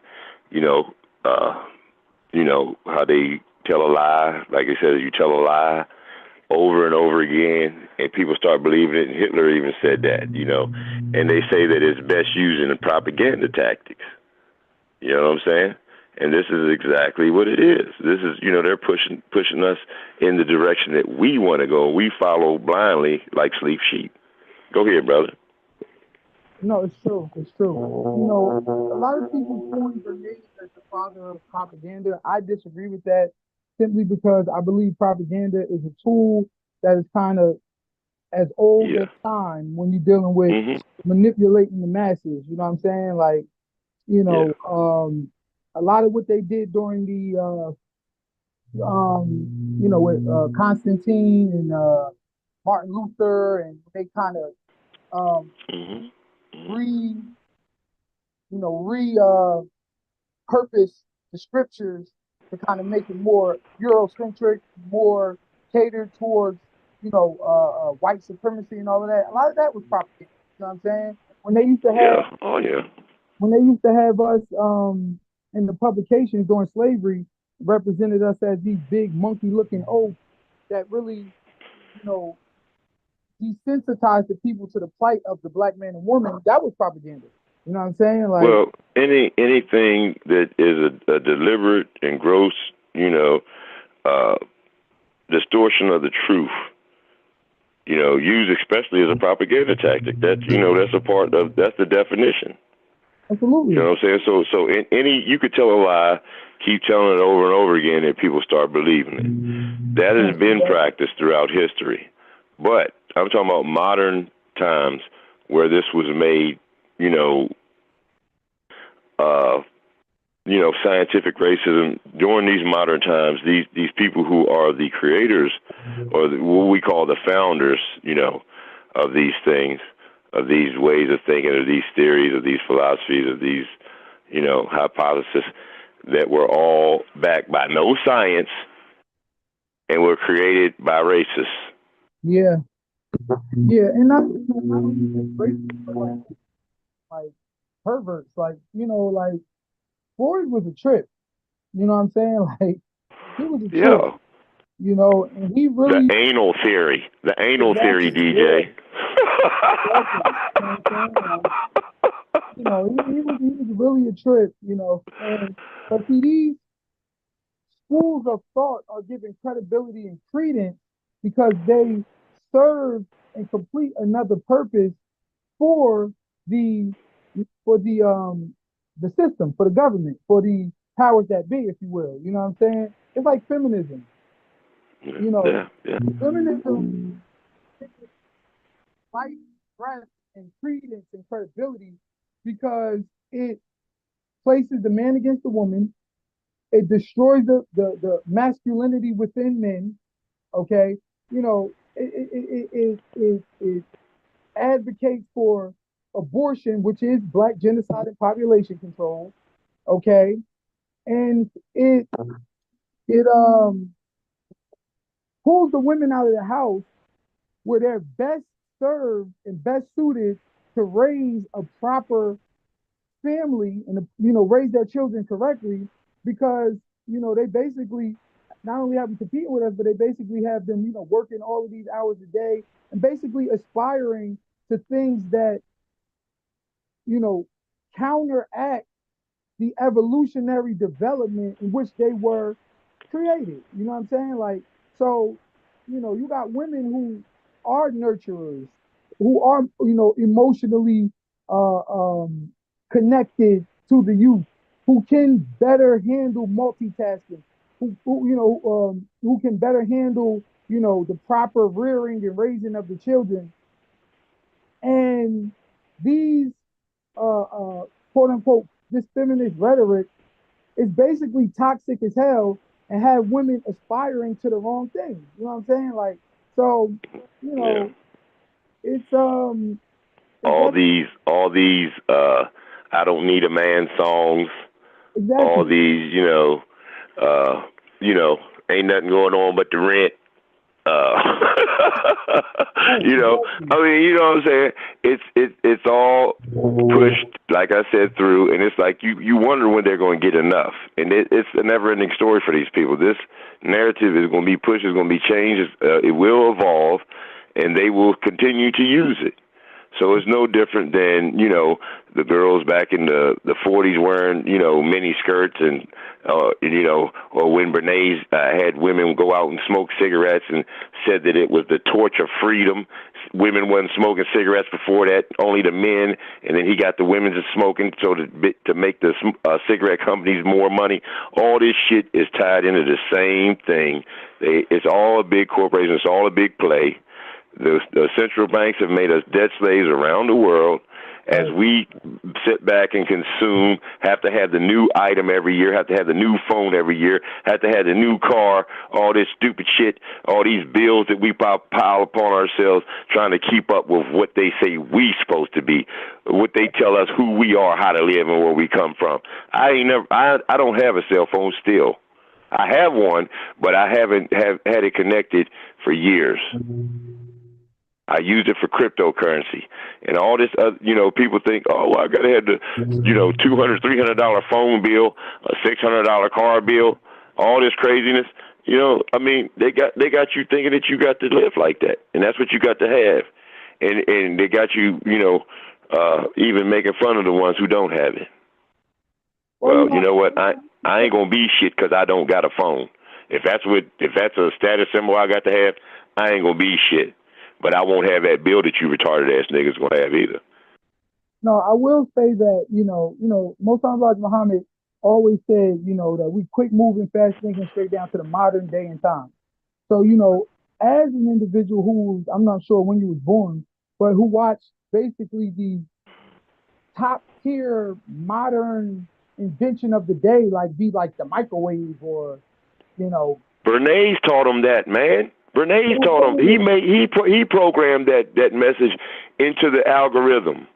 how they tell a lie, like I said, you tell a lie over and over again, and people start believing it, and Hitler even said that, and they say that it's best used in propaganda tactics. You know what I'm saying? And this is exactly what it is. This is, they're pushing us in the direction that we want to go. We follow blindly like sleep sheep. Go ahead, brother. No, it's true. It's true. A lot of people point Bernays as the father of propaganda. I disagree with that simply because I believe propaganda is a tool that is kind of as old as time when you're dealing with manipulating the masses. You know what I'm saying? Like, a lot of what they did during the, with Constantine and Martin Luther, and they kind of purpose the scriptures to kind of make it more Eurocentric, more catered towards, white supremacy and all of that. A lot of that was propaganda. You know what I'm saying? When they used to have, when they used to have us in the publications during slavery, represented us as these big monkey-looking oafs that really, desensitized the people to the plight of the black man and woman. That was propaganda. You know what I'm saying? Like, well, anything that is a deliberate and gross, distortion of the truth, used especially as a propaganda tactic. That's that's the definition. Absolutely. You know what I'm saying? So you could tell a lie, keep telling it over and over again, and people start believing it. That has been practiced throughout history. But I'm talking about modern times where this was made, scientific racism. During these modern times, these people who are the creators, or what we call the founders, of these things, of these ways of thinking, of these theories, of these philosophies, of these, hypotheses that were all backed by no science and were created by racists. Yeah. Yeah, and not racist, like perverts, like, like Freud was a trip. You know what I'm saying? Like, he was a trip. And he really the anal theory, DJ. He was really a trip, and but see, these schools of thought are given credibility and credence because they serve and complete another purpose for the the system, for the government, for the powers that be, if you will. You know what I'm saying? It's like feminism. You know, feminism fights breadth and credence and credibility because it places the man against the woman. It destroys the masculinity within men. Okay, you know, it advocates for abortion, which is black genocide and population control. Okay, and it pulls the women out of the house where they're best served and best suited to raise a proper family and raise their children correctly, because they basically not only have them competing with us, but they basically have them working all of these hours a day and basically aspiring to things that counteract the evolutionary development in which they were created. You know what I'm saying? Like, so you got women who are nurturers, who are emotionally connected to the youth, who can better handle multitasking, who can better handle the proper rearing and raising of the children. And these quote unquote this feminist rhetoric is basically toxic as hell and have women aspiring to the wrong thing. You know what I'm saying? Like, so it's all these I don't need a man songs. Exactly. All these, ain't nothing going on but the rent. I mean, you know what I'm saying? It's all pushed, like I said, through, and it's like you wonder when they're going to get enough, and it's a never-ending story for these people. This narrative is going to be pushed, it's going to be changed, it will evolve, and they will continue to use it. So it's no different than, the girls back in the 40s wearing, mini skirts and, or when Bernays had women go out and smoke cigarettes and said that it was the torch of freedom. Women wasn't smoking cigarettes before that, only the men. And then he got the women to smoking so to make the cigarette companies more money. All this shit is tied into the same thing. It's all a big corporation. It's all a big play. The central banks have made us debt slaves around the world. As we sit back and consume, have to have the new item every year, have to have the new phone every year, have to have the new car, all this stupid shit, all these bills that we pile upon ourselves, trying to keep up with what they say we supposed to be, what they tell us who we are, how to live, and where we come from. I don't have a cell phone still. I have one, but I haven't had it connected for years. I used it for cryptocurrency and all this. People think, oh, well, I gotta have the, $200, $300 phone bill, a $600 car bill, all this craziness. They got you thinking that you got to live like that, and that's what you got to have, and they got you, even making fun of the ones who don't have it. Well, you know what? I ain't gonna be shit because I don't got a phone. If that's a status symbol I got to have, I ain't gonna be shit. But I won't have that bill that you retarded ass niggas gonna have either. No, I will say that, most times like Muhammad always said, that we quick moving, fast thinking, straight down to the modern day and time. So, as an individual who, I'm not sure when you was born, but who watched basically the top tier modern invention of the day, like the microwave or, Bernays taught him that, man. Bernays taught him. He programmed that message into the algorithm.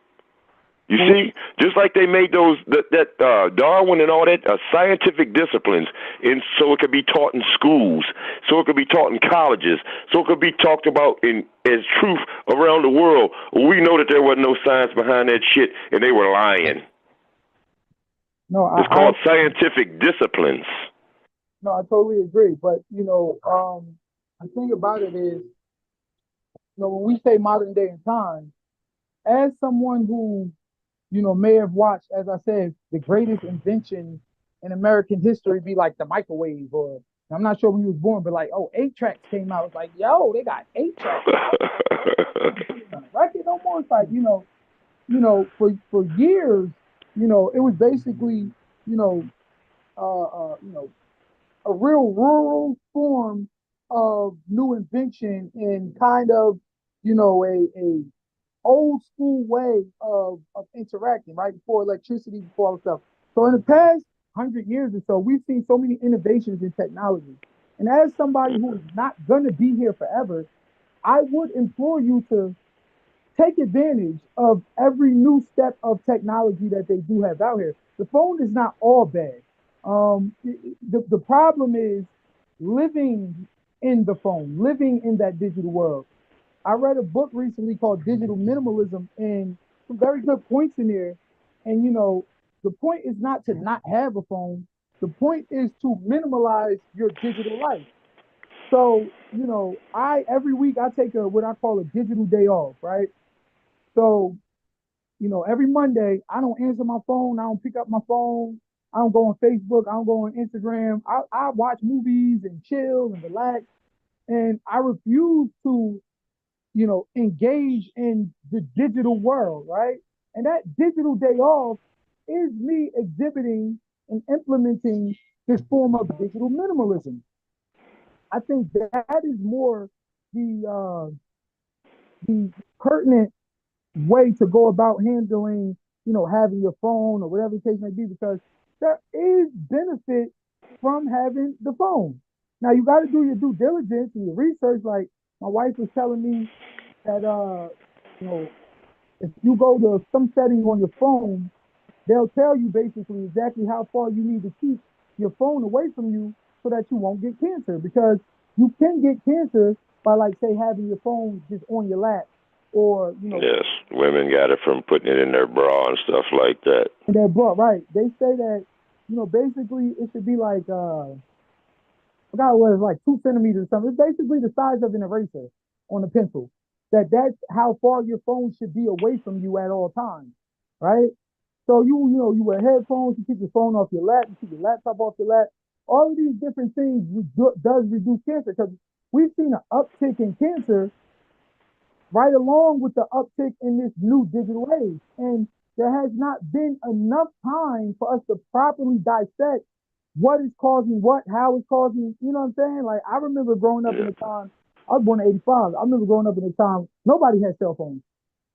You see, just like they made that Darwin and all that scientific disciplines, so it could be taught in schools, so it could be taught in colleges, so it could be talked about as truth around the world. We know that there wasn't no science behind that shit, and they were lying. No, it's called scientific disciplines. No, I totally agree. But the thing about it is, when we say modern day and time, as someone who, may have watched, as I said, the greatest invention in American history be like the microwave, or I'm not sure when you was born, but like, 8-tracks came out. It's like, yo, they got 8-tracks. Record no more. It's like, for years, it was basically, a real rural form of new invention and kind of, a old school way of interacting, right? Before electricity, before all that stuff. So in the past 100 years or so, we've seen so many innovations in technology. And as somebody who is not gonna be here forever, I would implore you to take advantage of every new step of technology that they do have out here. The phone is not all bad. The problem is living in the phone, living in that digital world. I read a book recently called Digital Minimalism, and some very good points in there. And the point is not to not have a phone. The point is to minimalize your digital life. So, I every week I take what I call a digital day off, right? So, every Monday I don't answer my phone, I don't pick up my phone, I don't go on Facebook, I don't go on Instagram. I watch movies and chill and relax. And I refuse to engage in the digital world, right? And that digital day off is me exhibiting and implementing this form of digital minimalism. I think that is more the pertinent way to go about handling, having your phone or whatever the case may be, because there is benefit from having the phone. Now you got to do your due diligence and your research. Like my wife was telling me that if you go to some setting on your phone, they'll tell you basically exactly how far you need to keep your phone away from you so that you won't get cancer. Because you can get cancer by, like, say, having your phone just on your lap, or Yes, women got it from putting it in their bra and stuff like that. in their bra, right? They say that basically it should be like I forgot what it's like 2 centimeters or something. It's basically the size of an eraser on a pencil. That's how far your phone should be away from you at all times, right? So you wear headphones, you keep your phone off your lap, you keep your laptop off your lap. All of these different things does reduce cancer, because we've seen an uptick in cancer right along with the uptick in this new digital age. And there has not been enough time for us to properly dissect what is causing what, how it's causing, you know what I'm saying? Like, I remember growing up in the time, I was born in 85. I remember growing up in the time, nobody had cell phones.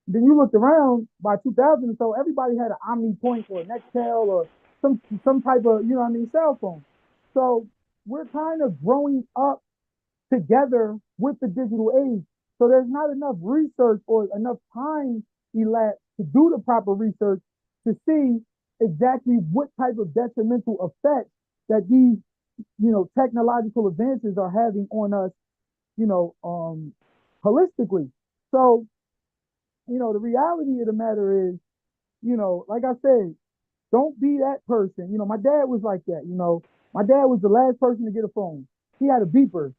Then you looked around by 2000 or so, everybody had an OmniPoint or a Nextel or some type of, cell phone. So we're kind of growing up together with the digital age. So there's not enough research or enough time elapsed to do the proper research to see exactly what type of detrimental effects that these, technological advances are having on us, holistically. So, the reality of the matter is, like I said, don't be that person. My dad was like that. My dad was the last person to get a phone. He had a beeper.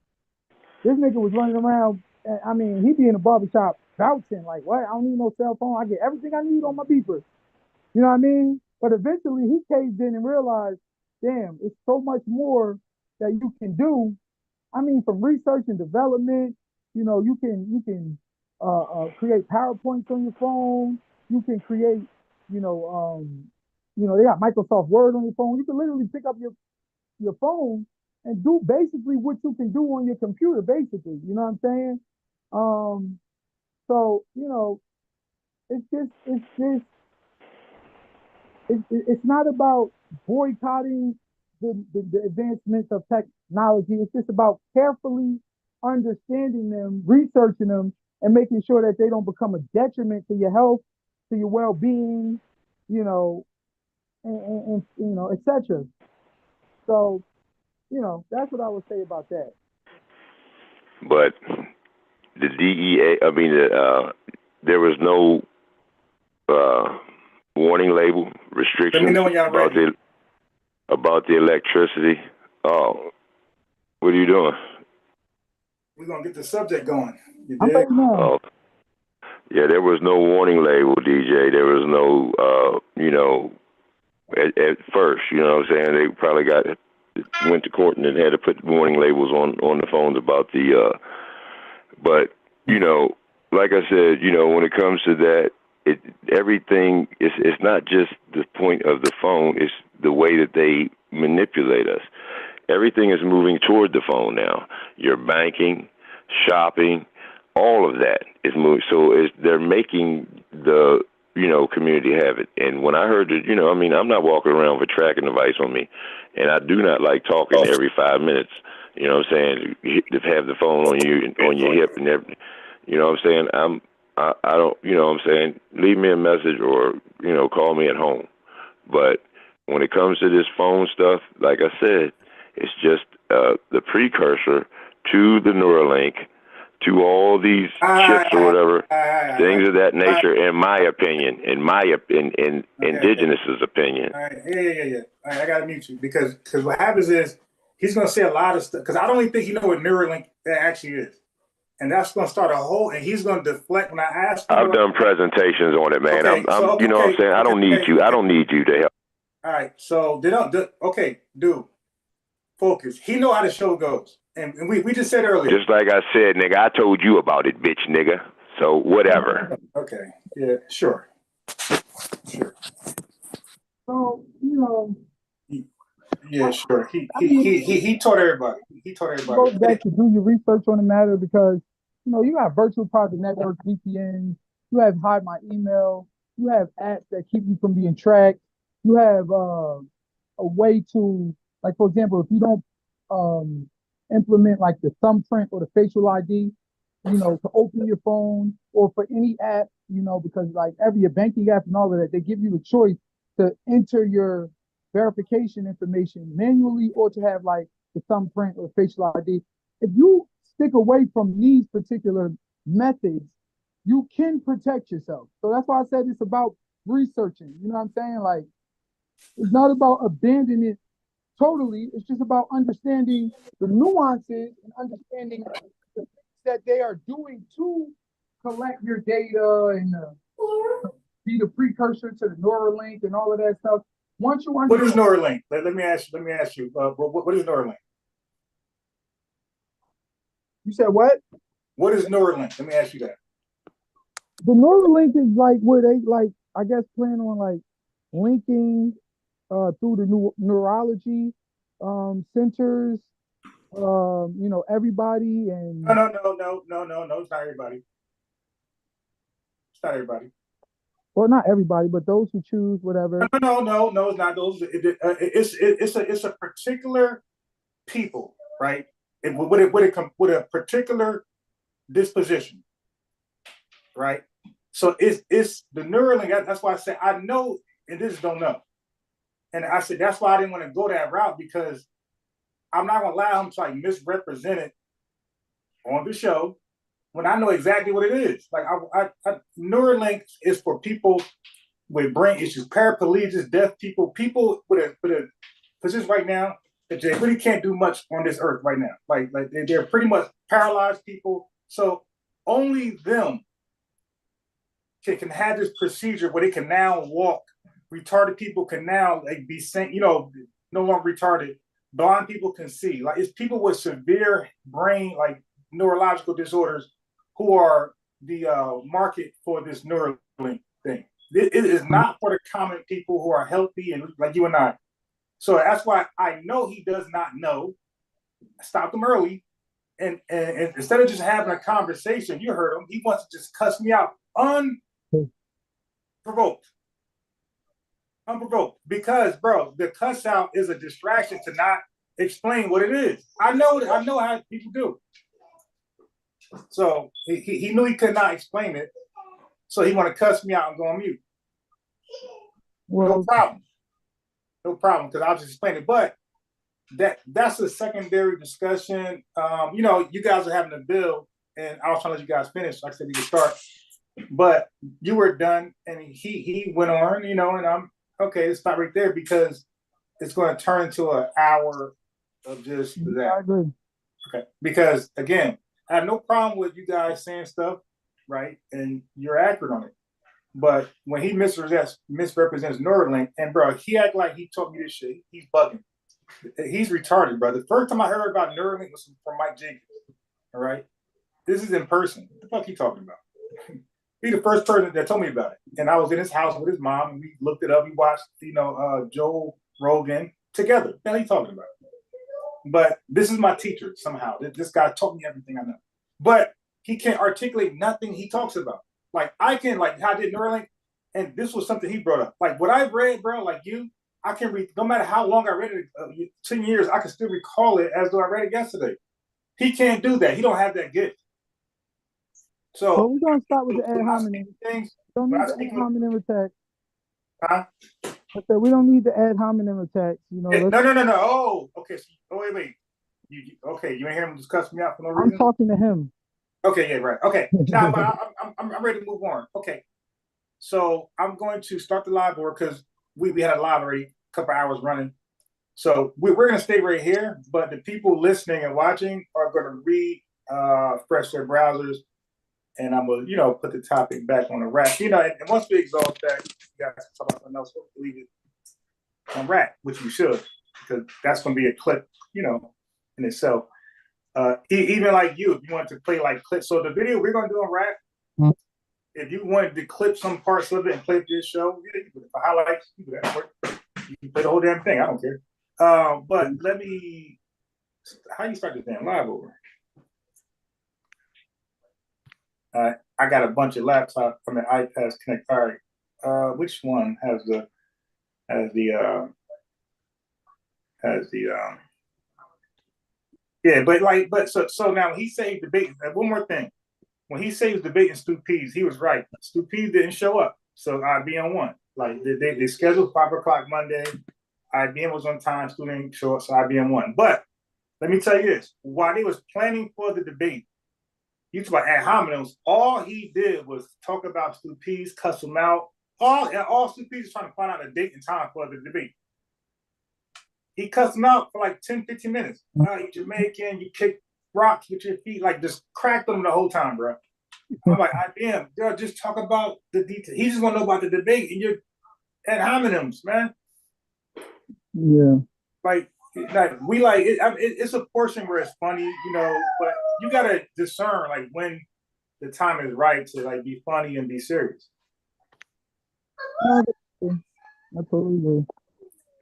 This nigga was running around. I mean, he'd be in the barbershop vouching, like, what? I don't need no cell phone. I get everything I need on my beeper. You know what I mean? But eventually he caved in and realized, damn, it's so much more that you can do. I mean, from research and development, you can create PowerPoints on your phone. You can create, they got Microsoft Word on your phone. You can literally pick up your phone and do basically what you can do on your computer, basically. You know what I'm saying? So, it's not about boycotting the advancements of technology. It's just about carefully understanding them, researching them, and making sure that they don't become a detriment to your health, to your well-being, and etc. So, that's what I would say about that. But the DEA, there was no warning label restriction about the electricity. Oh, what are you doing? We're gonna get the subject going. You I'm dig? like, no. Oh, yeah, there was no warning label, DJ. There was no, at first, you know what I'm saying? They probably went to court and then had to put warning labels on the phones about the, but, like I said, when it comes to that, everything is, it's not just the point of the phone, it's the way that they manipulate us. Everything is moving toward the phone now. Your banking, shopping, all of that is moving. So they're making the, community have it. And when I heard that, I'm not walking around with a tracking device on me, and I do not like talking every 5 minutes. You know what I'm saying? To have the phone on your hip and everything. You know what I'm saying? I don't, what I'm saying? Leave me a message or, call me at home. But when it comes to this phone stuff, like I said, it's just the precursor to the Neuralink, to all these chips or whatever, things of that nature, in my opinion, in Indigenous's opinion. All right. Yeah. All right, I got to mute you because what happens is he's going to say a lot of stuff because I don't even think he knows what Neuralink actually is. And that's going to start a whole, and he's going to deflect when I ask him. I've done presentations on it, man. Okay, you know what I'm saying? I don't need you. I don't need you to help. All right. So dude, focus. He know how the show goes. And we just said earlier. Just like I said, nigga, I told you about it, bitch, nigga. So whatever. Okay. Yeah, sure. So, Yeah, sure. He taught everybody. It goes back to do your research on the matter because, you have virtual private networks, VPNs, you have hide my email, you have apps that keep you from being tracked, you have a way to, like, for example, if you don't implement like the thumbprint or the facial ID, to open your phone or for any app, because like your banking app and all of that, they give you the choice to enter your verification information manually or to have like the thumbprint or facial ID. If you stick away from these particular methods, you can protect yourself. So that's why I said it's about researching. You know what I'm saying? Like, it's not about abandoning it totally. It's just about understanding the nuances and understanding the things that they are doing to collect your data and be the precursor to the Neuralink and all of that stuff. Once you understand, what is Neuralink? Let me ask you. What is Neuralink? You said what? What is Neuralink? Let me ask you that. The Neuralink is like where they I guess plan on like linking through the neurology centers, everybody and No, it's not everybody. It's not everybody. Well, not everybody, but those who choose whatever. No, it's not those. It's a particular people, right? With a particular disposition, right? So it's the Neuralink. That's why I said I know, and this don't know. And I said that's why I didn't want to go that route because I'm not gonna allow him to like misrepresent it on the show when I know exactly what it is. Like Neuralink is for people with brain issues, paraplegics, deaf people with a position right now that they really can't do much on this earth right now. Like they're pretty much paralyzed people. So only them can have this procedure where they can now walk. Retarded people can now be sent, no longer retarded. Blind people can see. Like it's people with severe brain, like neurological disorders who are the market for this Neuralink thing. It is not for the common people who are healthy and like you and I. So that's why I know he does not know. I stopped him early. And instead of just having a conversation, you heard him, he wants to just cuss me out unprovoked. Because, bro, the cuss out is a distraction to not explain what it is. I know how people do. So he knew he could not explain it. So he want to cuss me out and go on mute. Well, no problem, because I'll just explain it. But that's a secondary discussion. You guys are having a bill, and I was trying to let you guys finish. Like I said, we could start. But you were done, and he went on, and I'm okay, let's stop right there because it's going to turn into an hour of just that. I agree. Okay, because again, I have no problem with you guys saying stuff, right? And you're accurate on it. But when he misrepresents Neuralink, and bro, he act like he taught me this shit. He's bugging. He's retarded, bro. The first time I heard about Neuralink was from Mike Jenkins. All right, this is in person. What the fuck he talking about? He the first person that told me about it. And I was in his house with his mom, and we looked it up. We watched, Joe Rogan together. What are you talking about? But this is my teacher somehow. This guy taught me everything I know. But he can't articulate nothing he talks about. Like I can, like how I did Neuralink, and this was something he brought up. Like what I've read, bro, like you, I can read, no matter how long I read it, 10 years, I can still recall it as though I read it yesterday. He can't do that. He don't have that gift. So we're gonna start with the ad hominem. Don't need the ad hominem attack. Huh? I said we don't need the ad hominem attacks. No. Oh, okay. Wait. You ain't hear him just cuss me out for no reason? I'm talking to him. Okay, yeah, right. Okay. Now, but I'm ready to move on. Okay. So I'm going to start the live board because we had a live already, a couple hours running. So we're going to stay right here, but the people listening and watching are going to refresh their browsers, and I'm going to, put the topic back on the rack. And once we exhaust that, you guys talk about something else, we'll leave it on rack, which we should, because that's going to be a clip, in itself. Even like you, if you want to play like clips. So the video we're going to do on rack, if you wanted to clip some parts of it and play this show, you can put it for highlights, you can do that. You can play the whole damn thing. I don't care. But how you start this damn live over? I got a bunch of laptops from the iPads Connect. All right. Which one has the yeah, but so now when he saved debate, one more thing. When he saves debating Stu Pease, he was right. Stu Pease didn't show up. So IBM won. Like they scheduled 5 o'clock Monday. IBM was on time, Stu didn't show up, so IBM won. But let me tell you this. While they was planning for the debate, you talk about ad hominems, all he did was talk about Stu Pease, cuss him out. All Stu Pease is trying to find out a date and time for the debate. He cussed him out for like 10, 15 minutes. You Jamaican, you kick rocks with your feet, like just cracked them the whole time, bro. I'm like, IBM, they'll just talk about the details. He just want to know about the debate, and you're ad hominems, man. Yeah. Like we like it, it's a portion where it's funny, but you gotta discern like when the time is right to like be funny and be serious. No, I totally agree. All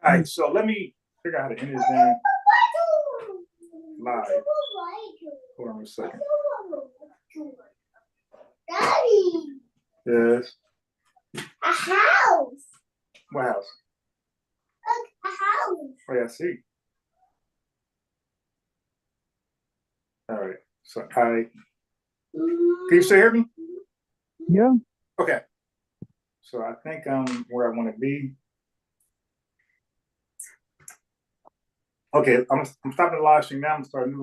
right, so let me figure out how to end this thing live. Hold on a second. Daddy. Yes. A house. What house? Look, a house. Oh yeah, I see. All right. So can you still hear me? Yeah. Okay. So I think I'm where I want to be. Okay, I'm stopping the live stream now. I'm starting new.